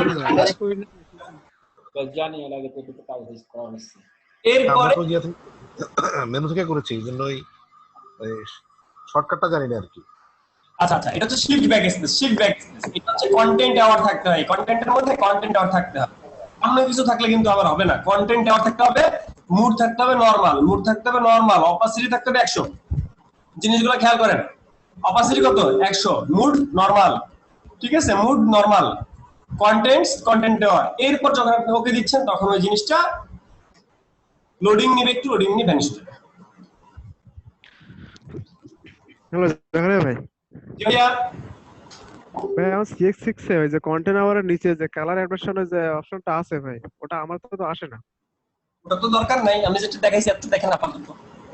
জানি, এর আগে তো এটা কাজ করা হচ্ছে। এরপরে মেনু থেকে করেছি, জন্য ওই শর্টকাটটা জানি না আর কি। আচ্ছা আচ্ছা, এটা হচ্ছে shift back space. Shift back space এটা হচ্ছে কন্টেন্ট টাওয়ার থাকতে হয়, কন্টেন্টের মধ্যে কন্টেন্ট টাওয়ার থাকতে হবে। অন্য কিছু থাকলে কিন্তু আবার হবে না। কন্টেন্ট টাওয়ার থাকতে হবে, মুড থাকতে হবে নরমাল, মুড থাকতে হবে নরমাল, অপাসিটি থাকতে হবে 100। জিনিসগুলো খেয়াল করেন, অপাসিটি কত? 100, মুড নরমাল, ঠিক আছে? Mood normal, contents content tower. এরপর যখন আপনি ওকে দিচ্ছেন তখন ওই জিনিসটা লোডিং নিবে, একটু লোডিং নিয়ে ভ্যানিশ হবে। হ্যালো জাকারিয়া ভাই। ভাইয়া ভাই আমার CX6 এ ওই যে কন্টেন্ট আওয়ারের নিচে যে কালার অ্যাডাপশনের যে অপশনটা আছে ভাই, ওটা আমার তো আসে না। ওটা তো দরকার নাই, আমি যেটা দেখাইছি আপনি দেখেন আপাতত।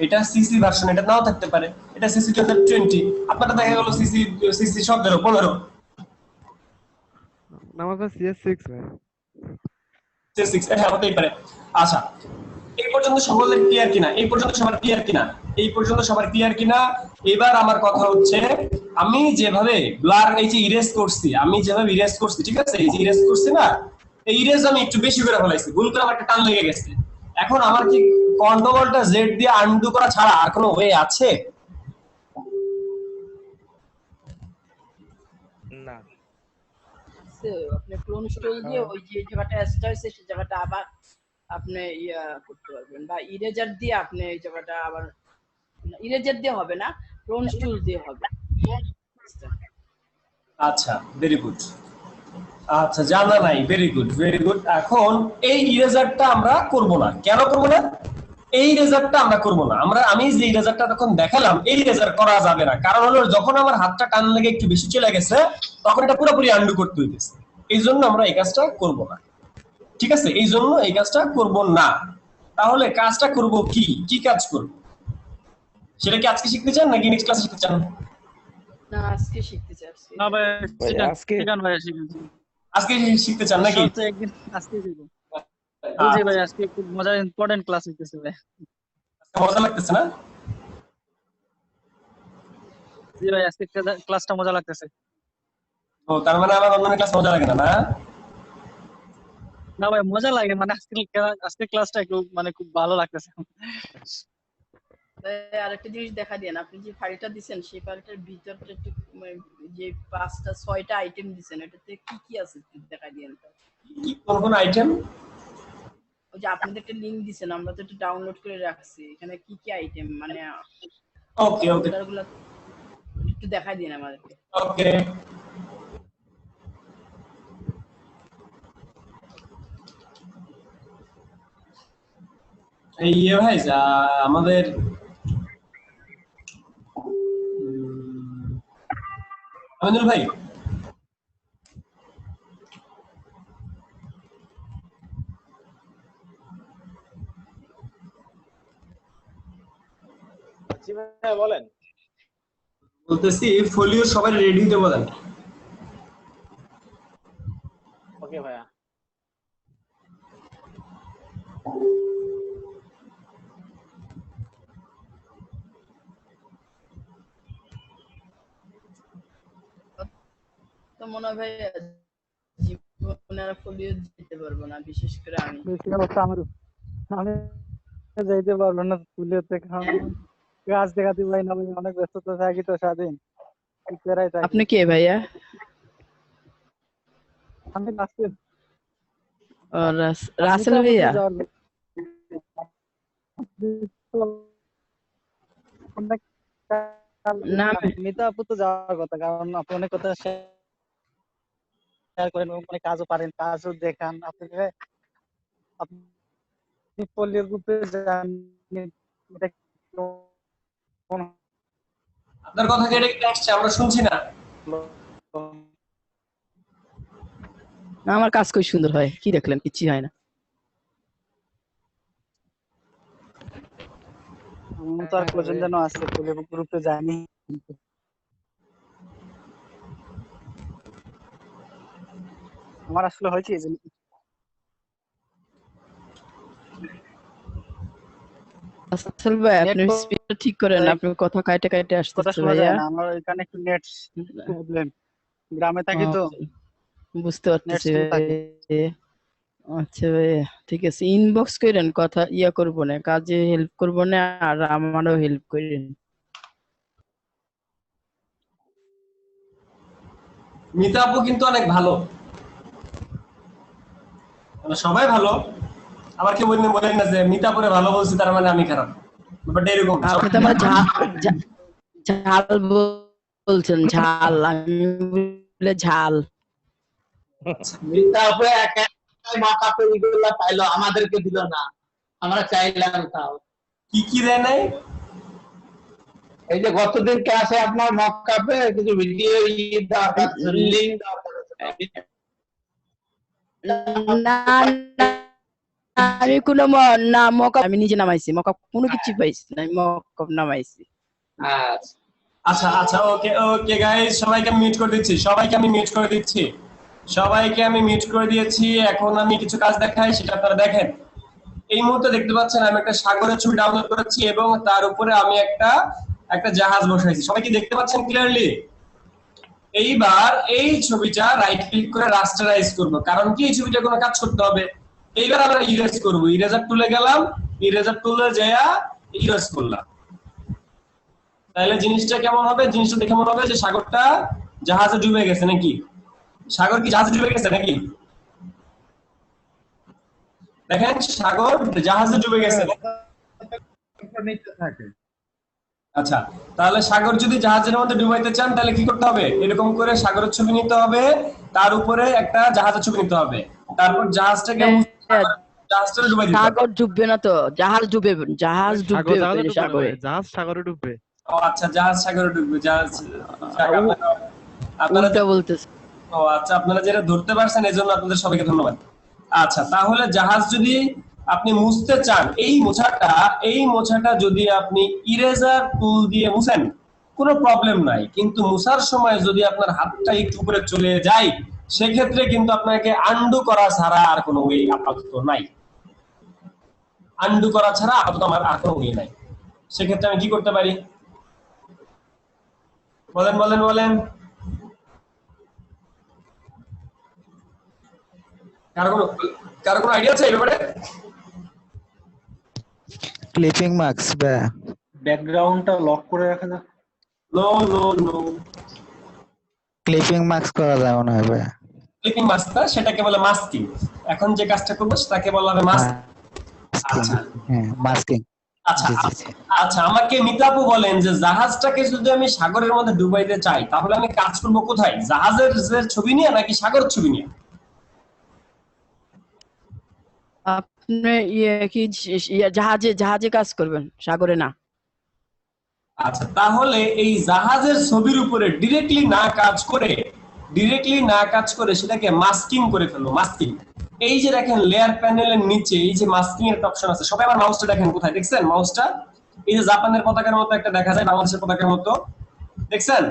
এটা সিসি ভার্সন, এটা নাও থাকতে পারে, এটা সিসি 2020, আপনারা দেখা গেল সিসি 17 15। না আমার CS6 ভাই। CS6 এটা হতেই পারে। আচ্ছা, এই পর্যন্ত সকলের ক্লিয়ার কিনা? এই পর্যন্ত সবার ক্লিয়ার কিনা? এই পর্যন্ত সবার ক্লিয়ার কিনা? এবার আমার কথা হচ্ছে, আমি যেভাবে ব্লার এই যে ইরেজ করছি, আমি যেভাবে ইরেজ করছি, ঠিক আছে? এই যে ইরেজ করছি না, এই ইরেজ আমি একটু বেশি করে ফেলাইছি, ভুল করে আমার একটা টান লেগে গেছে। এখন আমার কি কন্ট্রোলটা জেড দিয়ে আনডু করা ছাড়া আর কোনো ওয়ে আছে? না। আপনি ক্লোন স্টোল দিয়ে ওই যে জায়গাটা এক্সট্রা হয়েছে সেই জায়গাটা আবার আপনি ইয়া করতে পারবেন, বা ইরেজার দিয়ে আপনি এই জায়গাটা আবার, ইরেজার দিয়ে হবে না, ক্লোন স্টোল দিয়ে হবে। আচ্ছা, ভেরি গুড। আচ্ছা, জানা নাই, ভেরি গুড ভেরি গুড। এখন এই ইরেজারটা আমরা করব না। কেন করব না? এই ইরেজারটা আমরা করব না। আমি যে ইরেজারটা তখন দেখালাম, এই ইরেজার করা যাবে না। কারণ হলো যখন আমার হাতটা টান লেগে একটু বেশি চলে গেছে, তখন এটা পুরোপুরি আনডু করতে হইতেছে। এই জন্য আমরা এই কাজটা করব না, ঠিক আছে? এই জন্য এই কাজটা করব না। তাহলে কাজটা করব কি? কি কাজ করব? সেটা কি আজকে শিখতে চান নাকি নেক্সট ক্লাসে শিখতে চান? না আজকে শিখতে চাচ্ছি। না ভাই আজকে আজকে শিখতে চান নাকি? একদিন আজকে শিখব। জি ভাই আজকে খুব মজার ইম্পর্টেন্ট ক্লাস হইতেছে ভাই। মজা লাগতেছে না? জি ভাই আজকে ক্লাসটা মজা লাগতেছে। ও তার মানে আমার অন্য ক্লাস মজা লাগে না? না ভাই মজা লাগে, মানে আজকে ক্লাসটা একটু মানে খুব ভালো লাগতেছে। আরেকটা জিনিস দেখা দেন, আপনি যে ফাইলটা দিবেন সেই ফাইলটার ভিতরটা একটু যে 5টা 6টা আইটেম দিবেন, এটাতে কি কি আছে একটু দেখা দেন। কি কোন আইটেম? ওই যে আপনাদের একটা লিংক দিবেন, আমরা তো এটা ডাউনলোড করে রাখছি, এখানে কি কি আইটেম মানে ওকে ওকে এগুলো একটু দেখা দেন আমাদেরকে। ওকে এই ভাই আমাদের আমিনুল ভাই জি ভাই বলেন। বলতেছি ফোলিও সবাই রেডি হতে বলেন। ওকে ভাইয়া। তো মনে হয় ভাই জীবনে আর ফোলিও দিতে পারবো না, বিশেষ করে আমি। বেশি অবস্থা আমারও। আমি যাইতে পারবো না স্কুলেতে, কারণ কাজ দেখাতে পারি না, আমি অনেক ব্যস্ততা থাকি তো সারাদিন, প্যারাই থাকি। আপনি কে ভাইয়া? আমি রাসেল। রাসেল ভাইয়া? না মিতা আপু তো যাওয়ার কথা, কারণ আপনি অনেক কথা শেয়ার করেন, অনেক কাজও পারেন, কাজও দেখান। আপনি পল্লীর গ্রুপে যান, আপনার কথা কেটে কেটে আসছে, আমরা শুনছি না। আমার কাজ কই সুন্দর হয়, কি দেখলেন? কিছুই হয় না। তো আর কজন যেন আছে পল্লীর গ্রুপে জানি। আমার আসলে হয় কি আসল ভাই, আপনি স্পিডটা ঠিক করেন, আপনার কথা কাটে কাটে আসতেছে ভাইয়া। আমার এখানে একটু নেট প্রবলেম, গ্রামে থাকি তো। বুঝতে পারতেছি ভাই। আচ্ছা ভাই, ঠিক আছে, ইনবক্স করেন, কথা ইয়া করব না, কাজে হেল্প করব না, আর আমারও হেল্প করেন। মিতা আপু কিন্তু অনেক ভালো, সবাই ভালো, আবার কেউ বলেন না যে মিতা আপুরে ভালো বলছি তার মানে আমি খারাপ, ব্যাপারটা এরকম। আপনি তো আমার ঝাল বলছেন, ঝাল, আমি বলে ঝাল। মিতা আপু একা মাথা তৈরি করলা পাইলো, আমাদেরকে দিল না, আমরা চাইলাম তাও। কি কি দেয় নাই? এই যে গতদিন ক্লাসে আপনার মক কাপে কিছু ভিডিও লিংক না আমি কোনো না মকআপ আমি নিজে নামাইছি, মকআপ কোনো কিছু পাইছি না, আমি মকআপ নামাইছি। আচ্ছা আচ্ছা, ওকে ওকে গাইস, সবাইকে আমি মিউট করে দিচ্ছি, সবাইকে আমি মিউট করে দিচ্ছি, সবাইকে আমি মিউট করে দিয়েছি। এখন আমি কিছু কাজ দেখাই, সেটা আপনারা দেখেন। এই মুহূর্তে দেখতে পাচ্ছেন আমি একটা সাগরের ছবি ডাউনলোড করেছি এবং তার উপরে আমি একটা জাহাজ বসাইছি। সবাই কি দেখতে পাচ্ছেন ক্লিয়ারলি? এইবার এই ছবিটা রাইট ক্লিক করে রাস্টারাইজ করব, কারণ কি এই ছবিটা কোনো কাজ করতে হবে। এইবার আমরা ইরেজ করব, ইরেজার টুলে গেলাম, ইরেজার টুলে যায়া ইরেজ করলাম। তাহলে জিনিসটা কেমন হবে? জিনিসটা দেখে মনে হবে যে সাগরটা জাহাজে ডুবে গেছে নাকি? সাগর কি জাহাজে ডুবে গেছে নাকি? দেখেন সাগর জাহাজে ডুবে গেছে। আচ্ছা, তাহলে সাগর যদি জাহাজের মধ্যে ডুবাইতে চান তাহলে কি করতে হবে? এরকম করে সাগরের ছবি নিতে হবে, তার উপরে একটা জাহাজের ছবি নিতে হবে, তারপর জাহাজটাকে ডুবাই দিতে হবে। সাগর ডুববে না তো, জাহাজ ডুবে, জাহাজ ডুববে সাগরে। জাহাজ সাগরে ডুববে। ও আচ্ছা, জাহাজ সাগরে ডুববে, জাহাজ আপনারা উল্টা বলতেছে। ও আচ্ছা, আপনারা যেটা ধরতে পারছেন এজন্য আপনাদের সবাইকে ধন্যবাদ। আচ্ছা, তাহলে জাহাজ যদি আপনি মুছতে চান, এই মোছাটা যদি আপনি ইরেজার টুল দিয়ে মুছেন কোনো প্রবলেম নাই, কিন্তু মুছার সময় যদি আপনার হাতটা একটু উপরে চলে যায় সেক্ষেত্রে কিন্তু আপনাকে আন্ডু করা ছাড়া আর কোনো ওয়ে আপাতত নাই। আন্ডু করা ছাড়া আপাতত আমার আর কোনো ওয়ে নাই। সেক্ষেত্রে আমি কি করতে পারি? বলেন বলেন বলেন। কারো কোনো আইডিয়া আছে এই ব্যাপারে? ক্লিপিং মার্কস বা ব্যাকগ্রাউন্ডটা লক করে রাখা যায়। No no no, clipping marks করা যায় মনে হয় ভাই। ক্লিপিং মাস্কটা সেটাকে বলে মাস্কিং। এখন যে কাজটা করব সেটাকে বলা হবে মাস্কিং। আচ্ছা হ্যাঁ, মাস্কিং। আচ্ছা আচ্ছা, আমাকে মিতা আপু বলেন যে জাহাজটাকে যদি আমি সাগরের মধ্যে ডুবাইতে চাই তাহলে আমি কাজ করব কোথায়? জাহাজের ছবি নিয়ে নাকি সাগরের ছবি নিয়ে? আপনি জাহাজে কাজ করবেন, সাগরে না। আচ্ছা, তাহলে এই জাহাজের ছবির উপরে ডিরেক্টলি না কাজ করে সেটাকে মাস্কিং করে ফেলবো। মাস্কিং, এই যে দেখেন লেয়ার প্যানেলের নিচে এই যে মাস্কিং এর অপশন আছে, সবাই আমার মাউসটা দেখেন, কোথায় দেখছেন মাউসটা? এই যে জাপানের পতাকার মতো একটা দেখা যায়, বাংলাদেশের পতাকার মতো, দেখছেন?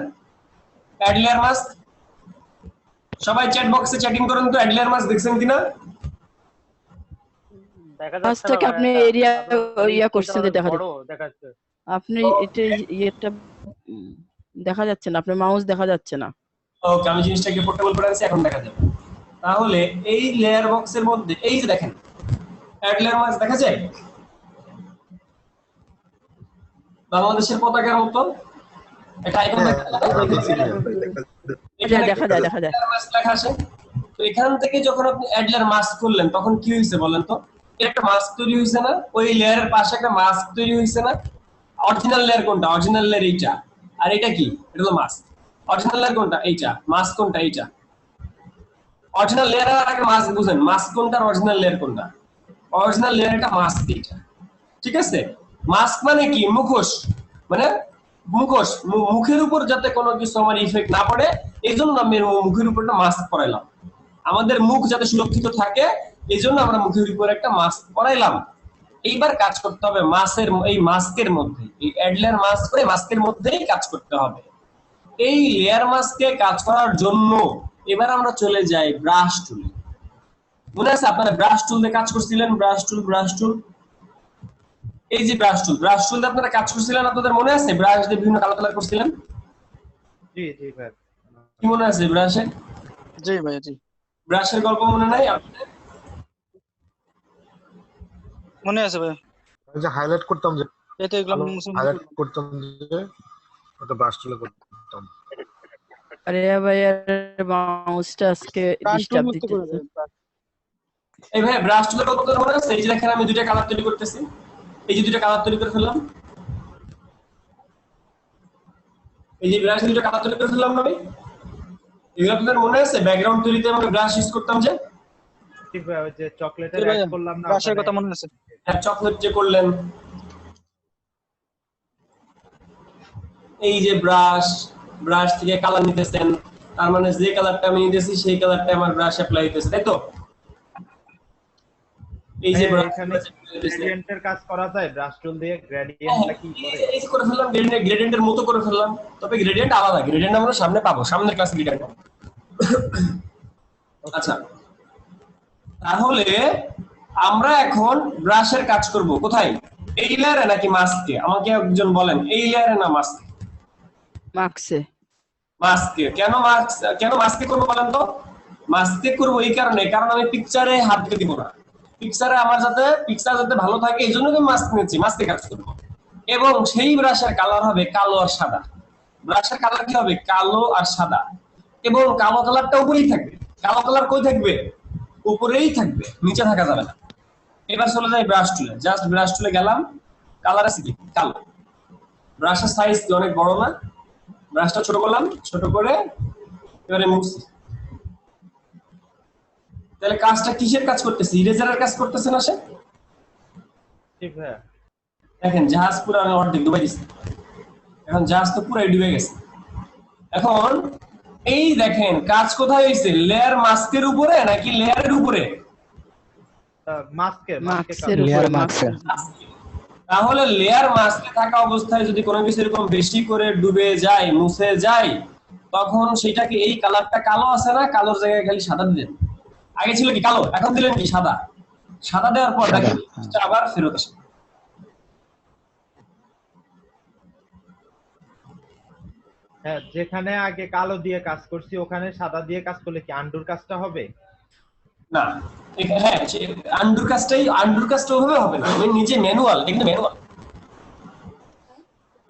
অ্যাড লেয়ার মাস্ক, সবাই চ্যাট বক্সে চ্যাটিং করেন তো, অ্যাড লেয়ার মাস্ক দেখছেন কিনা? দেখা যাচ্ছে না মাছটাকে আপনি ভাই, এরিয়া আপনার ইয়া স্ক্রিনটা করছেন যে অনেক দেখা বড় যাচ্ছে। দেখাচ্ছে। আপনি এটা ইয়েটা দেখা যাচ্ছে না, আপনার মাউস দেখা যাচ্ছে না। ওকে, আমি জিনিসটাকে পোর্টেবল করে আনছি, এখন দেখা যাবে। তাহলে এই লেয়ার বক্সের মধ্যে এই যে দেখেন অ্যাড লেয়ার মাস্ক দেখা যায় বাংলাদেশের পতাকার মতো একটা আইকন দেখা যায় লেখা আসে। তো এখান থেকে যখন আপনি অ্যাড লেয়ার মাস্ক করলেন তখন কি হয়েছে বলেন তো? একটা মাস্ক তৈরি হয়েছে না? ওই লেয়ারের পাশে একটা মাস্ক তৈরি হয়েছে না? অরিজিনাল লেয়ার কোনটা? অরিজিনাল লেয়ার এইটা, আর এটা কি? এটা তো মাস্ক। অরিজিনাল লেয়ার কোনটা? এইটা। মাস্ক কোনটা? এইটা। অরিজিনাল লেয়ার আর আগে মাস্ক বুঝেন, মাস্ক কোনটা আর অরিজিনাল লেয়ার কোনটা? অরিজিনাল লেয়ার এটা, মাস্ক এইটা, ঠিক আছে? মাস্ক মানে কি? মুখোশ, মানে মুখোশ, মুখের উপর যাতে কোনো কিছু আমার ইফেক্ট না পড়ে এই জন্য আমি মুখের উপর একটা মাস্ক পরাইলাম। আমাদের মুখ যাতে সুরক্ষিত থাকে এই জন্য আমরা মুখের উপর একটা মাস্ক পরাইলাম। এইবার কাজ করতে হবে এই মাস্কের মধ্যে, এই অ্যাড লেয়ার মাস্ক করে মাস্কের মধ্যেই কাজ করতে হবে। এই লেয়ার মাস্কে কাজ করার জন্য এবার আমরা চলে যাই ব্রাশ টুলে। মনে আছে আপনারা ব্রাশ টুল দিয়ে কাজ করছিলেন? ব্রাশ টুল, এই যে ব্রাশ টুল দিয়ে আপনারা কাজ করছিলেন, আপনাদের মনে আছে? ব্রাশ দিয়ে বিভিন্ন কালার করছিলেন। জি জি ভাই, কি মনে আছে ব্রাশে? জি ভাই, জি। ব্রাশের গল্প মনে নাই আপনাদের? মনে আছে ভাই, যে হাইলাইট করতাম, যে এটা এগুলো হাইলাইট করতাম, যে ওটা ব্রাশ টুলে করতাম। আরে ভাই মাউসটা আজকে ডিস্টার্ব দিতেছে। এই ভাই ব্রাশ টুলের গল্প তো মনে আছে? এই যে দেখেন আমি দুইটা কালার তৈরি করতেছি, এই যে দুইটা কালার তৈরি করে ফেললাম, এই যে ব্রাশ দুইটা কালার তৈরি করে ফেললাম আমি। এগুলো আপনাদের মনে আছে? ব্যাকগ্রাউন্ড তৈরিতে আমরা ব্রাশ ইউজ করতাম যে, ঠিক ভাই, ওই যে চকলেটের অ্যাড করলাম না, ব্রাশের কথা মনে আছে? হ্যাঁ, চকলেট যে করলেন, এই যে ব্রাশ থেকে কালার নিতেছেন, তার মানে যে কালারটা আমি নিতেছি সেই কালারটা আমার ব্রাশ অ্যাপ্লাই হইতেছে, তাই তো? এই যে এখানে গ্রেডিয়েন্টের কাজ করা যায় ব্রাশ টুল দিয়ে। গ্রেডিয়েন্টটা কি করে? এই করে ফেললাম, গ্রেডিয়েন্টের মতো করে ফেললাম, তবে গ্রেডিয়েন্ট আলাদা, গ্রেডিয়েন্ট আমরা সামনে পাবো, সামনের ক্লাসে গ্রেডিয়েন্ট পাবো। আচ্ছা, তাহলে আমরা এখন ব্রাশের কাজ করব কোথায়? এই লেয়ারে নাকি মাস্কে? আমাকে একজন বলেন, এই লেয়ারে না মাস্কে? মাস্কে। কেন মাস্কে করবো বলেন তো? মাস্কে করবো এই কারণে, কারণ আমি পিকচারে হাত দিতে দিব না। পিকচার যাতে ভালো থাকে এই জন্য আমি মাস্ক নিয়েছি, মাস্কে কাজ করবো। এবং সেই ব্রাশের কালার হবে কালো আর সাদা। ব্রাশের কালার কি হবে? কালো আর সাদা। এবং কালো কালারটা উপরেই থাকবে। কালো কালার কই থাকবে? উপরেই থাকবে, নিচে থাকা যাবে না। এবার চলে যাই ব্রাশ টুলে। জাস্ট ব্রাশ টুলে গেলাম, কালার আছে কি? কালো। ব্রাশের সাইজ কি অনেক বড় না? ব্রাশটা ছোট করলাম, ছোট করে এবারে মুছছি। তাহলে কাজটা কিসের কাজ করতেছে? ইরেজারের কাজ করতেছে না সে? ঠিক ভাই, দেখেন জাহাজ পুরো আমি অর্ধেক ডুবাই দিচ্ছি, এখন জাহাজ তো পুরাই ডুবে গেছে। এখন এই দেখেন কাজ কোথায় হয়েছে? লেয়ার মাস্কের উপরে নাকি লেয়ারের উপরে? তাহলে লেয়ার মাস্কে থাকা অবস্থায় যদি কোনো কিছু এরকম বেশি করে ডুবে যায়, মুছে যায়, তখন সেটাকে এই কালারটা কালো আছে না, কালোর জায়গায় খালি সাদা দিলেন। আগে ছিল কি কালো, এখন দিলেন কি সাদা। সাদা দেওয়ার পর দেখেন আবার ফেরত আসে। হ্যাঁ, যেখানে আগে কালো দিয়ে কাজ করছি ওখানে সাদা দিয়ে কাজ করলে কি আন্ডুর কাজটা হবে? না, হ্যাঁ, আন্ডুর কাজটা ওভাবে হবে না। আমি নিজে ম্যানুয়াল, কিন্তু ম্যানুয়াল।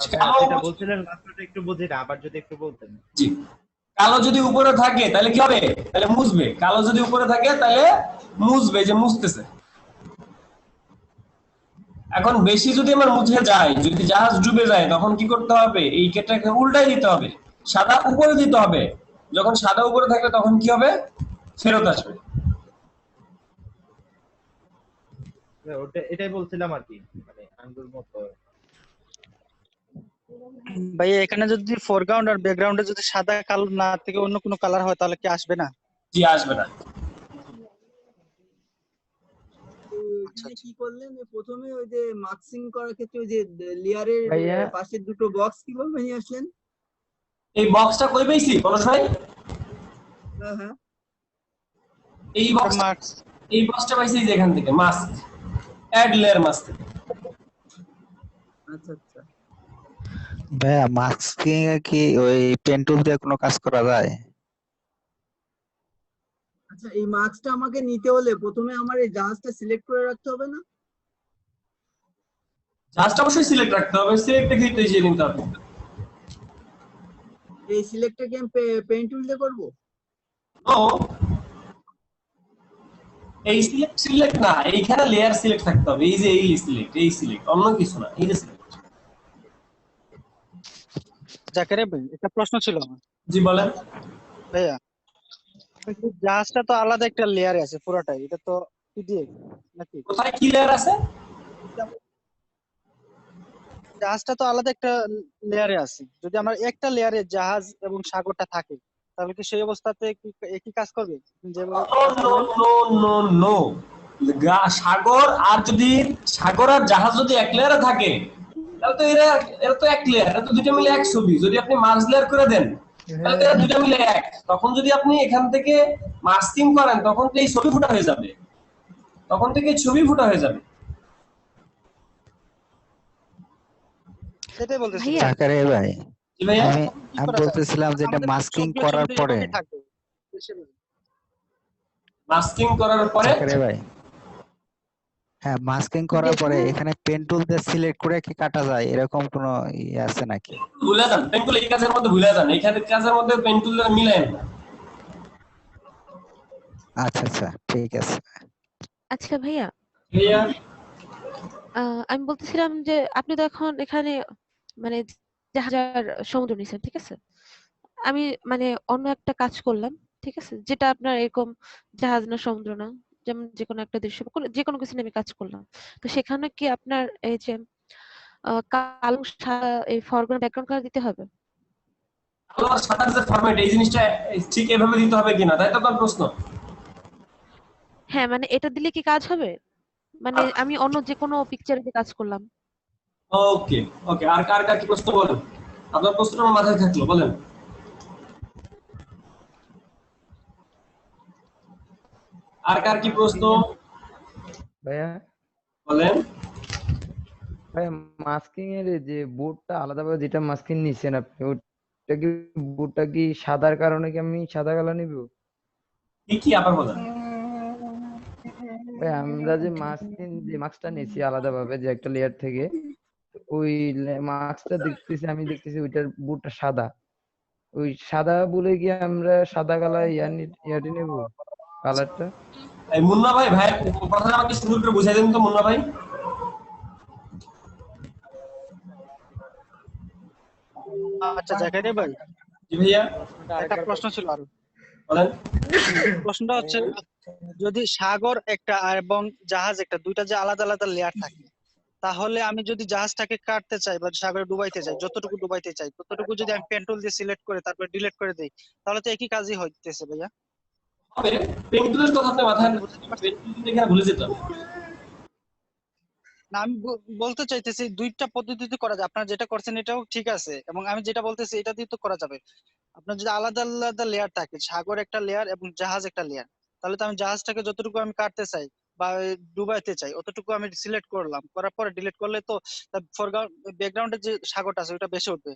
যেটা বলছিলেন মাত্রটা একটু বুঝি না, আবার যদি একটু বলতেন। জি, কালো যদি উপরে থাকে তাহলে কি হবে? তাহলে মুছবে। কালো যদি উপরে থাকে তাহলে মুছবে, যে মুছতেছে। এখন বেশি যদি আমার মুছে যায়, যদি জাহাজ ডুবে যায়, তখন কি করতে হবে? এই কেটাকে উল্টাই দিতে হবে, সাদা উপরে দিতে হবে। যখন সাদা উপরে থাকবে তখন কি হবে? ফেরত আসবে। এটাই বলছিলাম আর কি, মানে আঙ্গুর মতো। ভাই এখানে যদি ফোরগ্রাউন্ড আর ব্যাকগ্রাউন্ডে যদি সাদা কালো না থেকে অন্য কোনো কালার হয় তাহলে কি আসবে না? জি আসবে না। এখানে কি করলেন প্রথমে ওই যে মার্কসিং করার ক্ষেত্রে ওই যে লেয়ারের ভাইয়া পাশে দুটো বক্স কিভাবে নিয়ে আসলেন? এই বক্সটা কই পাইছি পরশ ভাই? হ্যাঁ হ্যাঁ এই বক্সটা পাইছি যে এখান থেকে মাস্ক অ্যাড লেয়ার মাস্ক। আচ্ছা আচ্ছা ভাইয়া মাস্কিং এ কি ওই পেন টুল দিয়ে কোনো কাজ করা যায়? আচ্ছা এই মার্কসটা আমাকে নিতে হলে প্রথমে আমার এই জাহাজটা সিলেক্ট করে রাখতে হবে না? জাস্ট অবশ্যই সিলেক্ট রাখতে হবে, সিলেক্টে ক্লিক করে দিয়ে নিতে হবে। এই সিলেক্টটা কি আমি পেন টুল দিয়ে করব? ও এই সিলেক্ট না, এইখানে লেয়ার সিলেক্ট থাকতে হবে। এই যে এই সিলেক্ট অন্য কিছু না, এই যে সিলেক্ট। জাকারিয়া ভাই একটা প্রশ্ন ছিল আমার। জি বলেন ভাইয়া জাহাজটা তো আলাদা একটা লেয়ারে আছে পুরোটাই, এটা তো পিডিএফ নাকি? কোথায় কি লেয়ার আছে? জাহাজটা তো আলাদা একটা লেয়ারে আছে, যদি আমার একটা লেয়ারে জাহাজ এবং সাগরটা থাকে তাহলে কি সেই অবস্থাতে কি একই কাজ করবে? নো সাগর আর যদি সাগর আর জাহাজ যদি এক লেয়ারে থাকে তাহলে তো এরা তো এক লেয়ার, এরা তো দুটো মিলে এক ছবি। যদি আপনি মার্জ লেয়ার করে দেন তাহলে তো এরা দুটো মিলে এক। তখন যদি আপনি এখান থেকে মাস্কিং করেন তখন তো এই ছবি ফুটা হয়ে যাবে, তখন থেকে ছবি ফুটা হয়ে যাবে। সেটাই বলতেছি জাকারিয়া ভাই জি ভাইয়া আমি বলতেছিলাম যে এটা মাস্কিং করার পরে মাস্কিং করার পরে জাকারিয়া ভাই হ্যাঁ মাস্কিং করার পরে এখানে পেন টুল দিয়ে সিলেক্ট করে কি কাটা যায় এরকম কোনো আছে নাকি? ভুলে যান পেন টুল, এই কাজের মধ্যে ভুলে যান, এইখানে কাজের মধ্যে পেন টুল মিলায়েন না। আচ্ছা আচ্ছা ঠিক আছে। আচ্ছা ভাইয়া ভাইয়া আমি বলতেছিলাম যে আপনি তো এখন এখানে মানে জাহাজের সমুদ্র নিছেন, ঠিক আছে? আমি মানে অন্য একটা কাজ করলাম, ঠিক আছে, যেটা আপনার এরকম জাহাজ না সমুদ্র না, যেমন যে কোনো একটা দৃশ্য যে কোনো কিছু নিয়ে আমি কাজ করলাম, তো সেখানে কি আপনার এই যে কালো সাদা এই ফরগ্রাউন্ড ব্যাকগ্রাউন্ড কালার দিতে হবে? কালো আর সাদার যে ফরম্যাট এই জিনিসটা ঠিক এভাবে দিতে হবে কিনা, তাই তো আপনার প্রশ্ন? হ্যাঁ মানে এটা দিলে কি কাজ হবে? মানে আমি অন্য যে কোনো পিকচারে যে কাজ করলাম। ওকে ওকে আর কার কার কি প্রশ্ন বলেন, আপনার প্রশ্নটা আমার মাথায় থাকলো, বলেন। আর কার কি প্রশ্ন ভাইয়া বলেন। ভাই মাস্কিং এর যে বোর্ডটা আলাদাভাবে যেটা মাস্কিং নিছেন আপনি, ওটা কি বোর্ডটা কি সাদার কারণে কি আমি সাদা কালার নিব? কি আবার বলেন। ভাই আমরা যে মাস্কটা নিয়েছি আলাদাভাবে যে একটা লেয়ার থেকে, ওই মাস্কটা দেখতেছি আমি দেখতেছি ওইটার বোর্ডটা সাদা, ওই সাদা বলে কি আমরা সাদা কালার ইয়াটি নেব কালারটা? এই মুন্না ভাই কথাটা আমাকে সুন্দর করে বুঝাই দেন তো মুন্না ভাই। আচ্ছা জাকারিয়া ভাই জি ভাইয়া একটা প্রশ্ন ছিল আরো। বলেন। প্রশ্নটা হচ্ছে যদি সাগর একটা এবং জাহাজ একটা দুইটা যে আলাদা আলাদা লেয়ার থাকে, তাহলে আমি যদি জাহাজটাকে কাটতে চাই বা সাগরে ডুবাইতে চাই, যতটুকু ডুবাইতে চাই ততটুকু যদি আমি পেন টুল দিয়ে সিলেক্ট করে তারপর ডিলিট করে দেই তাহলে তো একই কাজই হইতেছে ভাইয়া। হবে পেন টুলের কথা আপনি মাথায় পেন টুল দেখে ভুলে যেতাম না, আমি বলতে চাইতেছি দুইটা পদ্ধতিতে করা যায়, আপনারা যেটা করছেন এটাও ঠিক আছে এবং আমি যেটা বলতেছি এটা দিয়ে তো করা যাবে। আপনার যদি আলাদা আলাদা লেয়ার থাকে, সাগর একটা লেয়ার এবং জাহাজ একটা লেয়ার, তাহলে তো আমি জাহাজটাকে যতটুকু আমি কাটতে চাই বা ডুবাইতে চাই অতটুকু আমি সিলেক্ট করলাম, করার পরে ডিলিট করলে তো ফরগ্রাউন্ড ব্যাকগ্রাউন্ডের যে সাগরটা আছে ওটা বেশি উঠবে,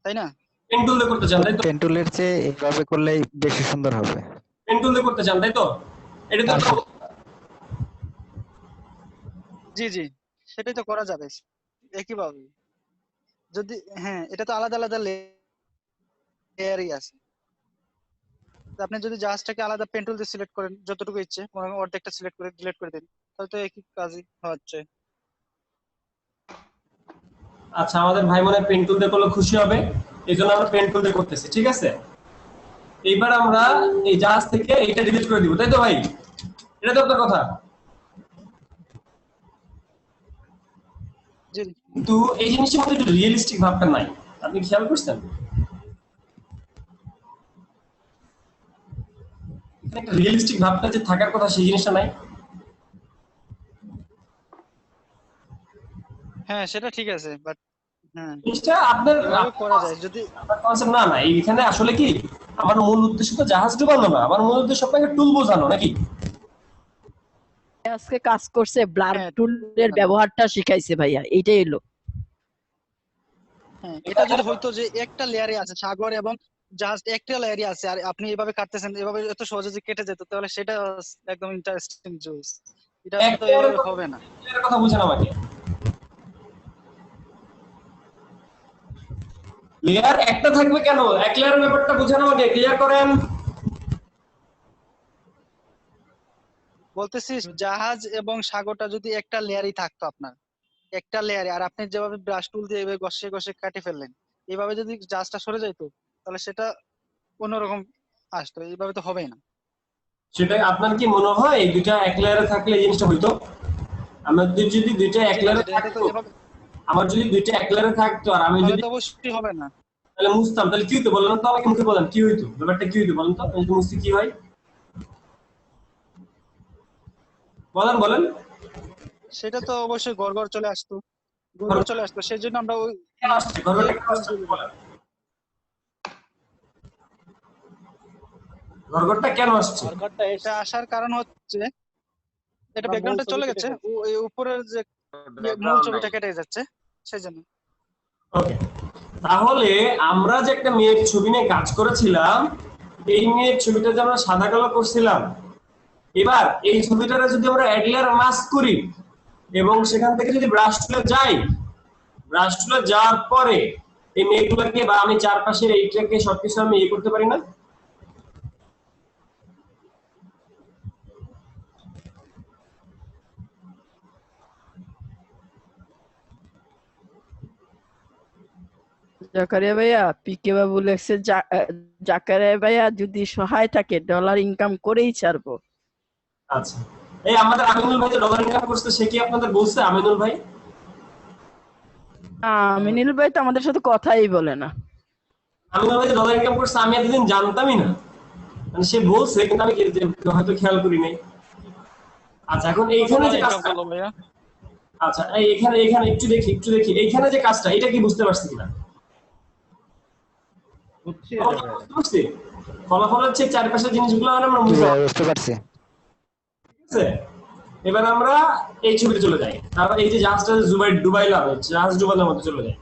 তাই না? পেন টুল দিয়ে করতে চান তাই তো? পেন টুলের চেয়ে এইভাবে করলেই বেশি সুন্দর হবে। পেন টুল দিয়ে করতে চান তাই তো? এটা তো জি জি সেটাই তো করা যাবে একইভাবে। যদি হ্যাঁ এটা তো আলাদা আলাদা লেয়ারই আছে, আপনি যদি জাহাজটাকে আলাদা পেন টুল দিয়ে সিলেক্ট করেন যতটুকু ইচ্ছে, অর্ধেকটা সিলেক্ট করে ডিলিট করে দেন, তাহলে তো একই কাজই হচ্ছে। আচ্ছা আমাদের ভাই বোনের পেন টুল দিয়ে করলে খুশি হবে, এই জন্য আমরা পেন টুল দিয়ে করতেছি, ঠিক আছে? এইবার আমরা এই জাহাজ থেকে এইটা ডিলিট করে দিব, তাই তো ভাই? এটা তো আপনার কথা। জি কিন্তু এই জিনিসের মধ্যে একটু রিয়েলিস্টিক ভাবটা নাই, আপনি খেয়াল করছেন? এখানে একটা রিয়েলিস্টিক ভাবটা যে থাকার কথা সেই জিনিসটা নাই। হ্যাঁ সেটা ঠিক আছে, বাট হ্যাঁ জিনিসটা আপনার এভাবে করা যায় যদি কনসেপ্ট না না এইখানে আসলে কি আমার মূল উদ্দেশ্য তো জাহাজ ডুবানো না, আমার মূল উদ্দেশ্য আপনাকে টুল বোঝানো নাকি। আজকে কাজ করছে ব্লার টুলের ব্যবহারটা শিখাইছে ভাইয়া, এইটাই হলো। হ্যাঁ এটা যদি হইতো যে একটা লেয়ারে আছে সাগর এবং জাস্ট একটা লেয়ারে আছে আর আপনি এভাবে কাটতেছেন, এভাবে এত সহজে যে কেটে যেত, তাহলে সেটা একদম ইন্টারেস্টিং জোস। এটা তো এভাবে হবে না। এর কথা বুঝেন আমাকে। লেয়ার একটা থাকবে কেন? এক লেয়ারের ব্যাপারটা বুঝেন আমাকে, ক্লিয়ার করেন। বলতেছি জাহাজ এবং সাগরটা যদি একটা লেয়ারই থাকতো আপনার, একটা লেয়ারে, আর আপনি যেভাবে ব্রাশ টুল দিয়ে এভাবে ঘষে ঘষে কাটে ফেললেন, এইভাবে যদি জাহাজটা সরে যাইতো তাহলে সেটা অন্যরকম আসতো, এইভাবে তো হবেই না। সেটা আপনার কি মনে হয় এই দুইটা এক লেয়ারে থাকলে এই জিনিসটা হইতো? আমাদের যদি দুইটা এক লেয়ারে থাকতো, আমার যদি দুইটা এক লেয়ারে থাকতো আর আমি যদি অবশ্যই হবে না, তাহলে মুছতাম, তাহলে কি হইতো বলেন তো আমাকে, মুখে বলেন কি হইতো, ব্যাপারটা কি হইতো বলেন তো, আমি যদি মুছতে কি হয় বলেন বলেন। সেটা তো অবশ্যই গড়গড় চলে আসতো, গড়গড় চলে আসতো, সেই জন্য আমরা ওই গড়গড়টা কেন আসছে? গড়গড়টা এটা আসার কারণ হচ্ছে এটা ব্যাকগ্রাউন্ডে চলে গেছে, ওই উপরের যে মূল ছবিটা কেটে যাচ্ছে সেজন্য। ওকে, তাহলে আমরা যে একটা মেয়ের ছবি নিয়ে কাজ করেছিলাম, এই মেয়ের ছবিটা যে আমরা সাদা কালো করছিলাম, এবার এই ছবিটারে যদি আমরা অ্যাড লেয়ার মাস্ক করি এবং সেখান থেকে যদি ব্রাশ টুলে যাই, ব্রাশ টুলে যাওয়ার পরে এই মেয়েগুলোকে বা আমি চারপাশের এইটাকে সবকিছু আমি ইয়ে করতে পারি না? জাকারিয়া ভাইয়া, পিকে বাবু লেখছে জাকারিয়া ভাইয়া যদি সহায় থাকে ডলার ইনকাম করেই ছাড়বো। আচ্ছা, এই আমাদের আমিনুল ভাই যে ডলার ইনকাম করছে সে কি আপনাদের বলছে? আমিনুল ভাই, আমিনুল ভাই তো আমাদের সাথে কথাই বলে না। আমিনুল ভাই যে ডলার ইনকাম করছে আমি এতদিন জানতামই না, মানে সে বলছে কিন্তু আমি হয়তো খেয়াল করি নাই। আচ্ছা, এখন এইখানে যে কাজটা, আচ্ছা এখানে এখানে একটু দেখি এইখানে যে কাজটা, এটা কি বুঝতে পারছি কিনা? বুঝছি, ফলাফল হচ্ছে চারপাশের জিনিসগুলো আমরা বুঝতে পারছি। ঠিক আছে, এবার আমরা এই ছবিতে চলে যাই। তারপর এই যে জাহাজটা ডুবাইলাম, জাহাজ ডুবানোর মধ্যে চলে যাই।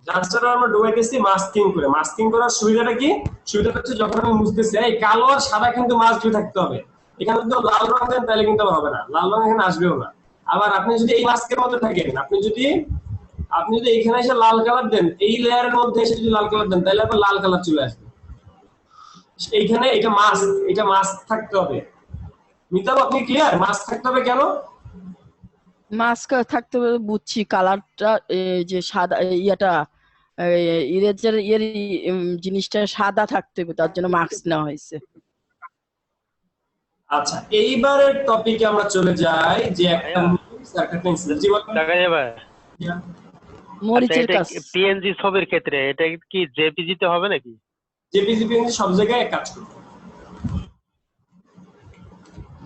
জাহাজটা আমরা ডুবাইতেছি মাস্কিং করে। মাস্কিং করার সুবিধাটা কি? সুবিধাটা হচ্ছে যখন আমি মুছতেছি এই কালো আর সাদা কিন্তু মাস্ক দিয়ে থাকতে হবে। এখানে যদি লাল রং দেন তাহলে কিন্তু হবে না, লাল রং এখানে আসবেও না। আবার আপনি যদি এই মাস্কের মধ্যে থাকেন, আপনি যদি এখানে এসে লাল কালার দেন, এই লেয়ারের মধ্যে এসে যদি লাল কালার দেন তাহলে আবার লাল কালার চলে আসবে। এইখানে এটা মাস্ক থাকতে হবে। মিতাব আপনি ক্লিয়ার? মাস্ক থাকতে হবে কেন? মাস্ক থাকতে হবে বুঝছি, কালারটা যে সাদা ইয়াটা ইরেজার জিনিসটা সাদা থাকতে হবে, তার জন্য মাস্ক নেওয়া হয়েছে। আচ্ছা, এইবারের টপিকে আমরা চলে যাই যে একটা পেন্সিল জীবন দেখা যাবে মরিচের কাজ। পিএনজি ছবির ক্ষেত্রে এটা কি জেপিজি তে হবে নাকি? জেপিজি পিএনজি সব জায়গায় কাজ করবে।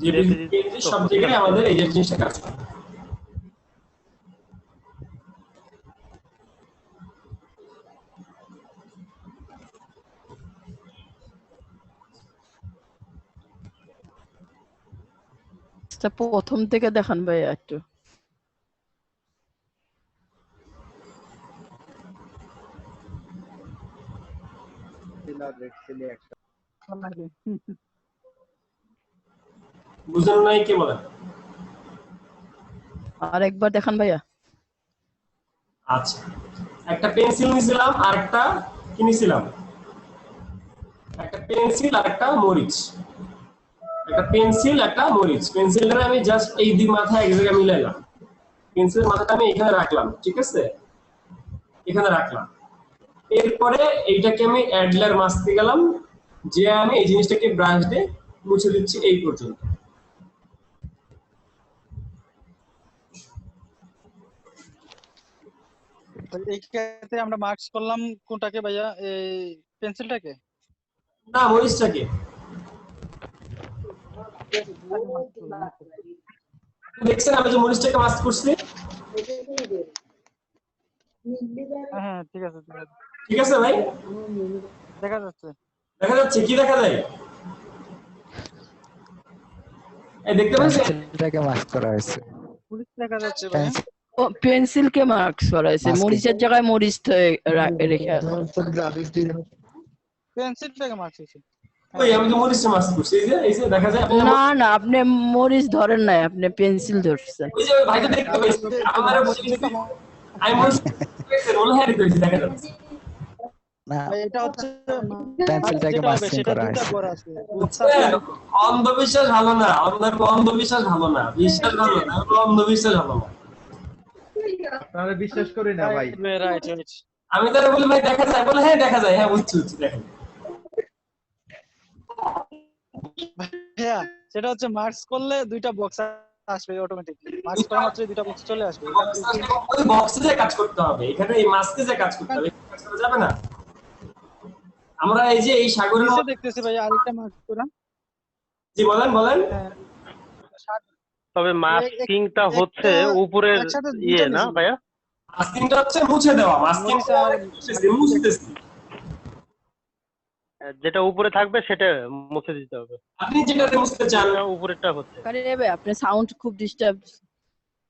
জেপিজি পিএনজি সব জায়গায় আমাদের এই জিনিসটা কাজ করবে। প্রথম থেকে দেখান ভাইয়া একটু। বুঝলেন নাই কি বলেন? আর একবার দেখান ভাইয়া। আচ্ছা, একটা পেন্সিল নিছিলাম আর একটা কি নিছিলাম? একটা পেন্সিল আর একটা মরিচ। একটা পেন্সিল একটা মরিচ। পেন্সিলটা আমি জাস্ট এই দুই মাথা এক জায়গায় মিলাইলাম। পেন্সিলের মাথাটা আমি এখানে রাখলাম, ঠিক আছে? এখানে রাখলাম। এরপরে এইটাকে আমি অ্যাড লেয়ার মাস্কে গেলাম, যে আমি এই জিনিসটাকে ব্রাশ দিয়ে মুছে দিচ্ছি এই পর্যন্ত। এই ক্ষেত্রে আমরা মার্কস করলাম কোনটাকে ভাইয়া, এই পেন্সিলটাকে? না, মরিচটাকে। দেখছেন আমি যে মরিচটাকে মাস্ক করছি? হ্যাঁ ঠিক আছে ঠিক আছে ভাই, দেখা যাচ্ছে। দেখা যাচ্ছে কি দেখা যায়? এই দেখতে পাচ্ছেন পেন্সিলটাকে মাস্ক করা হয়েছে। পুলিশ দেখা যাচ্ছে ভাইয়া। ও পেন্সিল কে মার্কস করা হয়েছে, মরিচের জায়গায় মরিচ রেখে আছে। পেন্সিলটাকে মার্কস হয়েছে। ওই আমি তো মরিচটা মাস্ক করছি, এই যে দেখা যায়। না না, আপনি মরিচ ধরেন নাই, আপনি পেন্সিল ধরছেন। ওই যে ভাই তো দেখতে পাচ্ছেন আমারে বসে গেছে, আমি মরিচ দেখতে বলে হ্যাঁ দেখতে দেখা যাচ্ছে। না এটা হচ্ছে পেন্সিলটাকে মাস্কিং করা হয়েছে। অন্ধবিশ্বাস ভালো না, অন্ধবিশ্বাস ভালো না, বিশ্বাস ভালো না, অন্ধবিশ্বাস ভালো না। আপনারা বিশ্বাস করি না ভাই। আমি তারা বলি ভাই দেখা যায়, বলে হ্যাঁ দেখা যায়, হ্যাঁ বুঝছি দেখা যায়। হ্যাঁ সেটা হচ্ছে মার্কস করলে দুইটা বক্স আসবে অটোমেটিক, মার্কস করা মাত্র দুইটা বক্স চলে আসবে। ওই বক্সে যে কাজ করতে হবে, এখানে এই মাস্কে যে কাজ করতে হবে, কাজ করা যাবে না। আমরা এই যে এই সাগরের নিচে দেখতেছি ভাই আরেকটা মার্কস করা। জি বলেন বলেন। তবে মাস্কিংটা হচ্ছে উপরের ইয়ে না ভাইয়া? মাস্কিংটা হচ্ছে মুছে দেওয়া, মাস্কিং মুছতেছি। যেটা উপরে থাকবে সেটা মুছে দিতে হবে। আপনি যেটা মুছতে চান উপরেরটা হচ্ছে। আরে ভাই আপনি সাউন্ড খুব ডিস্টার্ব,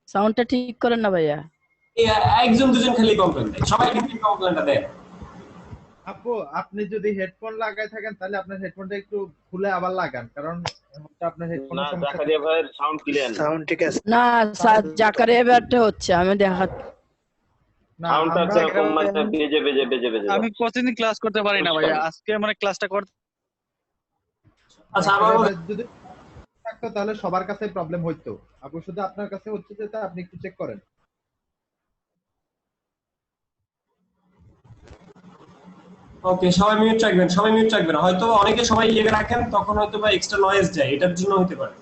সাউন্ডটা ঠিক করেন না ভাইয়া। একজন দুজন খালি কমপ্লেইন দেয়, সবাই কিন্তু কমপ্লেইনটা দেয়। আপু আপনি যদি হেডফোন লাগাই থাকেন তাহলে আপনার হেডফোনটা একটু খুলে আবার লাগান, কারণ আপনার হেডফোনের সমস্যা। জাকারিয়া ভাইয়ের সাউন্ড ক্লিয়ার, সাউন্ড ঠিক আছে না জাকারিয়া ব্যাটটা হচ্ছে, আমি দেখা সাউন্ডটা এরকম মানে বেজে আমি প্রতিদিন ক্লাস করতে পারি না ভাইয়া, আজকে মানে ক্লাসটা করতে। আচ্ছা আমার যদি থাকতো তাহলে সবার কাছে প্রবলেম হইতো, আপু শুধু আপনার কাছে হচ্ছে যে তা আপনি একটু চেক করেন। ওকে সবাই মিউট রাখবেন, সবাই মিউট রাখবেন। হয়তো অনেকে সবাই ইয়ে রাখেন, তখন হয়তো বা এক্সট্রা নয়েজ যায়, এটার জন্য হতে পারে।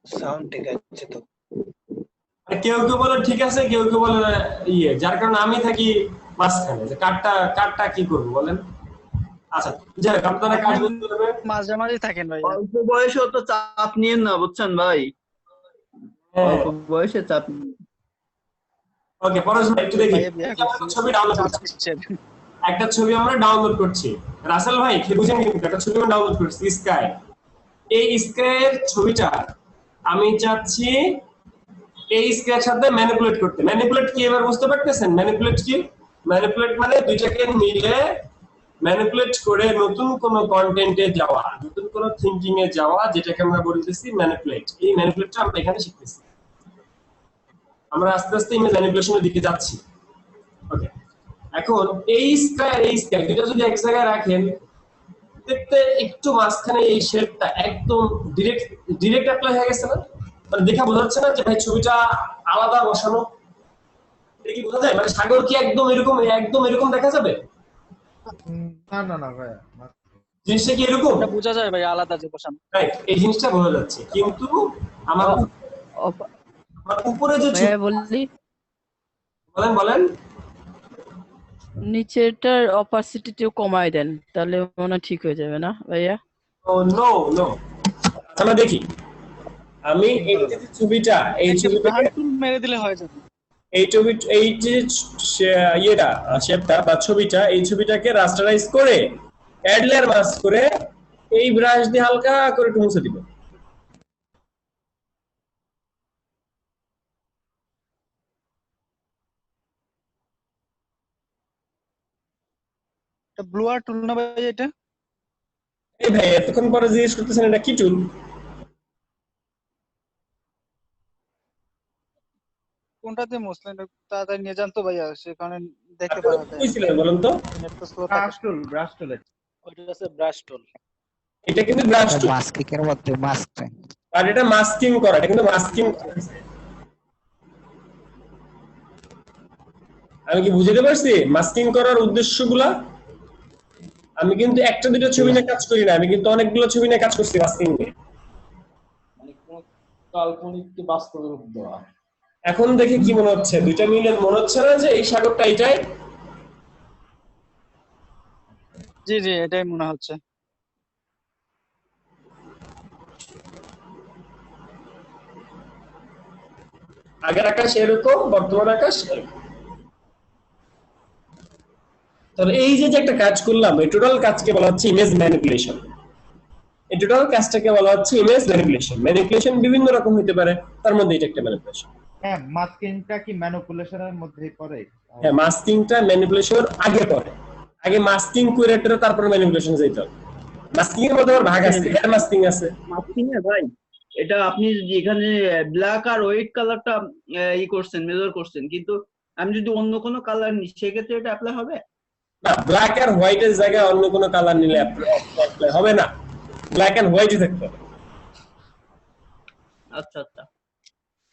সাউন্ড ঠিক আছে তো? কেউ কেউ বলে ঠিক আছে, কেউ কেউ বলে ইয়ে, যার কারণে আমি থাকি মাঝখানে, যে কাটটা কি করব বলেন। আচ্ছা যাই হোক, আপনারা কাজ বলতে হবে, মাঝে মাঝে থাকেন ভাই। অল্প বয়সে তো চাপ নিয়েন না, বুঝছেন ভাই? অল্প বয়সে চাপ। ওকে পরশ ভাই একটু দেখি ছবি ডাউনলোড করছি, একটা ছবি আমরা ডাউনলোড করছি। রাসেল ভাই কি বুঝেন, কিন্তু একটা ছবি আমরা ডাউনলোড করছি স্কাই। এই স্কাইয়ের ছবিটা আমি চাচ্ছি এই স্কাইয়ের সাথে ম্যানিপুলেট করতে। ম্যানিপুলেট কি এবার বুঝতে পারতেছেন? ম্যানিপুলেট কি? ম্যানিপুলেট মানে দুইটাকে মিলে ম্যানিপুলেট করে নতুন কোন কন্টেন্টে যাওয়া, নতুন কোন থিংকিং এ যাওয়া, যেটাকে আমরা বলতেছি ম্যানিপুলেট। এই ম্যানিপুলেটটা আমরা এখানে শিখতেছি। আমরা আস্তে আস্তে ইমেজ ম্যানিপুলেশনের দিকে যাচ্ছি। ওকে এখন এই স্কাই দুটো যদি এক জায়গায় রাখেন, দেখতে একটু মাঝখানে এই শেপটা একদম ডিরেক্ট অ্যাপ্লাই হয়ে গেছে না? মানে দেখা বোঝা যাচ্ছে না যে ভাই ছবিটা আলাদা বসানো? এটা কি বোঝা যায়? মানে সাগর কি একদম এরকম দেখা যাবে? না না না ভাই, জিনিসটা কি এরকম বোঝা যায় ভাই আলাদা যে বসানো। রাইট, এই জিনিসটা বোঝা যাচ্ছে, কিন্তু আমার উপরে যে বললি বলেন নিচেরটার অপাসিটিও কমায় দেন, তাহলে মনে ঠিক হয়ে যাবে না ভাইয়া? ও নো আমরা দেখি, আমি এই যে ছবিটা মেরে দিলে হয়ে যাবে। এই যে ইয়েটা শেপটা বা ছবিটা, এই ছবিটাকে রাস্টারাইজ করে অ্যাড লেয়ার মাস্ক করে এই ব্রাশ দিয়ে হালকা করে একটু মুছে দিব। এটা ব্লুয়ার টুল না ভাই? এটা এই ভাই এতক্ষণ পরে জিজ্ঞেস করতেছেন এটা কি টুল? কোনটাতে মুসলিম তাড়াতাড়ি নিয়ে যান তো ভাইয়া, সেখানে দেখতে পাওয়া যায়। কইছিলেন বলেন তো? ব্রাশ টুল ওইটা আছে ব্রাশ টুল। এটা কিন্তু ব্রাশ টুল, মাস্কিং এর মধ্যে মাস্কিং, আর এটা মাস্কিং করা, এটা কিন্তু মাস্কিং। আমি কি বুঝতে পারছি মাস্কিং করার উদ্দেশ্যগুলা? আমি কিন্তু একটা দুটো ছবি নিয়ে কাজ করি না, আমি কিন্তু অনেকগুলো ছবি নিয়ে কাজ করছি মাস্কিং নিয়ে। মানে কোন কাল্পনিককে বাস্তবে রূপ দেওয়া। এখন দেখে কি মনে হচ্ছে, দুইটা মিলে মনে হচ্ছে না যে এই সাগরটা এটাই? জি জি, এটাই মনে হচ্ছে। আগের আকাশ এরকম, বর্তমান আকাশ এরকম। তাহলে এই যে একটা কাজ করলাম, এই টোটাল কাজকে বলা হচ্ছে ইমেজ ম্যানিপুলেশন। এই টোটাল কাজটাকে বলা হচ্ছে ইমেজ ম্যানিপুলেশন। ম্যানিপুলেশন বিভিন্ন রকম হতে পারে, তার মধ্যে এটা একটা ম্যানিপুলেশন। হ্যাঁ, মাস্কিংটা কি ম্যানিপুলেশনের মধ্যেই পড়ে? হ্যাঁ, মাস্কিংটা ম্যানিপুলেশনের আগে পড়ে। আগে মাস্কিং করে তারপরে ম্যানিপুলেশন যেতে হবে। মাস্কিং এর মধ্যে ভাগ আছে, হেয়ার মাস্কিং আছে। মাস্কিং এ ভাই এটা আপনি যেখানে ব্ল্যাক আর হোয়াইট কালারটা ই করছেন, মেজর করছেন, কিন্তু আমি যদি অন্য কোনো কালার নিই সেক্ষেত্রে এটা অ্যাপ্লাই হবে না? ব্ল্যাক আর হোয়াইট এর জায়গায় অন্য কোনো কালার নিলে অ্যাপ্লাই হবে না, ব্ল্যাক এন্ড হোয়াইটই থাকতে হবে। আচ্ছা আচ্ছা।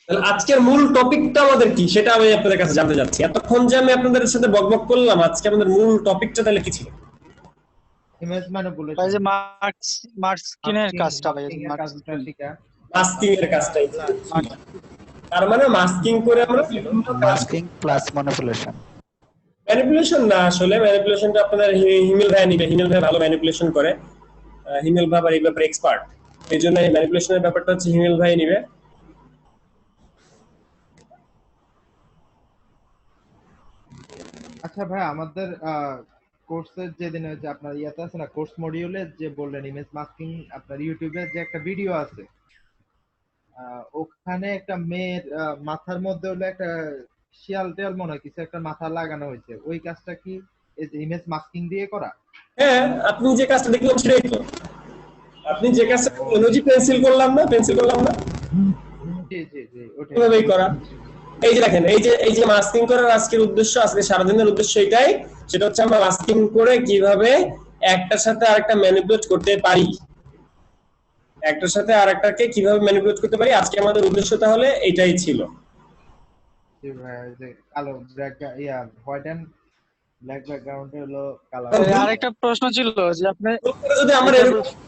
তাহলে আজকের মূল টপিকটা আমাদের কি সেটা আমি আপনাদের কাছে জানতে চাচ্ছি। এতক্ষণ যে আমি আপনাদের সাথে বকবক করলাম, আজকে আমাদের মূল টপিকটা তাহলে কি ছিল? Image manipulation. ভাই যে মাস্কিংয়ের কাজটা ভাই, মাস্কিং এর কাজটাই। তার মানে মাস্কিং করে আমরা মাস্কিং প্লাস ম্যানিপুলেশন। ম্যানিপুলেশন না, আসলে ম্যানিপুলেশনটা আপনাদের হিমেল ভাই নিবে। হিমেল ভাই ভালো ম্যানিপুলেশন করে। হিমেল ভাই এই ব্যাপারে এক্সপার্ট, এই জন্য এই ম্যানিপুলেশনের ব্যাপারটা হচ্ছে হিমেল ভাই নিবে। আচ্ছা ভাই, আমাদের কোর্সের যেদিন যে আপনার ইয়াতে আছে না, কোর্স মডিউলে যে বললেন ইমেজ মাস্কিং, আপনার ইউটিউবে যে একটা ভিডিও আছে, ওখানে একটা মেয়ের মাথার মধ্যে হলো একটা শিয়াল টিয়াল মনে হয় কিছু একটা মাথা লাগানো হয়েছে। ওই কাজটা কি এই যে ইমেজ মাস্কিং দিয়ে করা? হ্যাঁ, আপনি যে কাজটা দেখলাম সেটাই তো। আপনি যে কাজটা এনার্জি পেন্সিল করলাম না, জি জি জি, ওটাই ওইভাবেই করা। এই যে দেখেন, এই যে মাস্কিং করার আজকের উদ্দেশ্য, আজকে সারাদিনের উদ্দেশ্য এটাই, সেটা হচ্ছে আমরা মাস্কিং করে কিভাবে একটার সাথে আরেকটা ম্যানিপুলেট করতে পারি, একটার সাথে আরেকটাকে কিভাবে ম্যানিপুলেট করতে পারি। আজকে আমাদের উদ্দেশ্য তাহলে এটাই ছিল। জি ভাই, যে কালো হোয়াইট এন্ড ব্ল্যাক ব্যাকগ্রাউন্ডে হলো কালার। আরেকটা প্রশ্ন ছিল যে আপনি যদি আমরা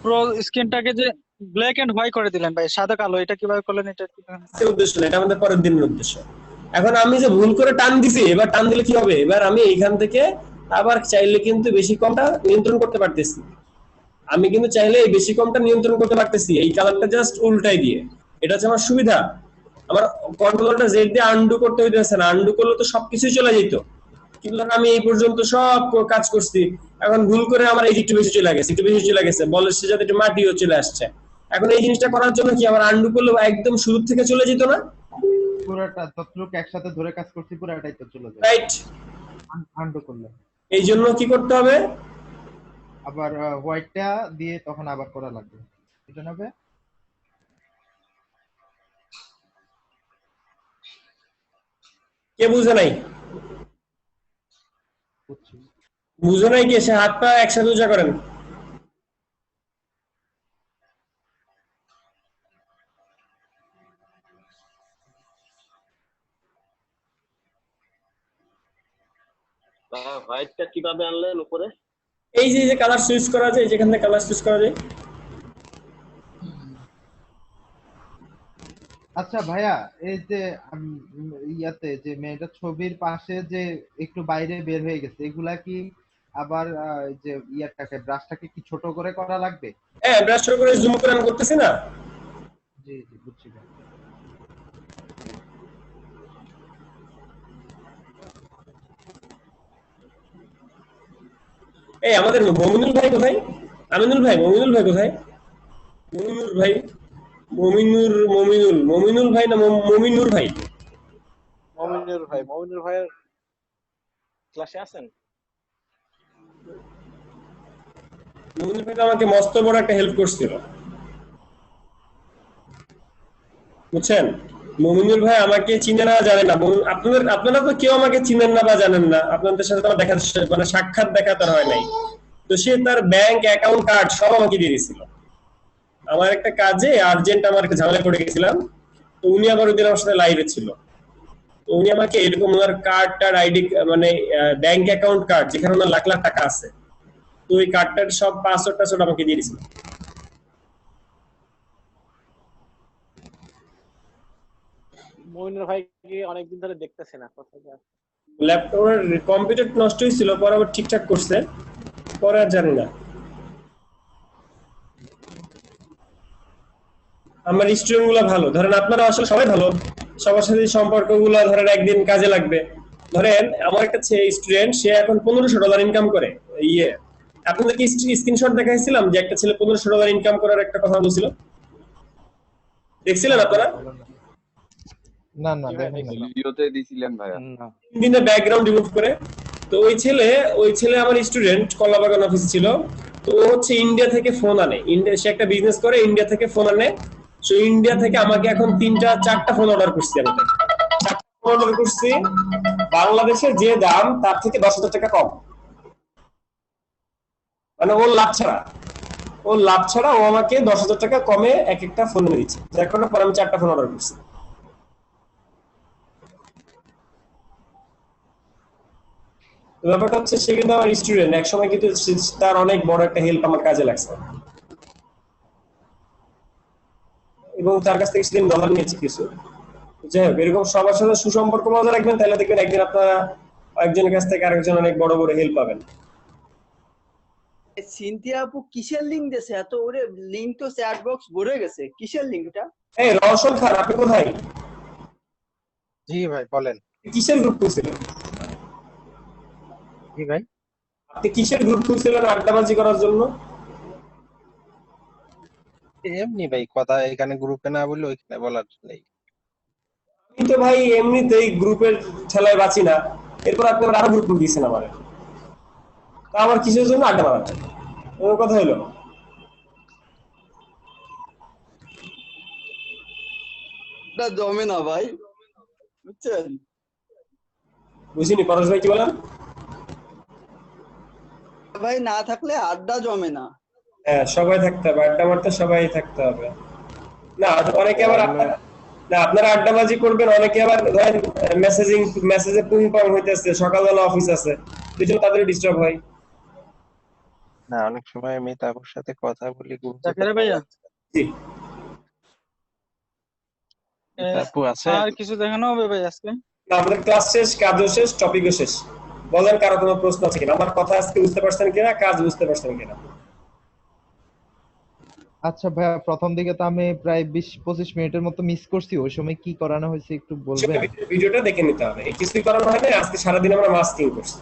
প্রো স্ক্রিনটাকে যে ব্ল্যাক এন্ড হোয়াইট করে দিলেন ভাই, সাদা কালো, এটা কিভাবে করলেন? এটা উদ্দেশ্য না, এটা আমাদের পরের দিনের উদ্দেশ্য। এখন আমি যে ভুল করে টান দিছি, এবার টান দিলে কি হবে? এবার আমি এইখান থেকে আবার চাইলে কিন্তু বেশি কমটা নিয়ন্ত্রণ করতে পারতেছি। আমি কিন্তু চাইলে এই বেশি কমটা নিয়ন্ত্রণ করতে পারতেছি এই কালারটা জাস্ট উল্টাই দিয়ে। এটা হচ্ছে আমার সুবিধা। আমার কন্ট্রোলারটা জেড দিয়ে আনডু করতে হইতেছে না, আনডু করলে তো সবকিছুই চলে যেত। কিন্তু আমি এই পর্যন্ত সব কাজ করছি, এখন ভুল করে আমার এই একটু বেশি চলে গেছে, বলের সে যাতে একটু মাটিও চলে আসছে। এখন এই জিনিসটা করার জন্য কি আমার আনডু করলে একদম শুরু থেকে চলে যেত না? পুরোটা ততটুকু একসাথে ধরে কাজ করছি, পুরোটাই তো চলে যায়, রাইট? আনডু করলে এই জন্য কি করতে হবে? আবার হোয়াইটটা দিয়ে তখন আবার করা লাগবে, এটা হবে। কে বুঝে নাই? বুঝে নাই কি? সে হাত পা একসাথে উঁচা করেন। হোয়াইটটা কিভাবে আনলেন উপরে? এই যে কালার সুইচ করা যায়, যেখান থেকে কালার সুইচ করা যায়। আচ্ছা ভাইয়া, এই যে ইয়াতে যে মেয়েটার ছবির পাশে যে একটু বাইরে বের হয়ে গেছে, এগুলা কি আবার যে ইয়াটাকে ব্রাশটাকে কি ছোট করে করা লাগবে? হ্যাঁ, ব্রাশ ছোট করে জুম করে আমি করতেছি না। জি জি, বুঝছি ভাই। এই আমাদের মমিনুল ভাই কোথায়? আমিনুল ভাই, মমিনুল ভাই কোথায়? মমিনুল ভাই, মমিনুল ভাই না মমিনুর ভাই? মমিনুর ভাইয়ের ক্লাসে আছেন? মমিনুল ভাই তো আমাকে মস্ত বড় একটা হেল্প করছিল, বুঝছেন? মমিনুল ভাই আমাকে চিনে না, জানে না। আপনারা তো কেউ আমাকে চিনেন না বা জানেন না, আপনাদের সাথে তো দেখা মানে সাক্ষাৎ দেখা তার হয় নাই। তো সে তার ব্যাংক অ্যাকাউন্ট কার্ড সব আমাকে দিয়ে দিয়েছিল। আমার একটা কাজে আর্জেন্ট আমার একটা ঝামেলা পড়ে গেছিলাম, তো উনি আবার ওই দিন আমার সাথে লাইভে ছিল। তো উনি আমাকে এরকম ওনার কার্ডটার আইডি মানে ব্যাংক অ্যাকাউন্ট কার্ড যেখানে ওনার লাখ লাখ টাকা আছে, তো ওই কার্ডটার সব পাসওয়ার্ড আমাকে দিয়ে দিয়েছিল। মইনুল ভাই কি অনেকদিন ধরে দেখতেছে না কোথায় যায়। ল্যাপটপের কম্পিউটার নষ্ট হয়েছিল, পরে আবার ঠিকঠাক করছে, পরে আর জানি না। আমার স্টুডেন্ট গুলো ভালো, ধরেন আপনারা আসলে সবাই ভালো, সবার সাথে সম্পর্ক গুলা ধরেন একদিন কাজে লাগবে। ধরেন আমার একটা স্টুডেন্ট, সে এখন $1500 ইনকাম করে। আপনাদেরকে স্ক্রিনশট দেখাইছিলাম যে একটা ছেলে $1500 ইনকাম করার একটা কথা বলছিল, দেখছিলেন আপনারা? না না দেখেন না। ভিডিওতে দিছিলেন ভাইয়া। দিনে ব্যাকগ্রাউন্ড রিমুভ করে। তো ওই ছেলে আমার স্টুডেন্ট কলাবাগান অফিসে ছিল। তো ও হচ্ছে ইন্ডিয়া থেকে ফোন আনে, সে একটা বিজনেস করে, ইন্ডিয়া থেকে ফোন আনে। সো ইন্ডিয়া থেকে আমাকে এখন 3-4টা ফোন অর্ডার করছি, আমি 4টা ফোন অর্ডার করছি। বাংলাদেশের যে দাম তার থেকে 10,000 টাকা কম, মানে ওর লাভ ছাড়া ও আমাকে 10,000 টাকা কমে এক একটা ফোন দিচ্ছে, যার কারণে পরে আমি 4টা ফোন অর্ডার করছি। ব্যাপারটা হচ্ছে সে কিন্তু আমার স্টুডেন্ট, একসময় কিন্তু তার অনেক বড় একটা হেল্প আমার কাজে লাগছে, এবং তার কাছ থেকে সেদিন ডলার নিয়েছি কিছু। যাই হোক, এরকম সবার সাথে সুসম্পর্ক বজায় রাখবেন, তাহলে দেখবেন একদিন আপনারা একজনের কাছ থেকে আরেকজন অনেক বড় বড় হেল্প পাবেন। সিনথিয়া আপু কিসের লিংক দিয়েছে? এত ওরে লিংক তো চ্যাট বক্স ভরে গেছে, কিসের লিংক এটা? এই রওশন খান, আপনি কোথায়? জি ভাই বলেন। কিসের গ্রুপ খুলছিলেন? জি ভাই, আপনি কিসের গ্রুপ খুলছিলেন আড্ডাবাজি করার জন্য? এমনি ভাই কথা, এখানে গ্রুপে না বললে ওইখানে বলার নেই। আমি তো ভাই এমনিতেই গ্রুপের ঠেলায় বাঁচি না, এরপর আপনি আবার আরো গ্রুপ দিয়েছেন আমার, তা আমার কিসের জন্য আড্ডা মারাচ্ছেন? এমন কথা হলো? জমে না ভাই, বুঝছেন? বুঝিনি পরশ ভাই, কি বলেন? ভাই না থাকলে আড্ডা জমে না। হ্যাঁ, সবাই থাকতে হবে, আড্ডা মারতে সবাই থাকতে হবে। না অনেকে আবার আপনারা আড্ডাবাজি করবেন, অনেকে আবার ধরেন মেসেজে পুং পাং হইতেছে, সকালবেলা অফিস আছে, দুজন তাদের ডিস্টার্ব হয়। না অনেক সময় আমি তার সাথে কথা বলি গ্রুপে। ভাইয়া জি আপু আছে? আর কিছু দেখানো হবে ভাই আজকে? না, আমাদের ক্লাস শেষ, কাজও শেষ, টপিকও শেষ। বলেন কারো কোনো প্রশ্ন আছে কিনা? আমার কথা আজকে বুঝতে পারছেন কিনা, কাজ বুঝতে পারছেন কিনা? আচ্ছা ভাইয়া, প্রথম দিকে তো আমি প্রায় 20-25 মিনিটের মতো মিস করছি, ওই সময় কি করানো হয়েছে একটু বলবেন? ভিডিওটা দেখে নিতে হবে, কিছুই করানো হয় না, আজকে সারাদিন আমরা মাস্কিং করছি।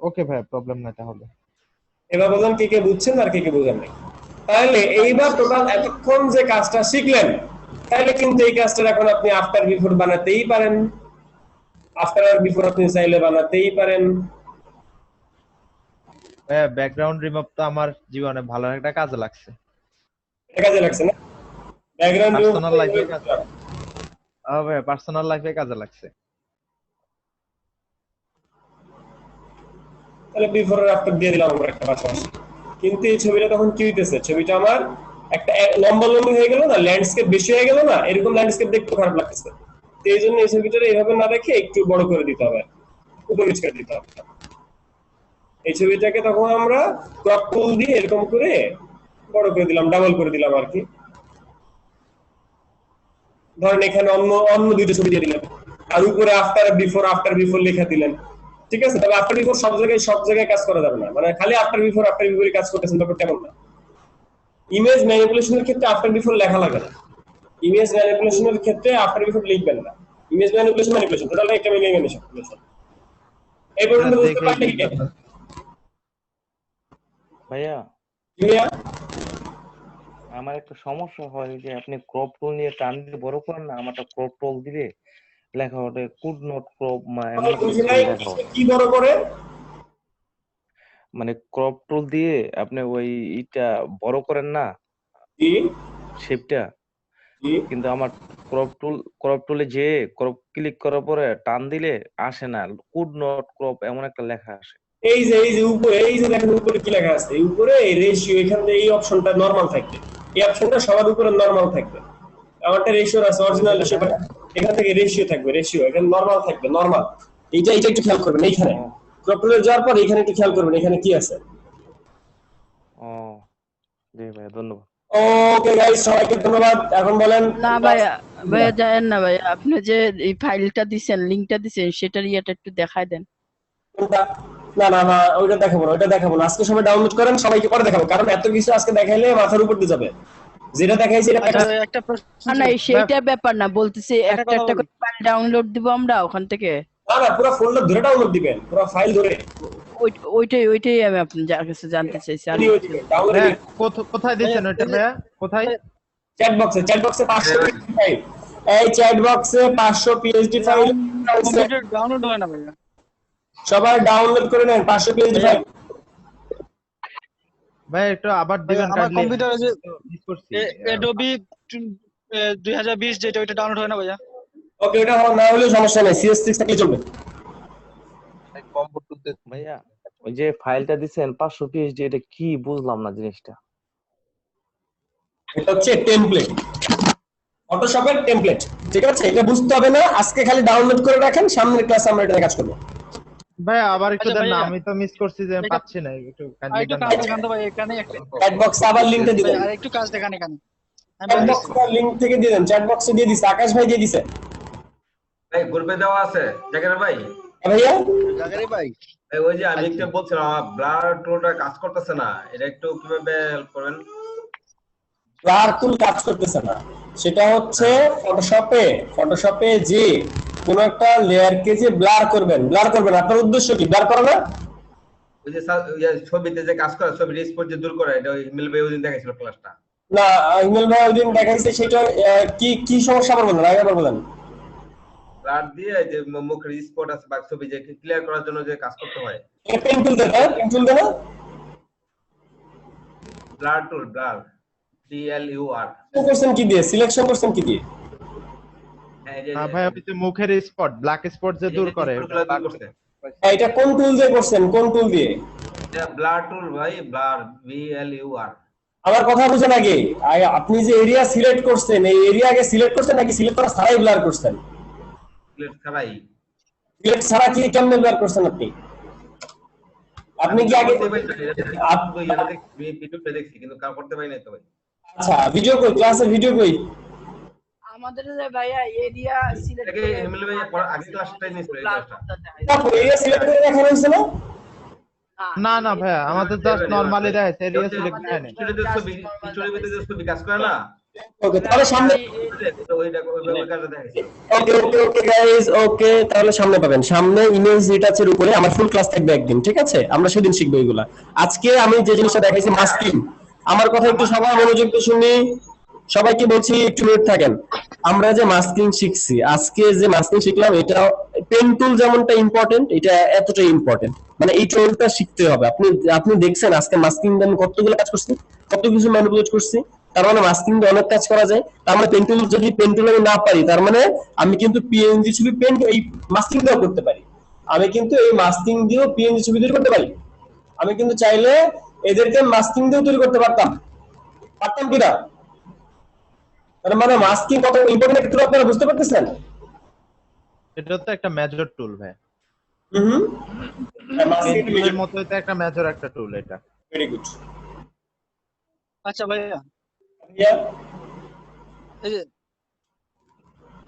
ওকে ভাইয়া, প্রবলেম নাই তাহলে। এবার বলুন কে কে বুঝছেন আর কে কে বুঝেন নাই। তাহলে এইবার টোটাল এতক্ষণ যে কাজটা শিখলেন, তাহলে কিন্তু এই কাজটা এখন আপনি আফটার বিফোর বানাতেই পারেন, আফটার আর বিফোর আপনি চাইলে বানাতেই পারেন। ব্যাকগ্রাউন্ড রিমুভ তো আমার জীবনে ভালো একটা কাজে লাগছে। কাজে লাগছে না? ব্যাকগ্রাউন্ড পার্সোনাল লাইফে কাজে, ভাই পার্সোনাল লাইফে কাজে লাগছে। তাহলে বিফোর আর আফটার দিয়ে দিলাম আমরা একটা পাশাপাশি। কিন্তু এই ছবিটা তখন কি হইতেছে, ছবিটা আমার একটা লম্বা লম্বি হয়ে গেল না, ল্যান্ডস্কেপ বেশি হয়ে গেল না, এরকম ল্যান্ডস্কেপ দেখতে খারাপ লাগতেছে। তো এই জন্য এই ছবিটা এইভাবে না রেখে একটু বড় করে দিতে হবে, উপর নিচ করে দিতে হবে। এই ছবিটাকে তখন আমরা ক্রপ টুল দিয়ে এরকম করে বড় করে দিলাম, ডাবল করে দিলাম আর কি। ধরেন এখানে অন্য দুইটা ছবি দিয়ে দিলেন, আর উপরে আফটার বিফোর লেখা দিলেন, ঠিক আছে? তবে আফটার বিফোর সব জায়গায় কাজ করা যাবে না, মানে খালি আফটার বিফোর কাজ করতেছেন, ব্যাপারটা এমন না। ইমেজ ম্যানিপুলেশনের ক্ষেত্রে আফটার বিফোর লেখা লাগে না, ইমেজ ম্যানিপুলেশনের ক্ষেত্রে আফটার বিফোর লিখবেন না। ইমেজ ম্যানিপুলেশন টোটাল একটা ম্যানিপুলেশন। এই পর্যন্ত বুঝতে পারলেন কি ভাইয়া? আমার একটা সমস্যা হয় যে আপনি ক্রপ টুল নিয়ে টান দিয়ে বড় করেন না, আমারটা ক্রপ টুল দিলে লেখা ওঠে কুড নট ক্রপ, কি বড় করে, মানে ক্রপ টুল দিয়ে আপনি ওই ইটা বড় করেন না শেপটা, কিন্তু আমার ক্রপ টুলে যে ক্রপ ক্লিক করার পরে টান দিলে আসে না, কুড নট ক্রপ এমন একটা লেখা আসে। এই যে উপরে, এই যে দেখেন উপরে কি লেখা আছে, এই উপরে এই রেশিও, এখান থেকে এই অপশনটা নরমাল থাকবে, এই অপশনটা সবার উপরে নরমাল থাকবে। আমারটা রেশিও আছে, অরিজিনাল রেশিও, এখান থেকে রেশিও থাকবে, রেশিও এখানে নরমাল থাকবে, নরমাল। এইটা একটু খেয়াল করবেন, এইখানে ক্রপ টুলে যাওয়ার পর এখানে একটু খেয়াল করবেন এখানে কি আছে। জি ভাই, ধন্যবাদ। ওকে গাইস, সবাইকে ধন্যবাদ। এখন বলেন। না ভাইয়া, ভাইয়া জানেন না ভাইয়া, আপনি যে এই ফাইলটা দিছেন, লিংকটা দিছেন, সেটার ইয়েটা একটু দেখায় দেন। কোনটা? না না না, ওইটা দেখাবো না, ওইটা দেখাবো না। আজকে সবাই ডাউনলোড করেন, সবাইকে পরে দেখাবো, কারণ এত কিছু আজকে দেখাইলে মাথার উপর দিয়ে যাবে। যেটা দেখাইছি এটা আচ্ছা একটা প্রশ্ন না সেইটা ব্যাপার না, বলতেছি একটা একটা করে ফাইল ডাউনলোড দিব আমরা ওখান থেকে। না না, পুরো ফোল্ডার ধরে ডাউনলোড দিবেন, পুরো ফাইল ধরে। ওইটাই আমি আপনার কাছে জানতে চাইছি। কোথায় দিচ্ছেন ওইটা ভাইয়া? কোথায়? চ্যাট বক্সে 500 পিএইচডি ফাইল। এই চ্যাট বক্সে 500 পিএইচডি ফাইল কম্পিউটার ডাউনলোড হয় না ভাইয়া। সবাই ডাউনলোড করে নেন 500 পিএইচডি ফাইল। ভাই একটু আবার দিবেন আমার কাইন্ডলি। কম্পিউটারে যে Adobe 2020 যেটা ওইটা ডাউনলোড হয় না ভাইয়া। ওকে, এটা না হলেও সমস্যা নাই, CS6 থাকলে চলবে। ভাইয়া ওই যে ফাইলটা দিছেন 500 পিএইচডি, এটা কি বুঝলাম না জিনিসটা। এটা হচ্ছে টেমপ্লেট, ফটোশপের টেমপ্লেট, ঠিক আছে? এটা বুঝতে হবে না, আজকে খালি ডাউনলোড করে রাখেন, সামনের ক্লাসে আমরা এটা কাজ করব। ভাই আবার একটু আচ্ছা দেন না, ভাইয়া, আমি তো মিস করছি যে এটা- পাচ্ছি না, একটু কাইন্ডলি একটু দেন। কাজ দেখান তো ভাই, এখানে একটা চ্যাট বক্সে আবার লিংকটা দিবেন। আর একটু কাজ দেখান এখানে। চ্যাট বক্সে লিংক থেকে দিয়ে দেন, চ্যাট বক্সে দিয়ে দিছে, আকাশ ভাই দিয়ে দিছে। ভাই গ্রুপে দেওয়া আছে জাকির ভাই। ভাইয়া জাকির ভাই, ওই যে আমি একটু বলছিলাম আমার ব্লার টুলটা কাজ করতেছে না, এটা একটু কিভাবে হেল্প করবেন? ব্লার টুল কাজ করতেছে না, সেটা হচ্ছে ফটোশপে যে কোন একটা লেয়ারকে যে ব্লার করবেন, আপনার উদ্দেশ্য কি ব্লার করা না? ওই যে ছবিতে যে কাজ করে, ছবির স্পট যে দূর করে, এটা ইমেল ভাই ওইদিন দেখাইছিল ক্লাসটা। না, ইমেল ভাই ওইদিন দেখাইছে, সেটা কি সমস্যা আবার বলেন, আবার বলেন। ব্লার দিয়ে যে মুখের স্পট আছে বা ছবি যে ক্লিয়ার করার জন্য যে কাজ করতে হয়, পেন টুল দেন, পেন টুল দেন। ব্লার টুল, ব্লার BLUR করছেন কি দিয়ে, সিলেকশন করছেন কি দিয়ে? হ্যাঁ ভাই, ওই যে মুখের স্পট, ব্ল্যাক স্পট যে দূর করে এটা কোন টুল দিয়ে করছেন, কোন টুল দিয়ে? এটা ব্লার টুল ভাই, ব্লার BLUR। আমার কথা বুঝেন আগে, আপনি যে এরিয়া সিলেক্ট করছেন, এই এরিয়া আগে সিলেক্ট করছেন নাকি সিলেক্ট করা ছাড়াই ব্লার করছেন? সিলেক্ট ছাড়াই। সিলেক্ট ছাড়া কি কেমনে ব্লার করছেন আপনি? আপনি কি আগে ভিডিওতে দেখছি কিন্তু কাজ করতে পারি নাই তো ভাই। আচ্ছা, ভিডিও কই, ক্লাসের ভিডিও কই? আমাদের যে ভাইয়া এরিয়া সিলেক্ট এটাকে এমএল ভাই আগে ক্লাসটাই নিছিল এই ক্লাসটা। তারপর এরিয়া সিলেক্ট করে দেখা হয়েছে না? না না ভাইয়া, আমাদের জাস্ট নরমালি দেখাইছে, এরিয়া সিলেক্ট হয় না। স্টোরিতে যে ছবি কাজ করে না, ওকে, তাহলে সামনে ওইটা ওই কাজটা দেখাইছে। ওকে গাইস, ওকে তাহলে সামনে পাবেন, সামনে ইমেজ রিটাচের উপরে আমার ফুল ক্লাস থাকবে একদিন, ঠিক আছে? আমরা সেদিন শিখবো এগুলা। আজকে আমি যে জিনিসটা দেখাইছি মাস্কিং, আমার কথা একটু সবাই মনোযোগ দিয়ে শুনি, সবাইকে বলছি একটু মিউট থাকেন। আমরা যে মাস্কিং শিখছি, আজকে যে মাস্কিং শিখলাম, এটা পেন টুল যেমনটা ইম্পর্টেন্ট, এটা এতটাই ইম্পর্টেন্ট, মানে এই টুলটা শিখতে হবে। আপনি দেখছেন আজকে মাস্কিং দিয়ে আমি কতগুলো কাজ করছি, কত কিছু ম্যানিপুলেট করছি, তার মানে মাস্কিং দিয়ে অনেক কাজ করা যায়। তার মানে পেন টুল, যদি পেন টুল আমি না পারি, তার মানে আমি কিন্তু পিএনজি ছবি এই মাস্কিং দিয়েও করতে পারি। আমি কিন্তু এই মাস্কিং দিয়েও পিএনজি ছবি তৈরি করতে পারি। আমি কিন্তু চাইলে এদেরকে মাস্কিং দিয়েও তৈরি করতে পারতাম কিনা? তার মানে মাস্কিং কত ইম্পর্টেন্ট একটা টুল আপনারা বুঝতে পারতেছেন? এটা তো একটা মেজর টুল ভাই। মাস্কিং টুলের মতো এটা একটা মেজর একটা টুল এটা। Very good. আচ্ছা ভাইয়া, এই যে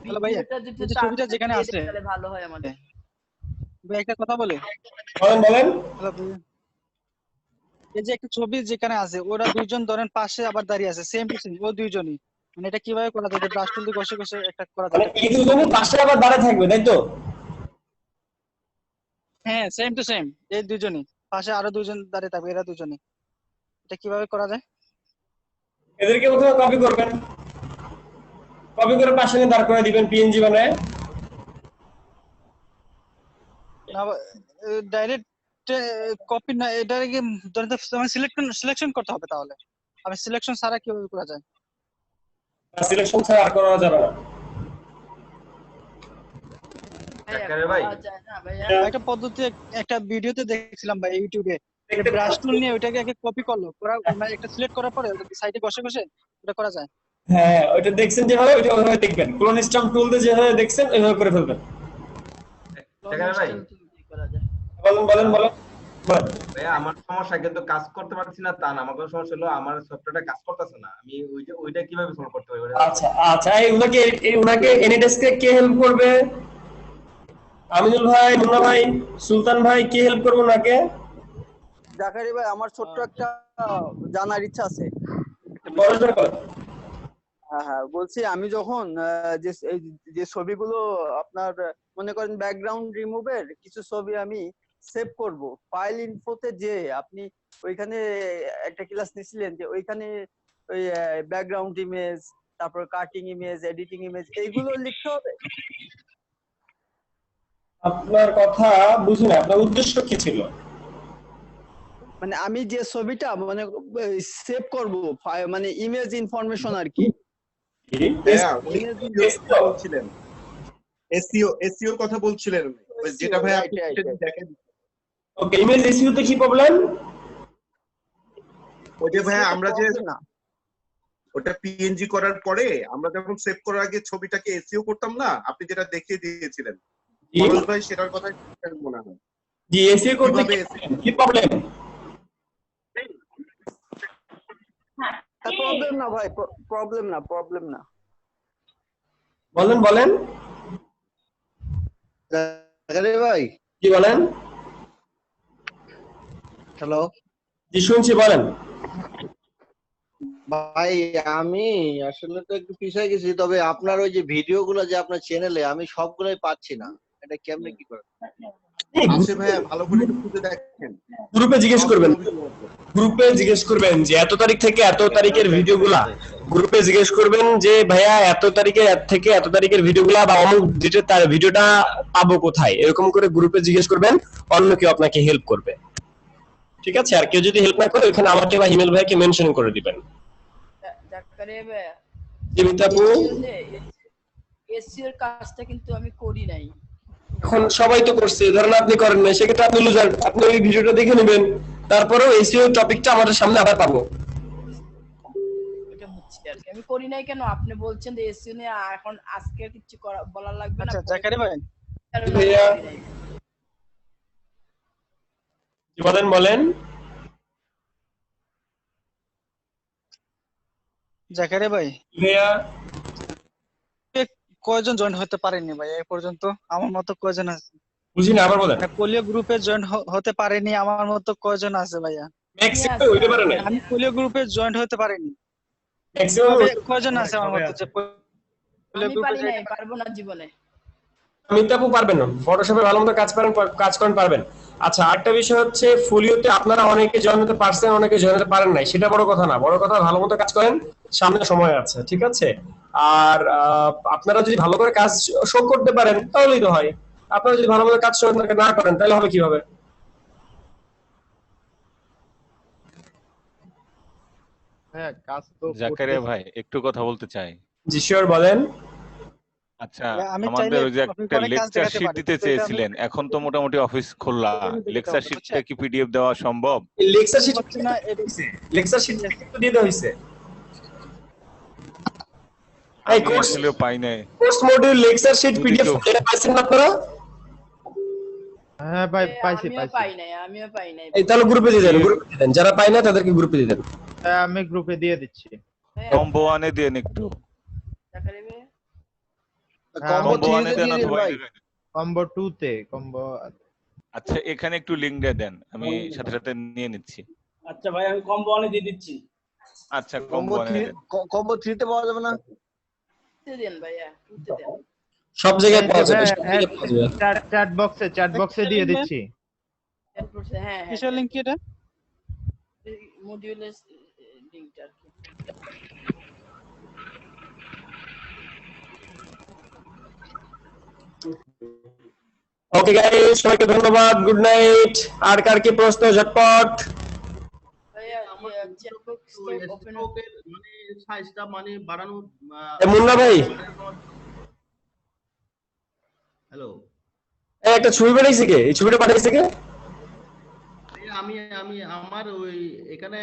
হ্যালো ভাইয়া, এই যে ছবিটা যেখানে আছে, তাহলে ভালো হয় আমাদের। ভাই একটা কথা বলে, বলেন। হ্যালো ভাইয়া, এই যে একটা ছবি যেখানে আছে, ওরা দুইজন ধরেন পাশে আবার দাঁড়িয়ে আছে, সেম টু সেম, ও দুইজনই, মানে এটা কিভাবে করা যায়? ব্রাশ টুল দিয়ে ঘষে ঘষে একটা করা যায়? এই দুজনই পাশে আবার দাঁড়িয়ে থাকবে, তাই তো? হ্যাঁ, সেম টু সেম, এই দুইজনই পাশে আরো দুইজন দাঁড়িয়ে থাকবে, এরা দুইজনই, এটা কিভাবে করা যায়? এদেরকে প্রথমে কপি করবেন, কপি করে পাশে নিয়ে দাঁড় করে দিবেন পিএনজি বানায়। ডাইরেক্ট কপি না, এটাকে ধরেন সিলেকশন করতে হবে, তাহলে আমি সিলেকশন ছাড়া কিভাবে করা যায়? সিলেকশন ছাড়া আর করা যাবে না। একটা পদ্ধতি একটা ভিডিওতে দেখছিলাম ভাই ইউটিউবে, ব্রাশ টুল নিয়ে ওইটাকে আগে কপি করলো, মানে একটা সিলেক্ট করার পরে সাইডে ঘষে ঘষে ওটা করা যায়। হ্যাঁ, ওইটা দেখছেন যেভাবে, ওইটা ওইভাবে দেখবেন, ক্লোন স্টাম্প টুল দিয়ে যেভাবে দেখছেন ওইভাবে করে ফেলবেন। ভাই বলেন। ভাইয়া আমার সমস্যা কিন্তু কাজ করতে পারছি না তা না, আমার কোনো সমস্যা হলো আমার সফটওয়্যারটা কাজ করতেছে না, আমি ওইটা কিভাবে সলভ করতে পারি? আচ্ছা আচ্ছা, উনাকে এনিডেস্কে কে হেল্প করবে? আমিনুল ভাই, মুন্না ভাই, সুলতান ভাই, কে হেল্প করবে ওনাকে? জাকারি ভাই, আমার ছোট্ট একটা জানার ইচ্ছা আছে। হ্যাঁ হ্যাঁ, বলছি আমি যখন যে ছবিগুলো আপনার মনে করেন ব্যাকগ্রাউন্ড রিমুভের কিছু ছবি আমি সেভ করব, ফাইল ইনফোতে যে আপনি ওইখানে একটা ক্লাস নিছিলেন যে ওইখানে ওই ব্যাকগ্রাউন্ড ইমেজ, তারপর কাটিং ইমেজ, এডিটিং ইমেজ, এইগুলো লিখতে হবে। আপনার কথা বুঝিনি, আপনার উদ্দেশ্য কি ছিল? মানে আমি যে ছবিটা মানে সেভ করব, মানে ইমেজ ইনফরমেশন আর কি। বলছিলেন এসইও কথা বলছিলেন, যেটা ভাই আপনি দেখেন। ওকে, ইমেজ এসইও তে কি প্রবলেম? ওই যে ভাই আমরা যে ওটা পিএনজি করার পরে আমরা যখন সেভ করার আগে ছবিটাকে এসইও করতাম না, আপনি যেটা দেখিয়ে দিয়েছিলেন মনোজ ভাই, সেটার কথা মনে হয়। জি, এসইও করতে কি প্রবলেম? প্রবলেম না ভাই, প্রবলেম না। বলেন বলেন ভাই, কি বলেন? হ্যালো, জি শুনছি, বলেন। ভাই আমি আসলে তো একটু পিছিয়ে গেছি, তবে আপনার ওই যে ভিডিও গুলো যে আপনার চ্যানেলে আমি সবগুলোই পাচ্ছি না, এটা কেমনে কি করে? আছে ভাই, ভালো করে একটু খুঁজে দেখেন। গ্রুপে জিজ্ঞেস করবেন যে এত তারিখ থেকে এত তারিখের ভিডিওগুলা, গ্রুপে জিজ্ঞেস করবেন যে ভাইয়া এত তারিখের থেকে এত তারিখের ভিডিওগুলা বা অমুক ডেটে তার ভিডিওটা পাবো কোথায়, এরকম করে গ্রুপে জিজ্ঞেস করবেন, অন্য কেউ আপনাকে হেল্প করবে। ঠিক আছে? আর কেউ যদি হেল্প না করে ওখানে আমাকে বা হিমেল ভাইকে মেনশন করে দিবেন। এসইওর কাজটা কিন্তু আমি করি নাই। এখন সবাই তো করছে, ধরেন আপনি করেন না, সেক্ষেত্রে আপনি লুজার। আপনি ওই ভিডিওটা দেখে নেবেন, তারপরেও এসইও টপিকটা আমাদের সামনে আবার পাবো। এটা বুঝছি আর কি, আমি করি নাই কেন? আপনি বলছেন যে এসইও নিয়ে এখন আজকে কিছু বলা লাগবে না। আচ্ছা জাকারি ভাই, ভাইয়া বলেন। জাকারি ভাই, ভাইয়া কয়জন জয়েন হতে পারেনি ভাই এই পর্যন্ত? আমার মতো কয়জন আছে? বুঝিনা, আবার বলেন। পোলিও গ্রুপে জয়েন হতে পারেনি আমার মতো কয়জন আছে ভাইয়া? ম্যাক্সিমাম হইতে পারে না। আমি পোলিও গ্রুপে জয়েন হতে পারিনি। ম্যাক্সিমাম কয়জন আছে আমার মতো যে পোলিও গ্রুপে পারি নাই, পারবো না জীবনে। আপু পারবেন না, ফটোশপে ভালো মতো কাজ করেন, পারবেন। আচ্ছা, আরেকটা বিষয় হচ্ছে ফোলিওতে আপনারা অনেকে জয়েন হতে পারছেন, অনেকে জয়েন হতে পারেন নাই, সেটা বড় কথা না। বড় কথা ভালো মতো কাজ করেন, সামনে সময় আছে, ঠিক আছে? আর আপনারা যদি ভালো করে কাজ শো করতে পারেন তাহলেই তো হয়। আপনারা যদি ভালো মতো কাজ শো না করেন তাহলে হবে কিভাবে? হ্যাঁ, কাজ তো জাকারিয়া ভাই একটু কথা বলতে চাই। জি শিওর, বলেন। আচ্ছা, আমাদের ওই যে একটা লেকচার শিট দিতে চেয়েছিলেন, এখন তো মোটামুটি অফিস খোলা, লেকচার শিটটা কি পিডিএফ দেওয়া সম্ভব? লেকচার শিট না, লেকচার শিট কিন্তু দিয়ে দেওয়া হইছে। এই কোর্স আসলে পাই নাই। Course module lecture sheet PDF এটা পাইছেন না আপনারা? হ্যাঁ ভাই, পাইছি। আমিও পাই নাই। এই তাহলে গ্রুপে দিয়ে দেন, যারা পায় না তাদেরকে গ্রুপে দিয়ে দেন। আমি গ্রুপে দিয়ে দিচ্ছি। কম্বো 1 এ দেন একটু। কম্বো 1 এ দেন অথবা কম্বো 2 তে কম্বো। আচ্ছা, এখানে একটু লিংক দিয়ে দেন, আমি সাথে সাথে নিয়ে নিচ্ছি। আচ্ছা ভাই, আমি কম্বো 1 এ দিয়ে দিচ্ছি। আচ্ছা, কম্বো 1 এ দেন। কম্বো 3 তে পাওয়া যাবে না? দেন ভাইয়া, 2 তে দেন। সব জায়গায় পাওয়া যাবে, চ্যাট বক্সে দিয়ে দিচ্ছি। হ্যাঁ, কিসের লিংক এটা? মডিউলের লিংকটা আর কি। ওকে গাইস, সবাইকে ধন্যবাদ, গুড নাইট। আর কার কি প্রশ্ন ঝটপট? সাইজটা মানে বাড়ানো। মুন্না ভাই, হ্যালো, একটা ছবি পাঠাইছে কে? এই ছবিটা পাঠাইছে কে? আমি আমার ওই এখানে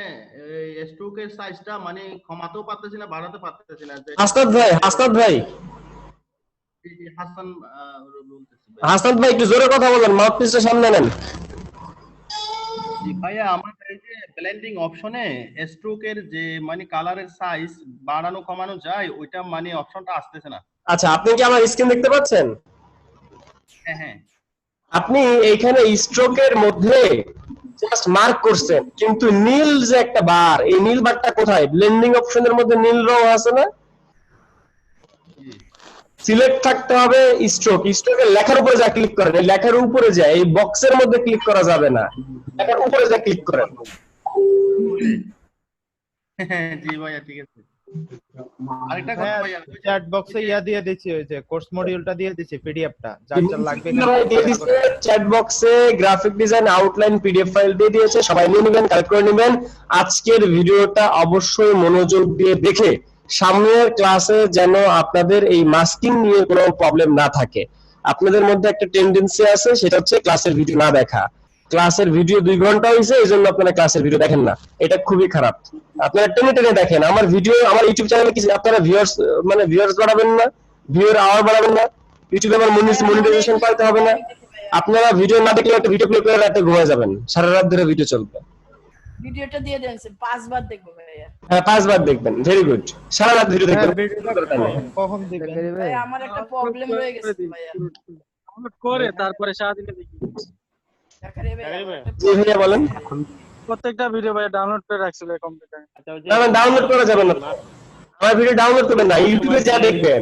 স্ট্রোকের সাইজটা মানে কমাতেও পারতেছি না, বাড়াতে পারতেছি না। হাসনাত ভাই, হাসনাত ভাই একটু জোরে কথা বলেন, মাউথপিসটা সামনে নেন। জি ভাইয়া, আমার এই যে ব্লেন্ডিং অপশনে স্ট্রোকের যে মানে কালারের সাইজ বাড়ানো কমানো যায়, ওইটা মানে অপশনটা আসতেছে না। আচ্ছা, আপনি কি আমার স্ক্রিন দেখতে পাচ্ছেন? হ্যাঁ হ্যাঁ। আপনি এইখানে স্ট্রোকের মধ্যে জাস্ট মার্ক করছেন, কিন্তু নীল যে একটা বার, এই নীল বারটা কোথায়? ব্লেন্ডিং অপশনের মধ্যে নীল রং আছে না? সিলেক্ট থাকতে হবে স্ট্রোক। স্ট্রোকের লেখার উপরে যা ক্লিক করেন, এই লেখার উপরে যায়, এই বক্সের মধ্যে ক্লিক করা যাবে না, লেখার উপরে যা ক্লিক করেন। জি ভাইয়া, ঠিক আছে। আরেকটা কথা ভাইয়া, চ্যাট বক্সে ইয়া দিয়ে দিছি, ওই যে কোর্স মডিউলটা দিয়ে দিছি, পিডিএফটা যার যার লাগবে দিয়ে দিয়েছে চ্যাট বক্সে, graphic design, outline, PDF file দিয়ে দিয়েছে, সবাই নিয়ে নেবেন, কালেক্ট করে নেবেন। আজকের ভিডিওটা অবশ্যই মনোযোগ দিয়ে দেখে সামনের ক্লাসে যেন আপনাদের এই মাস্কিং নিয়ে কোনো প্রবলেম না থাকে। আপনাদের মধ্যে একটা টেন্ডেন্সি আছে, সেটা হচ্ছে ক্লাসের ভিডিও না দেখা। ক্লাসের ভিডিও 2 ঘন্টা হয়েছে, এই জন্য আপনারা ক্লাসের ভিডিও দেখেন না, এটা খুবই খারাপ। আপনারা টেনে টেনে দেখেন আমার ভিডিও। আমার ইউটিউব চ্যানেলে কি আপনারা ভিউয়ার্স বাড়াবেন না, ভিউয়ার আওয়ার বাড়াবেন না? ইউটিউবে আমার মনিটাইজেশন পাইতে হবে না? আপনারা ভিডিও না দেখলে একটা ভিডিও প্লে করে রাতে ঘুমিয়ে যাবেন, সারা রাত ধরে ভিডিও চলবে। ভিডিওটা দিয়ে দেন, 5 বার দেখবো ভাইয়া। হ্যাঁ, 5 বার দেখবেন, ভেরি গুড। সারা রাত ভিডিও দেখবেন। কখন দেখবেন ভাই? আমার একটা প্রবলেম রয়ে গেছে ভাইয়া, ডাউনলোড করে তারপরে সারাদিনে দেখি। জি ভাইয়া বলেন। প্রত্যেকটা ভিডিও ভাই ডাউনলোড করে রাখছিল কম্পিউটারে। না, ডাউনলোড করা যাবে না, আমার ভিডিও ডাউনলোড করবেন না, ইউটিউবে যা দেখবেন,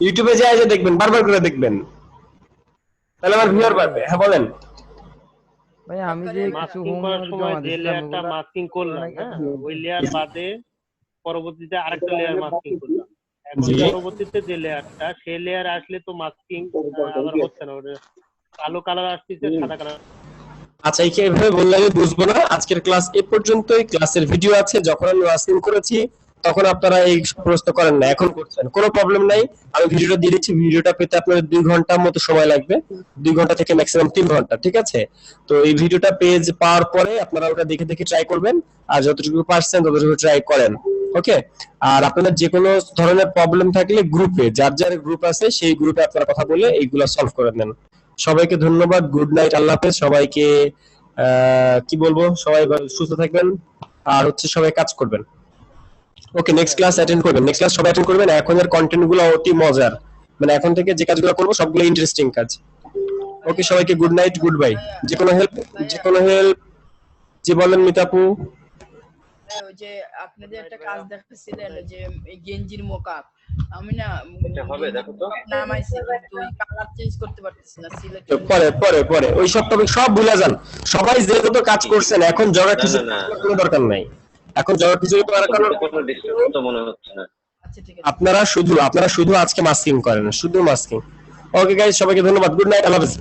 ইউটিউবে যা দেখবেন, বারবার করে দেখবেন, তাহলে আমার ভিউয়ার বাড়বে। হ্যাঁ বলেন ভাই। আমি যে কিছু মাস্কিং করার সময় যে লেয়ারটা মাস্কিং করলাম, হ্যাঁ, ওই লেয়ার বাদে পরবর্তীতে আরেকটা লেয়ার মাস্কিং করলাম। এখন পরবর্তীতে যে লেয়ারটা, সেই লেয়ার আসলে তো মাস্কিং আবার হচ্ছে না, ওটা কালো কালার আসছে, সাদা কালার। আচ্ছা, এইভাবে বললে আমি বুঝবো না। আজকের ক্লাস এ পর্যন্তই। ক্লাসের ভিডিও আছে, যখন আমি মাস্কিং করেছি তখন আপনারা এই প্রশ্ন করেন না, এখন করছেন, কোনো প্রবলেম নাই। আমি ভিডিওটা দিয়ে দিচ্ছি, ভিডিওটা পেতে আপনাদের 2 ঘন্টার মতো সময় লাগবে, 2 ঘন্টা থেকে ম্যাক্সিমাম 3 ঘন্টা, ঠিক আছে? তো এই ভিডিওটা পেজ পাওয়ার পরে আপনারা ওটা দেখে দেখে ট্রাই করবেন, আর যতটুকু পারছেন ততটুকু ট্রাই করেন, ওকে? আর আপনাদের যে কোনো ধরনের প্রবলেম থাকলে গ্রুপে, যার যার গ্রুপ আছে সেই গ্রুপে আপনারা কথা বলে এইগুলো সলভ করে নেন। সবাইকে ধন্যবাদ, গুড নাইট, আল্লাহ হাফেজ। সবাইকে কি বলবো, সবাই সুস্থ থাকবেন, আর হচ্ছে সবাই কাজ করবেন, ওকে? নেক্সট ক্লাস অ্যাটেন্ড করবেন, নেক্সট ক্লাস সবাই অ্যাটেন্ড করবেন। এখনের কন্টেন্ট গুলো অতি মজার, মানে এখন থেকে যে কাজগুলো করবো সবগুলো ইন্টারেস্টিং কাজ, ওকে? সবাইকে গুড নাইট, গুড বাই। যে কোনো হেল্প যে বলেন মিতাপু। ওই যে আপনাদের একটা কাজ দেখাচ্ছিলেন যে এই গেঞ্জির মোকাপ, আমি না এটা হবে দেখো তো, নামাইছি কিন্তু ওই কালার চেঞ্জ করতে পারতেছি না, সিলেক্ট পরে ওই সব টপিক সব ভুলে যান। সবাই যে যত কাজ করছেন, এখন জগা কিছু কোনো দরকার নাই, এখন জগা কিছু করার কোনো ডিস্টার্ব তো মনে হচ্ছে না। আপনারা শুধু আজকে মাস্কিং করেন, শুধু মাস্কিং। ওকে গাইস, সবাইকে ধন্যবাদ, গুড নাইট, আল্লাহ হাফেজ।